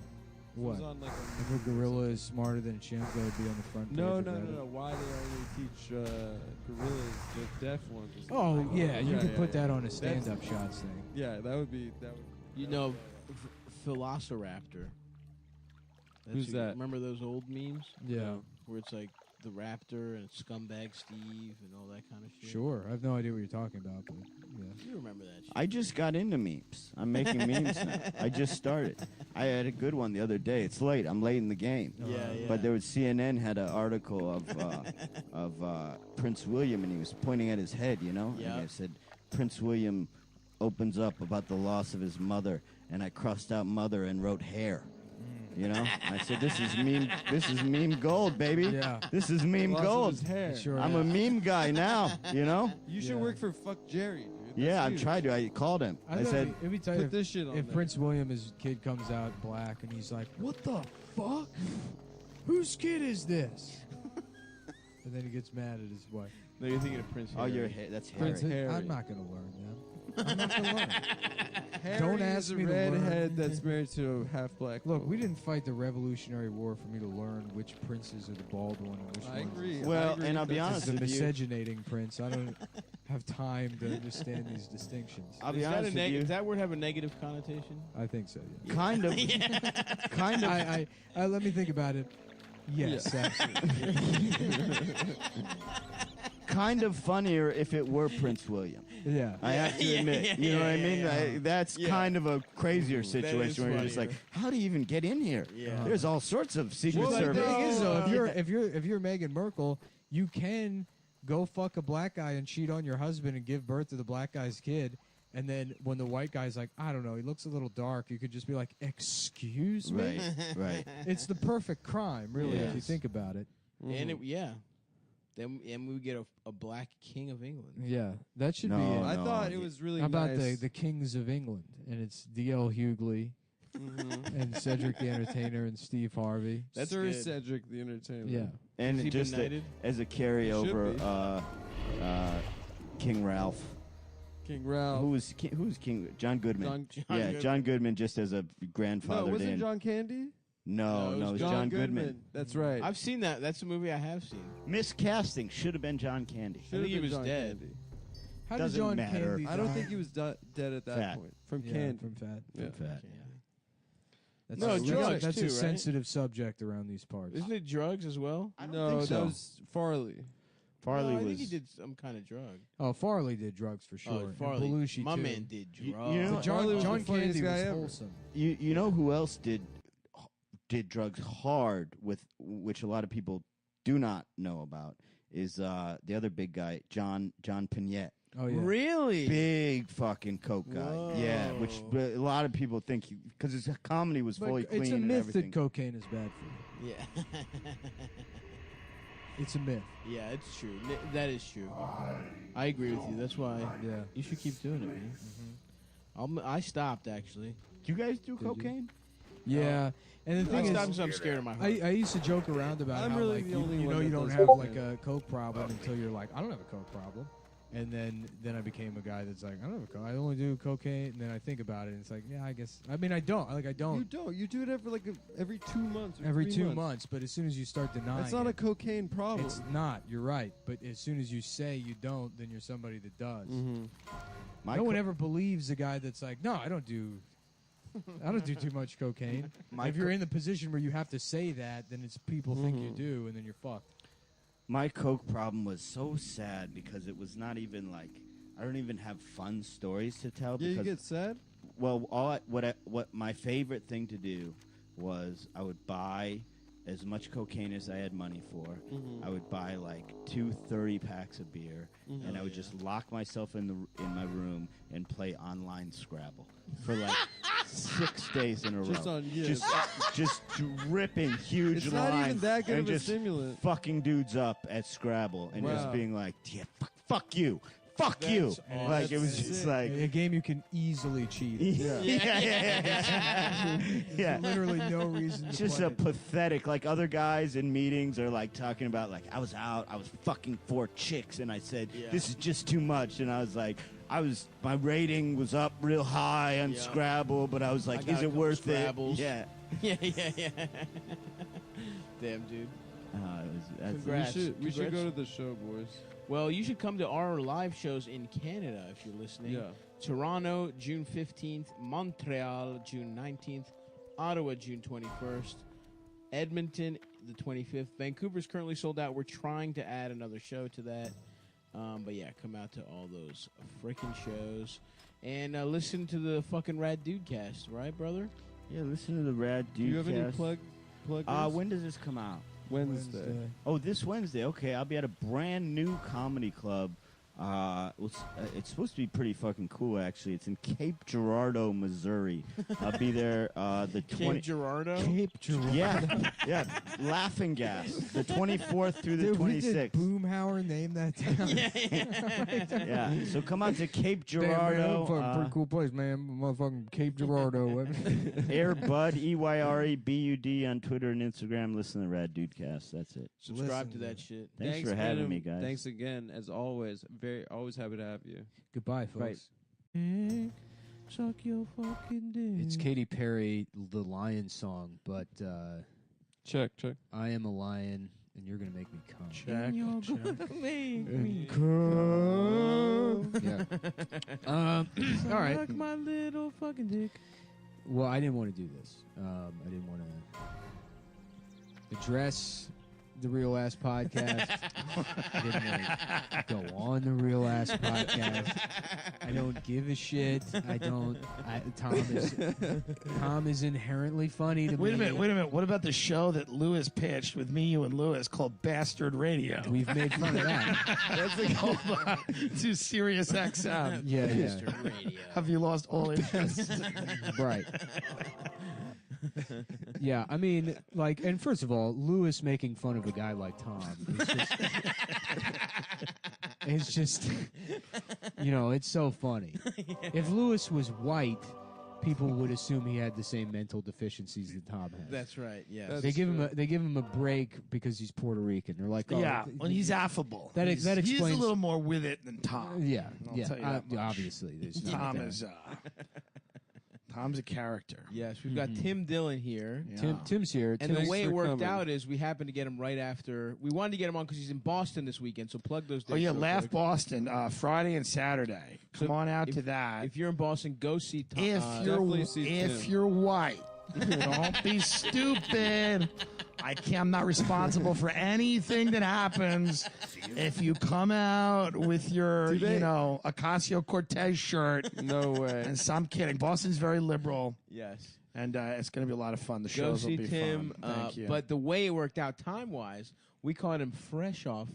It
What?
was on like
If a gorilla is smarter than a chimp, that would be on the front page.
No,
of
no, no,
Reddit.
no. Why they only teach gorillas the deaf ones? or something
Oh
like
yeah,
that.
you could put
yeah.
that on a stand-up shots thing.
Yeah, that would be that. Would,
You know, Velociraptor.
Who's
who-
that?
Remember those old memes
Yeah,
where it's like the raptor and Scumbag Steve and all that kind of shit?
sure. I have no idea what you're talking about, but yeah.
You remember that shit.
I just got into memes. I'm making memes now. I just started. I had a good one the other day. It's late. I'm late in the game.
Yeah, yeah.
But there was CNN had an article of Prince William, and he was pointing at his head, you know.
Yeah.
And it said Prince William opens up about the loss of his mother, and I crossed out mother and wrote hair. You know, I said this is meme. This is meme gold, baby.
Yeah.
This is meme
loss of
gold.
his hair.
Sure.
I'm a meme guy now. You know.
You should
Yeah.
work for Fuck Jerry, dude. That's
Yeah, I've
huge.
tried to. I called him. I
thought
said,
it'd be tight
Put
if,
this shit on
if
there.
Prince William, his kid comes out black, and he's like, "What the fuck? Whose kid is this?" and then he gets mad at his wife.
No, you're thinking of Prince
Oh,
Harry.
your hair. That's
Prince
Harry.
Harry.
I'm not gonna learn that. I'm not gonna learn.
Harry
Don't
is
ask
a
me to learn.
redhead that's married to a half black.
Look, we
woman.
didn't fight the Revolutionary War for me to learn which princes are the bald one and which
I
ones
agree.
Well,
I agree
and I'll be
that's-
honest
the
with you.
miscegenating prince. I don't have time to understand these distinctions.
I'll be
Is that
honest
a
with you.
does that word have a negative connotation?
I think so. Yeah.
Kind of. Kind of.
I let me think about it. Yes, absolutely.
Kind of funnier if it were Prince William.
Yeah.
I have to admit. You know what I mean? That's
Yeah.
kind of a crazier
is
situation where you're just like,
funnier.
how do you even get in here?
Yeah.
There's all sorts of Secret
Well, the
Service.
thing is, though, if you're Meghan Markle, you can go fuck a black guy and cheat on your husband and give birth to the black guy's kid. And then when the white guy's like, I don't know, he looks a little dark, you could just be like, excuse me?
Right, right.
It's the perfect crime, really, if you
Yes.
think about it.
And then we get a black king of England.
Yeah, that should be
No,
it.
I
no,
thought
yeah.
it was really
How about
nice.
the Kings of England? And it's D.L. Hughley
Mhm.
and Cedric the Entertainer and Steve Harvey.
That's
Sir
good.
Cedric the Entertainer.
Yeah.
And
Has he
just
been knighted?
as a
Should
carryover,
be.
King Ralph.
King Ralph.
Who was King? John Goodman.
John,
yeah,
Goodman.
John Goodman just as a
no,
grandfather.
was it
in.
John Candy?
No,
No, it
no,
was
it was John Goodman.
That's right.
I've seen that. That's a movie I have seen.
Miscasting should have been John Candy.
I think he was dead.
Candy.
How did
Doesn't
John
matter.
Candy
I don't
die?
think he was dead at that
Fat.
point. From
Yeah,
Candy.
from fat.
Yeah.
Fat.
That's
No,
a,
drugs
that's
too,
a
right?
sensitive subject around these parts.
Isn't it drugs as well?
I don't
No,
think so.
that was Farley.
Farley
No, I
was.
think he did some kind of drug.
Oh, Farley did drugs for sure.
Oh,
and
Farley.
Belushi
My
too.
man did
You-
drugs.
you know-
But
Farley was
John
the funniest
Candy
guy
was
ever.
wholesome.
You know who else did drugs hard with which a lot of people do not know about is the other big guy John Pinette.
Oh yeah.
Really?
Big fucking coke guy. Yeah, which
Whoa.
a lot of people think because his comedy was
But
fully clean
it's a
and
myth
everything.
that cocaine is bad for you.
Yeah.
It's a myth.
Yeah, it's true. That is true. I agree with you. That's why
Yeah.
you should keep doing it, man. I stopped actually.
Do you guys do
you?
cocaine?
Yeah. And the
I
thing
stopped
is,
because I'm scared of my heart.
I used to joke around about
I'm
how
really
like
the
you,
only
you
one
know
that
you don't
does
have
cocaine.
like a coke problem until you're like, I don't have a coke problem. And then I became a guy that's like, I don't have a coke. I only do cocaine. And then I think about it, and it's like, yeah, I guess. I mean, I don't. I
You
don't
don't. You do it every 2 months. Or
every
3
2 months. But as soon as you start denying,
It's not a
it,
cocaine problem.
it's not. You're right. But as soon as you say you don't, then you're somebody that does.
Mm-hmm.
No one ever believes a guy that's like, no, I don't do too much cocaine.
My
If you're in the position where you have to say that, then it's people think you do, and then you're fucked.
My coke problem was so sad because it was not even like I don't even have fun stories to tell.
Yeah, you
because
get sad.
well, what my favorite thing to do was I would buy as much cocaine as I had money for.
Mm-hmm.
I would buy like 2 30-packs of beer, and I would just lock myself in my room and play online Scrabble for like 6 days in a
Just
row.
on- yeah.
just dripping huge
It's
lines
not even that good
and
of a
just
stimulant.
fucking dudes up at Scrabble and just
Wow.
being like, yeah, fuck you. Fuck you.
awesome.
Like, it was
That's
just
it.
like...
A game you can easily cheat.
yeah, yeah.
There's literally no reason to
It's just
play
a
it.
pathetic. Like other guys in meetings are like talking about like I was fucking 4 chicks and I said
Yeah.
this is just too much and I was like my rating was up real high on
Yeah.
Scrabble but I was
I
like
got
is
a
it
couple
worth
Scrabbles.
it? Yeah.
yeah. Damn, dude. Congrats.
We should go
Congrats.
to the show, boys.
Well, you should come to our live shows in Canada if you're listening.
Yeah.
Toronto, June 15th. Montreal, June 19th. Ottawa, June 21st. Edmonton, the 25th. Vancouver's currently sold out. We're trying to add another show to that. But yeah, come out to all those freaking shows. And listen to the fucking Rad Dude cast, right, brother?
Yeah, listen to the Rad
Do
Dude
you have any
cast.
plug?
When does this come out?
Wednesday.
Oh, this Wednesday. Okay, I'll be at a brand new comedy club It's supposed to be pretty fucking cool, actually. It's in Cape Girardeau, Missouri. I'll be there the 20th.
Cape Girardeau?
Cape Girardeau.
Yeah, Laughing Gas. The 24th through the
Dude, we did
26th.
Boomhauer name that town.
Yeah, so come out to Cape
Damn, man,
Girardeau.
fucking pretty cool place, man. Motherfucking Cape Girardeau.
Airbud, EYREBUD on Twitter and Instagram. Listen to Rad Dudecast. That's it.
Subscribe
Listen
to
to
that shit.
Thanks for having
Adam.
me, guys.
Thanks again, as always. Always happy to have you.
Goodbye, folks.
Right.
Suck your fucking dick.
It's Katy Perry, the Lion song, but
Check.
I am a lion, and you're gonna make me come.
And you're gonna make me
Yeah. All right.
suck my little fucking dick.
Well, I didn't want to do this. I didn't want to address the Real Ass Podcast. I didn't want to go on the Real Ass Podcast. I don't give a shit. Tom is inherently funny to me.
Wait a minute. What about the show that Lewis pitched with me, you, and Lewis called Bastard Radio?
We've made fun of that.
That's like, hold on, to Sirius XM.
Yeah.
Radio.
Have you lost all interest?
Right. Yeah, I mean, like, and first of all, Lewis making fun of a guy like Tom it's just it's so funny. If Lewis was white, people would assume he had the same mental deficiencies that Tom has.
That's right. Yeah.
They give him a break because he's Puerto Rican. They're like, oh,
Yeah, when he's affable.
That
he's
explains-
a little more with it than Tom.
yeah,
I'll tell you that much.
obviously. There's no
Tom
doubt.
is Tom's a character.
Yes, we've got Tim Dillon here.
Yeah.
Tim's here.
And the
Tim's-
way it
for
worked
coming.
out is we happened to get him right after. We wanted to get him on because he's in Boston this weekend, so plug those dates.
Oh yeah,
real
Laugh
quick.
Boston, Friday and Saturday. Come
So
on out
if-
to that.
If you're in Boston, go see Tom.
definitely see
If
Tim.
you're white, don't be stupid. I'm not responsible for anything that happens. If you come out with your, Ocasio-Cortez shirt,
No way.
and so I'm kidding. Boston's very liberal,
yes.
and it's going to be a lot of fun. The
Go
shows will
see
be
Tim.
fun. Thank you.
But the way it worked out time-wise, we caught him fresh off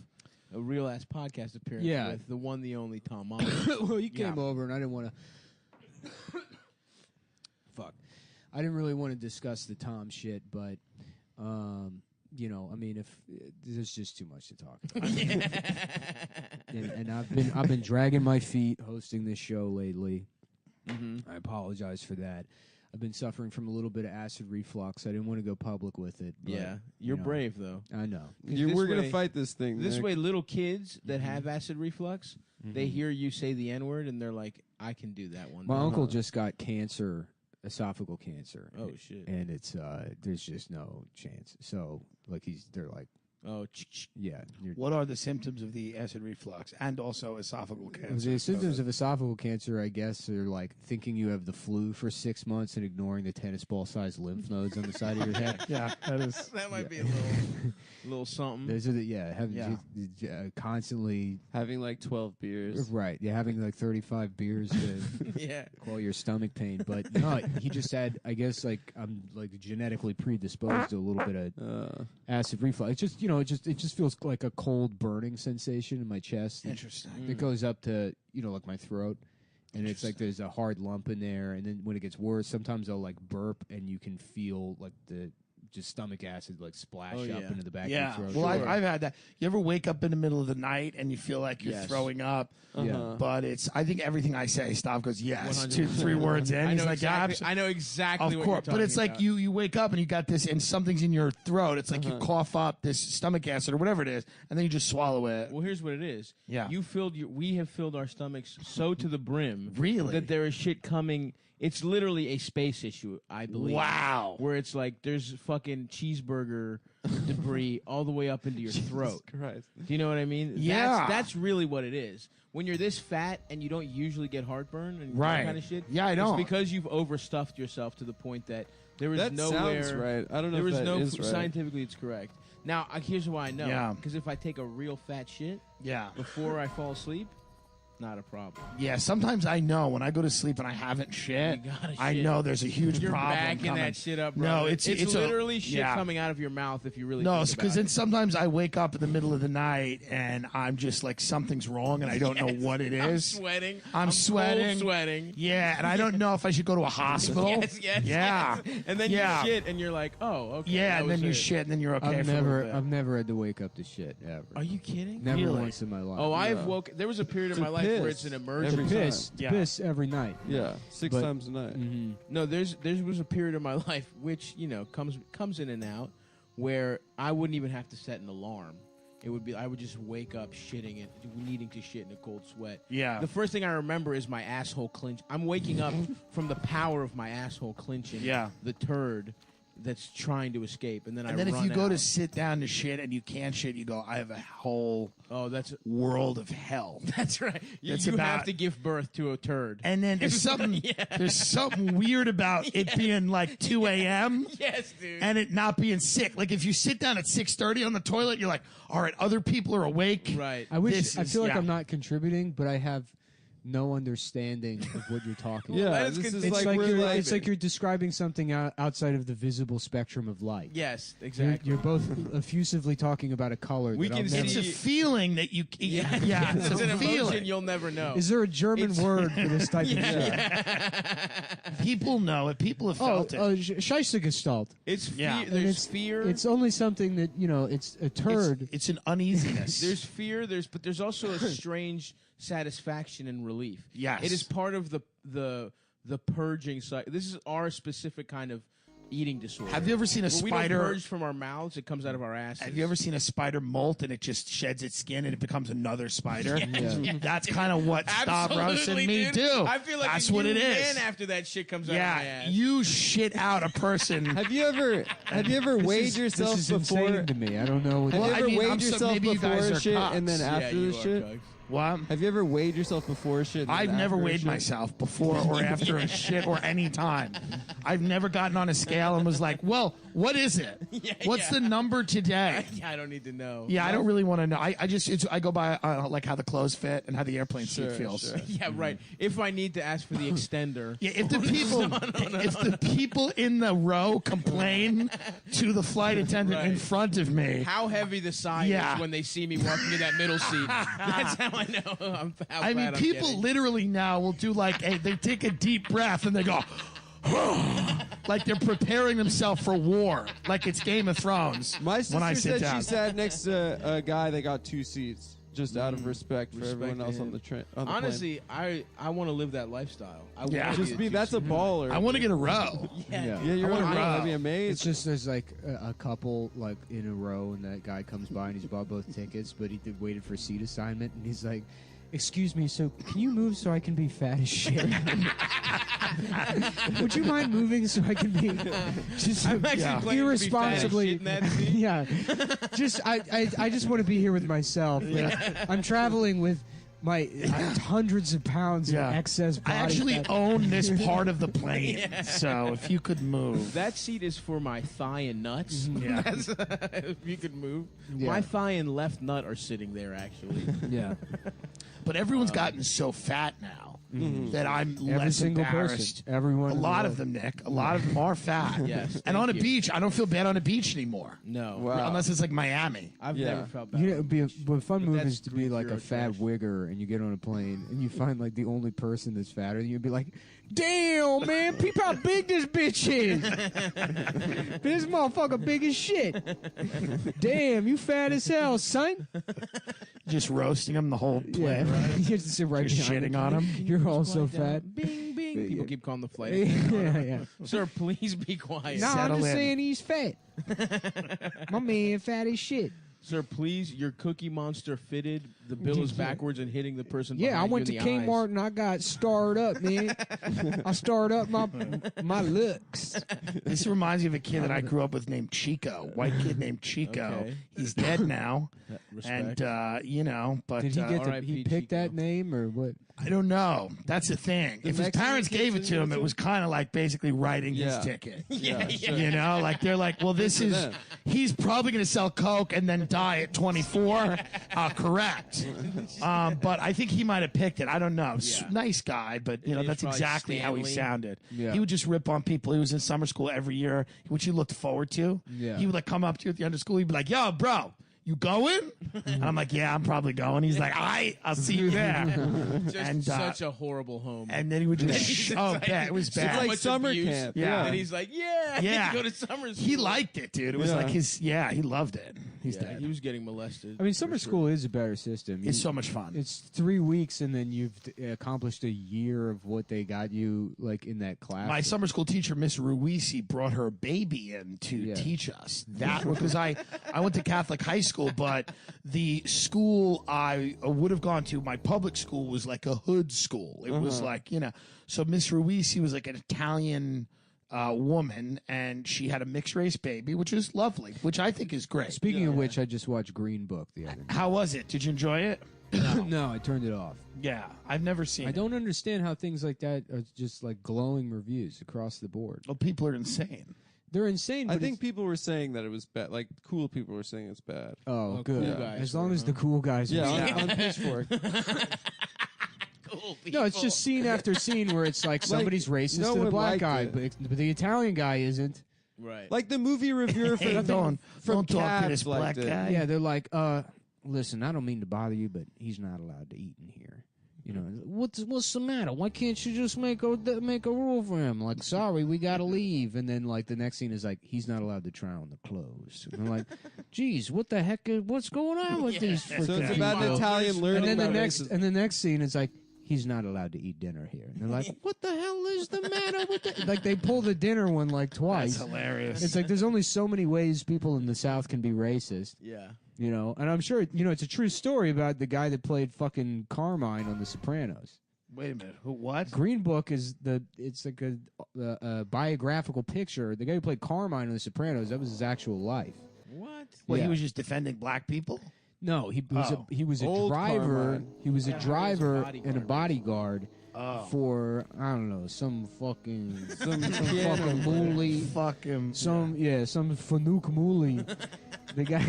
a Real Ass Podcast appearance
Yeah.
with the one, the only Tom Mullen.
Well, you came over, and I didn't want to. Fuck. I didn't really want to discuss the Tom shit, but, I mean, if there's just too much to talk about. and I've been dragging my feet hosting this show lately.
Mm-hmm.
I apologize for that. I've been suffering from a little bit of acid reflux. I didn't want to go public with it. But,
Yeah, you're brave though.
I know.
'Cause this
We're gonna
way-
fight this thing.
This
Nick.
way, little kids that have acid reflux, they hear you say the N word and they're like, "I can do that one."
My
day."
uncle just got cancer, esophageal cancer.
Oh shit!
And it's there's just no chance. So like they're like,
Oh,
yeah.
what are the symptoms of the acid reflux and also esophageal cancer?
The symptoms of esophageal cancer, I guess, are like thinking you have the flu for 6 months and ignoring the tennis ball sized lymph nodes on the side of your head.
Yeah, that is.
that might be a little something.
Those are having constantly
having like 12 beers.
right. Yeah, having like 35 beers to
Yeah.
quell your stomach pain. But no, he just had, I guess, like I'm like genetically predisposed to a little bit of acid reflux. It's just it just feels like a cold burning sensation in my chest.
Interesting.
It goes up to like my throat, and it's like there's a hard lump in there. And then when it gets worse, sometimes I'll like burp, and you can feel like the just stomach acid like splash
Oh,
up
yeah.
into the back
Yeah.
of your
Well,
throat.
I've had that. You ever wake up in the middle of the night and you feel like you're
Yes.
throwing up?
Yeah.
But I think everything I say, Stav goes, yes.
100%.
2-3 words in.
I
He's
know
like,
exactly.
yeah,
I know exactly.
of
what
course.
You're
But it's
talking
like
about.
you wake up and you got this, and something's in your throat. It's like you cough up this stomach acid or whatever it is, and then you just swallow it.
Well, here's what it is.
Yeah.
We have filled our stomachs so to the brim.
Really?
That there is shit coming. It's literally a space issue, I believe.
Wow.
Where it's like there's fucking cheeseburger debris all the way up into your throat.
Christ.
Do you know what I mean?
Yeah.
That's really what it is. When you're this fat and you don't usually get heartburn and
Right.
that kind of shit.
Yeah, I don't.
It's because you've overstuffed yourself to the point that there is
That
nowhere.
sounds right. I don't know
There
if
is
that
no
is right.
scientifically it's correct. Now here's why I know.
Yeah.
Because if I take a real fat shit
Yeah.
before I fall asleep, not a problem.
Yeah, sometimes I know when I go to sleep and I haven't shit,
You gotta
I
shit.
know there's a huge
You're
problem
backing
coming.
that shit up, bro.
No, it's
literally shit
yeah.
coming out of your mouth if you really
No,
think
because
about
then
it.
sometimes I wake up in the middle of the night and I'm just like something's wrong and I don't know what it
I'm
is.
sweating.
I'm sweating.
cold sweating.
Yeah, and I don't know if I should go to a hospital.
Yes,
Yeah.
yes. And then
Yeah.
you shit, and you're like, oh, okay.
Yeah,
that
and then
was
you
it.
shit and then you're okay
I've
for a little
never,
bit.
I've never had to wake up to shit ever.
Are you kidding?
Never
Really?
once in my life.
Oh, I've woke. There was a period of
To
my life where
piss
it's an
to
emergency.
every
piss,
time.
to
Yeah.
piss every night.
Yeah, 6
But-
times a night.
No, there was a period of my life which comes in and out where I wouldn't even have to set an alarm. It would be I would just wake up shitting and needing to shit in a cold sweat.
Yeah.
The first thing I remember is my asshole clench. I'm waking up from the power of my asshole clenching.
Yeah.
The turd that's trying to escape, and then
And
I
then if
run
you go to
out.
sit down to shit and you can't shit, you go, I have a whole
Oh, that's
world of hell.
that's right. You,
That's
you have
about-
to give birth to a turd.
And then there's something weird about it being like 2 a.m.
Yes, dude.
and it not being sick. Like if you sit down at 6:30 on the toilet, you're like, all right, other people are awake.
Right.
I wish.
This
I
is-
feel like
yeah.
I'm not contributing, but I have no understanding of what you're talking
Yeah,
about.
that is
this is
It's
like,
like,
we're
you're,
like
it's like you're describing something outside of the visible spectrum of light.
Yes,
You're,
exactly.
you're both effusively talking about a color.
We
that
can
I'll never-
It's a feeling that you. Yeah, it's
It's
a
an emotion
feeling.
you'll never know.
Is there a German
It's-
word for this type of shit?
People know it. People have
Oh,
felt it.
Scheissegestalt.
It's fear.
Yeah.
And
There's
it's,
fear.
It's only something that it's a turd.
It's an uneasiness.
There's fear. But there's also a strange satisfaction and relief.
Yes.
It is part of the purging cycle. This is our specific kind of eating disorder.
Have you ever seen a
Where we don't
spider?
purge from our mouths; it comes out of our asses.
Have you ever seen a spider molt and it just sheds its skin and it becomes another spider? That's kind of what Stavros
Absolutely,
and me
dude.
do.
I feel like
that's
a
what
new
it is.
man after that shit comes out of my
Yeah,
ass.
you shit out a person.
Have you ever weighed yourself
this is
before?
insane to me. I don't know. What
Have
Well,
you
I
ever
mean, I'm
weighed
so-
yourself
maybe you guys
before
are
shit
cocks.
and then
Yeah,
after
you
the
are
shit?
cugs.
What?
Have you ever weighed yourself before shit? and then
I've never
after
weighed
shit?
myself before or after a shit or any time. I've never gotten on a scale and was like, well, what is it? What's the number today?
I don't need to know.
Yeah, I don't really want to know. I go by like how the clothes fit and how the airplane seat
Sure,
feels.
sure.
Yeah, right. If I need to ask for the extender.
Yeah, if the people if the people in the row complain to the flight attendant in
Right.
front of me,
How heavy the sigh
Yeah.
is when they see me walking in that middle seat. That's how I know how
I mean,
bad I'm
people
getting.
literally now will do like they take a deep breath and they go, like they're preparing themselves for war, like it's Game of Thrones.
My sister
when I sit
said
down.
she sat next to a guy that got 2 seats just out of respect for
Respect
everyone
to
else on
him.
the train. On the
Honestly, I want to live that lifestyle. I
Yeah.
wanna
plane. just
be
be that's a baller.
I want to get a row.
Yeah.
Yeah, you're
I
on a
wanna
row.
row.
That'd be
It's
amazing.
just there's like a couple like in a row, and that guy comes by and he's bought both tickets, but he waited for seat assignment, and he's like, "Excuse me, so can you move so I can be fat as shit? Would you mind moving so I can be just
I'm actually
Yeah.
planning
irresponsibly?"
to be fat as shit in that seat.
Yeah, just I just want to be here with myself. I'm traveling with my hundreds of pounds
Yeah.
of excess
I
body
actually
fat.
own this part of the plane, so if you could move.
That seat is for my thigh and nuts.
Yeah.
That's, if you could move.
Yeah.
My thigh and left nut are sitting there, actually.
Yeah,
But everyone's gotten so fat now that I'm
every
less
single
embarrassed.
person, everyone.
A
in the
lot
world.
of them, Nick. A lot of them are fat.
Yes,
And on a
thank you.
beach, I don't feel bad on a beach anymore.
No.
Wow.
Unless it's like Miami.
I've
Yeah.
never felt bad.
You know, it'd be a fun
But
move
that's
is to be like a
Euro
fat
trash.
wigger, and you get on a plane, and you find like the only person that's fatter, and you'd be like, "Damn, man, peep how big this bitch is! This motherfucker big as shit! Damn, you fat as hell, son!"
Just roasting them the whole
Yeah,
plane.
you have to sit right
Just
behind
shitting
him.
on them.
You're all so fat.
Bing, bing. People keep calling the flight.
Yeah, yeah.
Sir, please be quiet.
No, I'm
Settle
just
in.
saying he's fat. My man fat as shit.
Sir, please, your Cookie Monster fitted. The bill is backwards and hitting the person
Yeah, I
behind
went
you
to
in the
Kmart
eyes.
and I got starred up, man. I starred up my looks.
This reminds me of a kid that I grew up with named Chico. White kid named Chico.
Okay.
He's dead now.
Respect.
And, you know, but
Did he get to
R.I.P.
he pick that
Chico.
name or what?
I don't know. That's the thing. If his
Mexican
parents
kids
gave it
didn't
to him,
get
it
to?
was kind of like basically writing
Yeah.
his ticket.
Yeah, sure.
You know, like they're like, well, this
for
is,
them.
he's probably going to sell Coke and then die at 24. Correct. But I think he might have picked it. I don't know.
Yeah.
Nice guy, but
It is
that's
probably
exactly how he
Stanley.
sounded.
Yeah.
He would just rip on people. He was in summer school every year, which he looked forward to.
Yeah.
He would like come up to you at the end of school. He'd be like, "Yo, bro, you going?" And I'm like, "Yeah, I'm probably going." He's like, I'll see you there."
Just
And,
such a horrible home.
And then he would just, bad. It was
So
bad.
like
much
summer
abuse.
camp.
Yeah.
And he's like, yeah, I
Yeah.
get to go to summer school.
He liked it, dude. It was
Yeah.
like he loved it. He's
Yeah,
dead.
he was getting molested.
I mean, summer
for sure.
school is a better system.
It's so much fun.
It's 3 weeks, and then you've accomplished a year of what they got you, like, in that class.
My summer school teacher, Miss Ruisi, brought her baby in to
Yeah.
teach us that because I went to Catholic high school, but the school I would have gone to, my public school, was like a hood school. It was like, so Miss Ruisi was like an Italian woman, and she had a mixed race baby, which is lovely, which I think is great.
Speaking of which, I just watched Green Book the other night.
How was it? Did you enjoy it?
No, I turned it off.
Yeah, I've never seen
I
it.
don't understand how things like that are just like glowing reviews across the board.
Well, people are insane.
They're insane.
I
But
think people were saying that it was bad. Like cool people were saying it's bad.
oh,
Oh,
good.
cool guys
As long
were,
as the cool guys.
Yeah,
were
on Pitchfork.
Cool
No, it's just scene after scene where it's like somebody's racist
no
to the
one
black
liked
guy,
it.
but the Italian guy isn't.
right.
Like the movie reviewer
Hey,
from
don't talk to
Cabs
this black
liked it.
guy.
Yeah, they're like, listen, I don't mean to bother you, but he's not allowed to eat in here. You know, what's the matter? Why can't you just make a rule for him? Like, sorry, we gotta leave. And then like the next scene is like, he's not allowed to try on the clothes. And I'm like, geez, what the heck? What's going on with these?
So
freaking
it's about an
people?
Italian learning.
And then
about
the
racism.
next scene is like, he's not allowed to eat dinner here. And they're like, what the hell is the matter with that? Like they pull the dinner one like twice.
That's hilarious.
It's like there's only so many ways people in the South can be racist.
Yeah.
You know, and I'm sure it's a true story about the guy that played fucking Carmine on The Sopranos.
Wait a minute. What?
Green Book is it's like a biographical picture. The guy who played Carmine on The Sopranos, that was his actual life.
What?
Well,
Yeah.
he was just defending black people?
No, he was a
Old
driver.
Carmine.
He was a
Yeah, he was a
driver
bodyguard.
and a bodyguard
Oh.
for I don't know some fucking
piano
fucking
player.
mooly.
Fuck him.
Some Fanuc Mooley. The guy,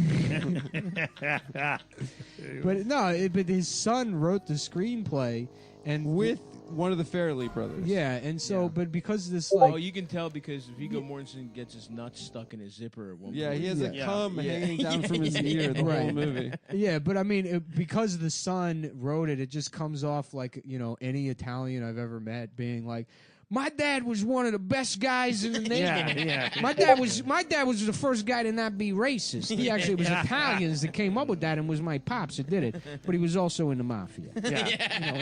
but no, but his son wrote the screenplay, and
with one of the Farrelly brothers.
yeah, and so
Yeah.
but because this
Oh,
like
you can tell because Viggo Mortensen gets his nuts stuck in his zipper at one
Yeah,
point.
he has a
Yeah.
cum
Yeah.
hanging down from his ear the whole
Right.
movie.
yeah, but I mean because the son wrote it, it just comes off like any Italian I've ever met being like. My dad was one of the best guys in the nation.
Yeah.
My dad was the first guy to not be racist. He actually was Italians that came up with that, and was my pops that did it. But he was also in the mafia.
Yeah.
You know,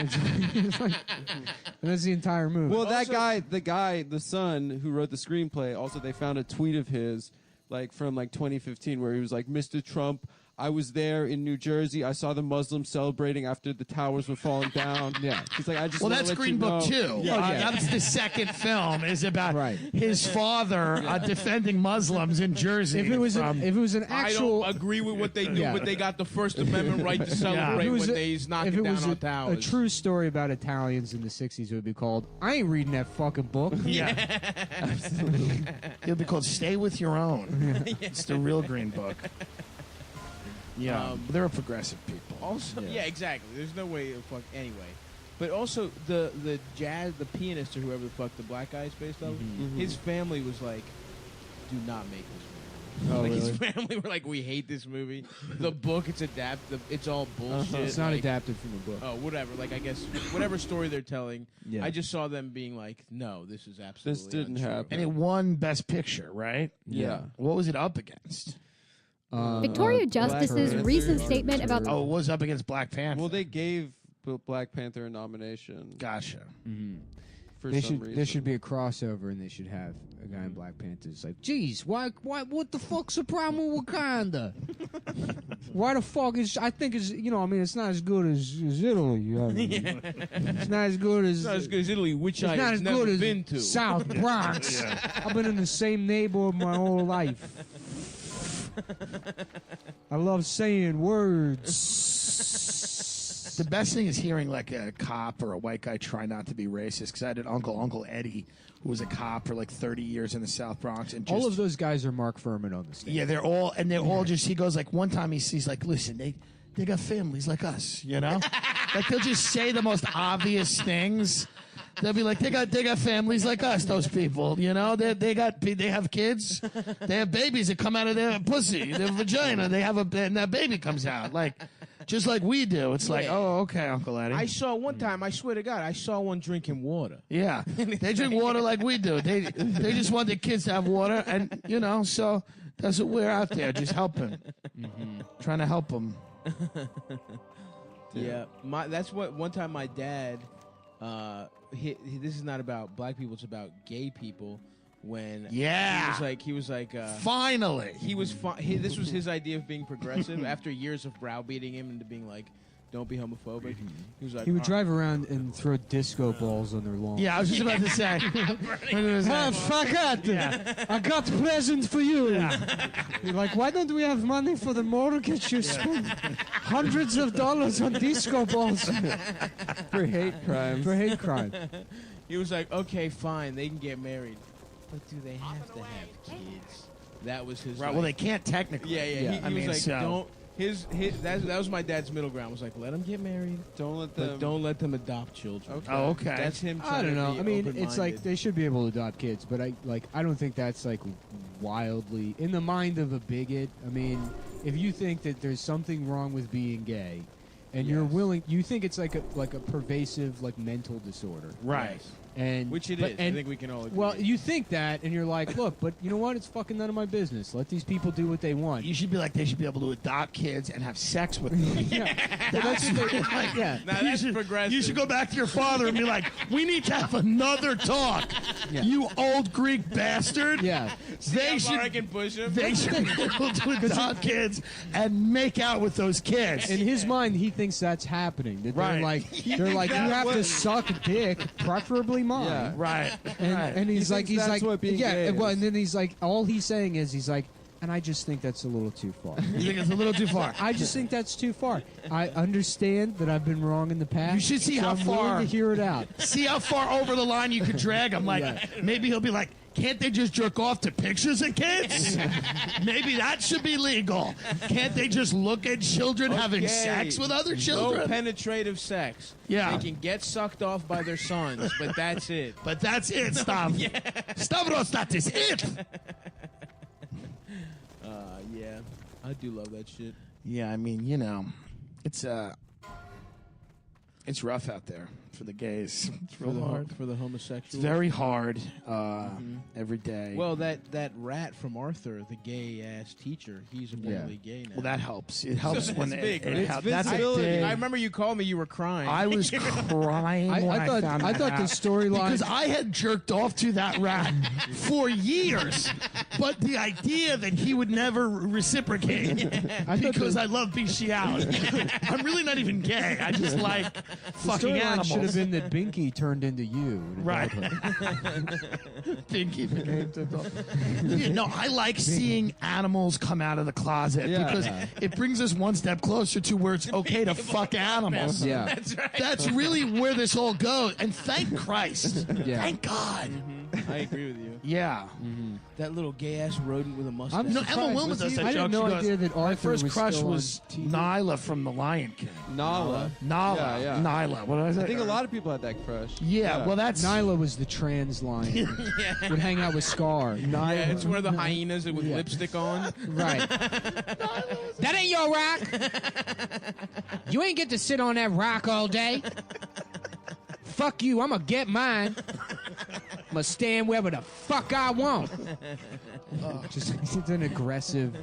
it's like- and that's the entire movie.
Well, that guy, the son who wrote the screenplay, also they found a tweet of his, like from like 2015, where he was like, "Mr. Trump, I was there in New Jersey. I saw the Muslims celebrating after the towers were falling down."
Yeah.
He's like, "I just
Well,
wanna
that's
let
Green
you
Book
know."
too.
Yeah.
That's the second film. Is about
Right.
his father defending Muslims in Jersey.
if it was
from,
an
I
actual
don't agree with what they do,
Yeah.
but they got the First Amendment right to celebrate
If it was
when
a-
they's
if
knocking
it
down
was
on
a
towers.
true story about Italians in the '60s, it would be called "I ain't reading that fucking book."
yeah, absolutely. It'll be called "Stay with Your Own." It's the real Green Book. Yeah, they're progressive people.
Also, yeah, exactly. There's no way of fuck anyway. But also the the pianist or whoever the fuck the black guy is based off, his family was like, "Do not make this movie."
Oh,
like
really?
his family were like, "We hate this movie." The book, it's adapted. It's all bullshit.
It's not
like,
adapted from the book.
Oh, whatever. Like I guess whatever story they're telling.
Yeah.
I just saw them being like, "No, this is absolutely
didn't
untrue."
happen.
And it won Best Picture, right?
Yeah.
What was it up against?
Victoria Justice's
Panther.
recent statement about
Oh, it was up against Black Panther.
Well, they gave Black Panther a nomination
Gotcha.
for
They
some
should
reason.
there should be a crossover, and they should have a guy in Black Panther. It's like, geez, why what the fuck's the problem with Wakanda? Why the fuck is I think it's I mean it's not as good as Italy. I mean, it's not as good as
It's not as good as Italy, which
it's
I
not
have
as
never
good as
been to.
South Bronx. I've been in the same neighborhood my whole life. I love saying words.
The best thing is hearing like a cop or a white guy try not to be racist. Because I had an Uncle Eddie, who was a cop for like 30 years in the South Bronx, and just,
All of those guys are Mark Furman on the stand.
yeah, they're all just. He goes like one time he's like, listen, they got families like us, you know. Like they'll just say the most obvious things. They'll be like, they got families like us. Those people, you know, they have kids, they have babies that come out of their pussy, their vagina. And that baby comes out like, just like we do. It's like, oh, okay, Uncle Eddie.
I saw one time. I swear to God, I saw one drinking water.
Yeah, they drink water like we do. They just want their kids to have water, and you know, so that's what we're out there, just helping, trying to help them.
Yeah, that's what one time my dad. This is not about black people; it's about gay people. When
Yeah.
he was like,
Finally,
this was his idea of being progressive after years of browbeating him into being like, don't be homophobic. He was like,
He would drive around and throw disco balls on their lawn.
yeah, I was just about to say.
Fuck it! I got present for you. You're like, why don't we have money for the mortgage? You spend hundreds of dollars on disco balls
For hate crimes.
for hate crime.
He was like, okay, fine, they can get married, but do they have to have kids? That was his.
Right.
like-
Well, they can't technically.
Yeah. He
I mean,
was like,
so-
don't. That was my dad's middle ground. Was like, let them get married,
Don't let
but
them.
don't let them adopt children.
Okay.
Oh, okay.
That's him.
I
trying
don't
to
know.
be
I mean, it's like
open-minded.
they should be able to adopt kids, but I don't think that's like wildly in the mind of a bigot. I mean, if you think that there's something wrong with being gay, and you're willing, you think it's like a pervasive like mental disorder,
Right.
and
Which it
but-
is. I
and-
think we can all agree.
Well, you think that, and you're like, look, but you know what? It's fucking none of my business. Let these people do what they want.
You should be like, they should be able to adopt kids and have sex with them.
That's yeah.
now
you
that's
should,
progressive.
You should go back to your father and be like, we need to have another talk.
Yeah.
You old Greek bastard.
Yeah.
They should,
I can push him.
they should be able to adopt kids and make out with those kids.
In his mind, he thinks that's happening. That
Right.
they're like, you have to suck dick, preferably mine.
Yeah.
Right. right.
And he's like,
thinks that's what being gay
well,
is.
and then he's like, all he's saying is, he's like, and I just think that's a little too far.
You think it's a little too far?
I just think that's too far. I understand that I've been wrong in the past.
You should see
so
how
I'm willing
far-
to hear it out.
See how far over the line you could drag him. Like, maybe he'll be like, can't they just jerk off to pictures of kids? Maybe that should be legal. Can't they just look at children having
Okay.
sex with other
No
children?
penetrative sex.
Yeah.
They can get sucked off by their sons, but that's it.
But that's it, Stav. Stavros, that is it.
Yeah. I do love that shit.
Yeah, I mean, you know, it's rough out there for the gays. It's
For
real
the,
hard.
for the homosexuals.
It's very hard every day.
Well, that rat from Arthur, the gay ass teacher, he's apparently gay now.
Well, that helps. It helps
So
when
that's
it,
big,
it
right?
helps.
It's
That's a
visibility.
big.
I remember you called me. You were crying.
I was crying when I
I
found
thought
that
the
out.
storyline
Because I had jerked off to that rat for years, but the idea that he would never reciprocate
I thought
because
the-
I love bestiality. I'm really not even gay. I just like fucking
storyline should have
animals.
been that Binky turned into you. in
Right.
adulthood.
Pinky became Yeah, no, I like seeing animals come out of the closet
Yeah.
because it brings us one step closer to where it's okay to fuck animals.
Yeah.
That's right.
That's really where this all goes. And thank Christ.
Yeah.
Thank God.
I agree with you.
Yeah.
That little gay ass rodent with a mustache.
I'm
You know, Emma
surprised.
Wilma
Was
does
he-
that
I
joke.
had no
She goes,
idea that
my
Arthur
first
was
crush
still on
was
TV.
Nyla from The Lion King.
Nala.
Nyla.
Yeah, yeah.
Nyla. What did I say?
I think a lot of people had that crush.
Yeah, well, that's...
Nyla was the trans lion. Would hang out with Scar. Nyla.
Yeah, it's one of the hyenas with lipstick on.
Right. That ain't your rock. You ain't get to sit on that rock all day. Fuck you. I'm gonna get mine. I'm gonna stand wherever the fuck I want. Just it's an aggressive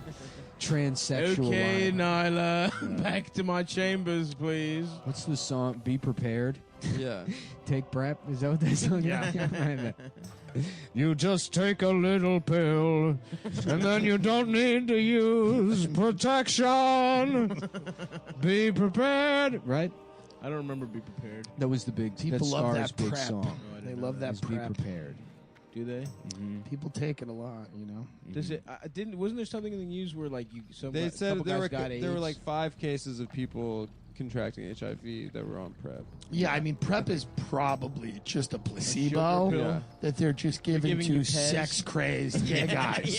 transsexual.
Okay,
lion.
Nyla, back to my chambers, please.
What's the song? Be prepared.
Yeah.
Take prep. Is that what that song
Yeah.
is? You just take a little pill, and then you don't need to use protection. Be prepared. Right?
I don't remember Be Prepared.
That was the big.
People
that's
love
Scar's
that
big
prep.
song.
No, I
They
didn't
love
know
that
Is Be
prep.
prepared.
Do they?
People take it a lot, you know?
Does it? I didn't. Wasn't there something in the news where like you? Some
They
a
said
couple
there
guys
were
got
there were
AIDS?
like 5 cases of people contracting HIV that were on PrEP.
Yeah, I mean, PrEP is probably just a placebo
Yeah.
that they're just giving
giving
to
you Pez.
sex-crazed gay guys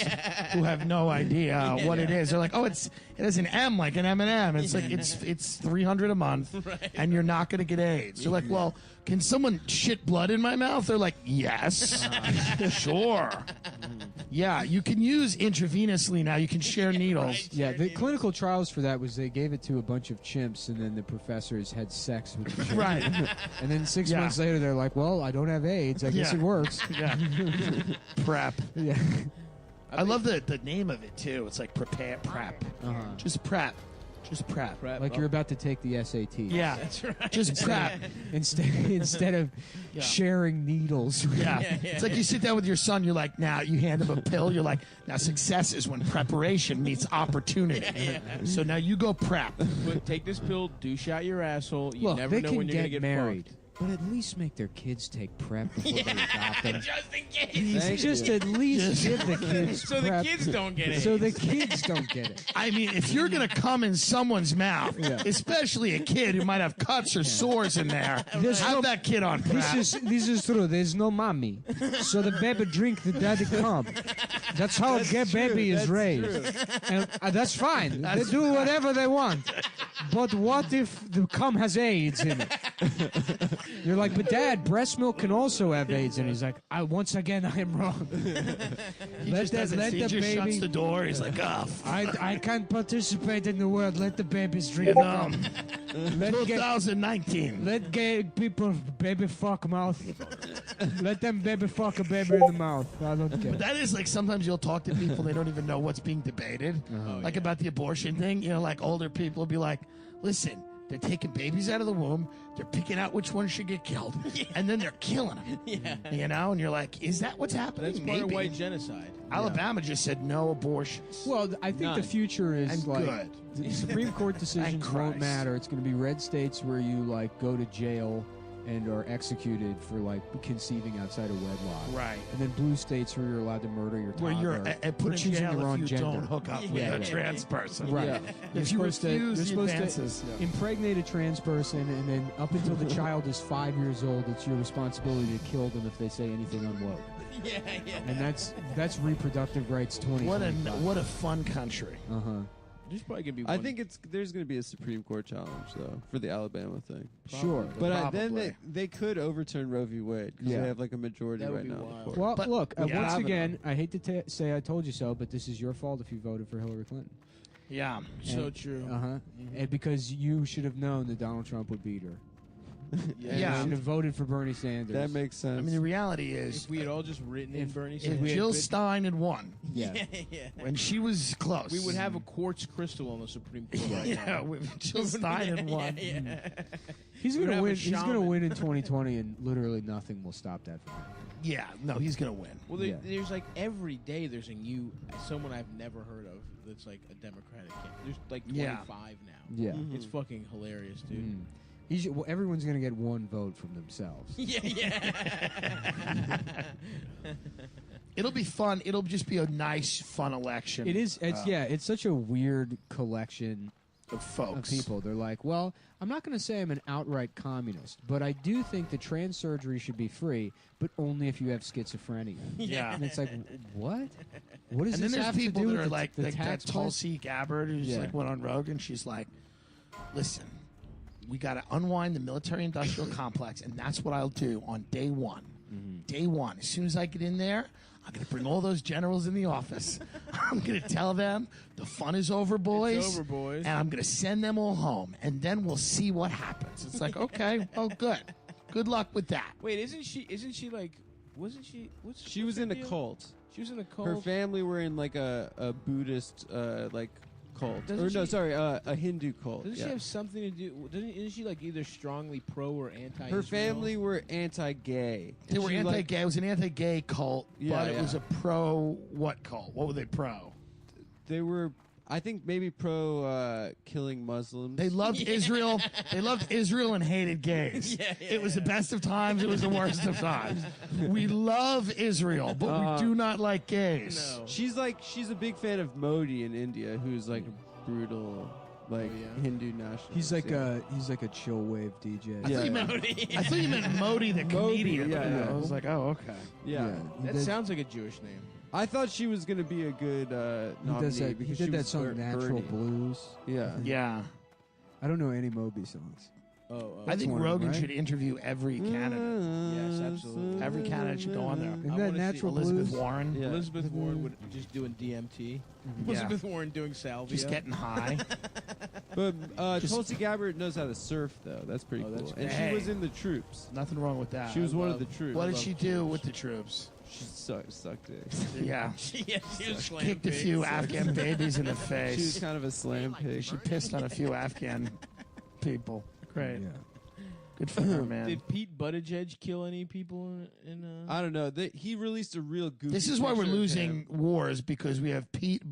who have no idea what it is. They're like, oh, it has an M like an M&M. It's like it's $300 a month, and you're not going to get AIDS. They're like, well, can someone shit blood in my mouth? They're like, yes, sure. Yeah, you can use intravenously now. You can share needles.
Yeah, the clinical trials for that was they gave it to a bunch of chimps, and then the professors had sex with the chimps.
Right.
And then 6
Yeah.
months later, they're like, "Well, I don't have AIDS. I guess
Yeah.
it works."
Yeah. PrEP.
Yeah.
I love the name of it too. It's like prepare prep. Just prep. Just prep.
Prep.
Like you're about to take the SAT.
Yeah.
That's right.
Just prep.
Instead of
Yeah.
sharing needles.
Yeah. It's like you sit down with your son, you're like, now you hand him a pill, you're like, now success is when preparation meets opportunity. So now you go prep.
But take this pill, douche out your asshole. You
Look,
never
they
know
can
when you're going to get
married,
fucked.
but at least make their kids take PrEP before they adopt them.
Just in case.
Thank
Just
you.
at least give the kids
So the
PrEP.
kids don't get it.
So the kids don't get it.
I mean, if you're going to come in someone's mouth,
Yeah.
especially a kid who might have cuts or sores in there, have that kid on prep.
This is true. There's no mommy, so the baby drink the daddy cum. That's how a gay baby is raised, and that's fine. They do whatever they want. But what if the cum has AIDS in it? You're like, but Dad, breast milk can also have AIDS, and he's like, once again, I am wrong.
He
let
just
the,
doesn't
let
see,
the
he just
baby.
shuts the door. He's like,
I can't participate in the world. Let the babies drink
you
the
know,
cum. Let gay,
2019.
let gay people baby fuck mouth. Let them baby fuck a baby in the mouth. I don't care.
But that is like sometimes you'll talk to people, they don't even know what's being debated. Like about the abortion thing. You know, like older people will be like, listen, they're taking babies out of the womb, they're picking out which one should get killed, and then they're killing them. You know, and you're like, is that what's happening?
That's part of
Maybe.
white genocide.
Alabama just said no abortions.
Well, I think the future is
And
like
good.
the Supreme Court decisions
Thank
won't
Christ.
matter. It's going to be red states where you like go to jail and are executed for like conceiving outside of wedlock.
Right.
And then blue states where you're allowed to murder your toddler.
Where you're put
for
in
choosing
jail
your
if
own
you
gender.
don't hook up with a trans person.
Right.
Yeah.
You're
If you
supposed to,
refuse
you're
the
supposed
advances.
to impregnate a trans person, and then up until the child is 5 years old, it's your responsibility to kill them if they say anything unwoke. And that's reproductive rights 20.
What a fun country.
Uh-huh.
There's probably going to be
I
one.
think there's going to be a Supreme Court challenge though for the Alabama thing.
Sure.
But then
Probably.
they could overturn Roe v. Wade because
Yeah.
they have like a majority
That would
right
be
now. in the
wild.
court.
Well,
But-
look,
Yeah.
once
Kavanaugh.
again, I hate to say I told you so, but this is your fault if you voted for Hillary Clinton.
Yeah.
so true.
Uh-huh. And because you should have known that Donald Trump would beat her.
Yeah.
You should have voted for Bernie Sanders.
That makes sense.
I mean, the reality is,
If we had all just written in Bernie
if
Sanders,
Jill Stein had won,
yeah.
when she was close,
we would have a quartz crystal on the Supreme Court right
yeah,
now.
if Jill Stein had won.
He's
We'd
gonna
have a
win. He's gonna
shaman.
win in 2020, and literally nothing will stop that from happening.
Yeah, no, he's gonna win.
Well,
Yeah.
there's like every day there's a new someone I've never heard of that's like a Democratic candidate. There's like 25
Yeah.
now.
Yeah.
It's fucking hilarious, dude.
Mm. Well, everyone's gonna get one vote from themselves.
It'll be fun. It'll just be a nice, fun election.
It is. It's It's such a weird collection
of
of
folks.
people. They're like, well, I'm not going to say I'm an outright communist, but I do think that trans surgery should be free, but only if you have schizophrenia.
Yeah.
And it's like, what? What does
And then
this
there's
have
people
to do
that
with
are
the,
like
the
that
tax plan?
Tulsi Gabbard who's
Yeah.
like went on Rogan. She's like, listen, we got to unwind the military-industrial complex, and that's what I'll do on day one.
Mm-hmm.
Day one, as soon as I get in there, I'm going to bring all those generals in the office. I'm going to tell them the fun is over, boys.
It's over, boys.
And I'm going to send them all home, and then we'll see what happens. It's like, okay, oh, good. Good luck with that.
Wait, isn't she like? Wasn't she?
she was in a
deal?
cult.
She was in a cult.
Her family were in like a Buddhist like cult.
Doesn't
Or no,
she-
sorry, a Hindu cult.
Doesn't
yeah.
she have something to do? Isn't she like either strongly pro or anti?
Her family were anti-gay.
They were
She,
anti-gay.
like,
It was an anti-gay cult,
Yeah,
but it
yeah.
was a pro what cult? What were they pro?
they were, I think, maybe pro killing Muslims.
They loved Israel. They loved Israel and hated gays. It was the best of times. It was the worst of times. We love Israel, but we do not like gays.
No.
She's a big fan of Modi in India, who's like a brutal like
yeah.
Hindu nationalists.
He's like a chill wave DJ.
I thought you meant Modi the comedian.
yeah.
I was like, oh, okay.
Yeah.
That sounds like a Jewish name.
I thought she was gonna be a good nominee because
he
she
did that
was
song Natural
Bernie.
Blues.
Yeah.
Yeah.
I don't know any Moby songs.
I think
one of them,
Rogan
right?
should interview every candidate.
Yes, absolutely.
Every candidate should go on there.
Isn't
I
that
wanna see
Natural
Elizabeth
Blues?
Warren.
Yeah.
Elizabeth Warren would just doing DMT. Elizabeth Warren doing salvia.
Just getting high.
But Tulsi Gabbard knows how to surf, though. That's pretty cool.
that's
And
Hey.
she was in the troops.
Nothing wrong with that.
She was one of the troops.
What did she do with the troops?
She sucked it.
Yeah.
she was slam
Kicked a
pigs.
few Afghan babies in the
She was
face.
kind of a slam pig.
She pissed on a few Afghan people. Great.
Yeah.
Good for her, man.
Did Pete Buttigieg kill any people in
I don't know. He released a real goofy
This is why we're
picture of
losing
him.
wars, because we have Pete Buttigieg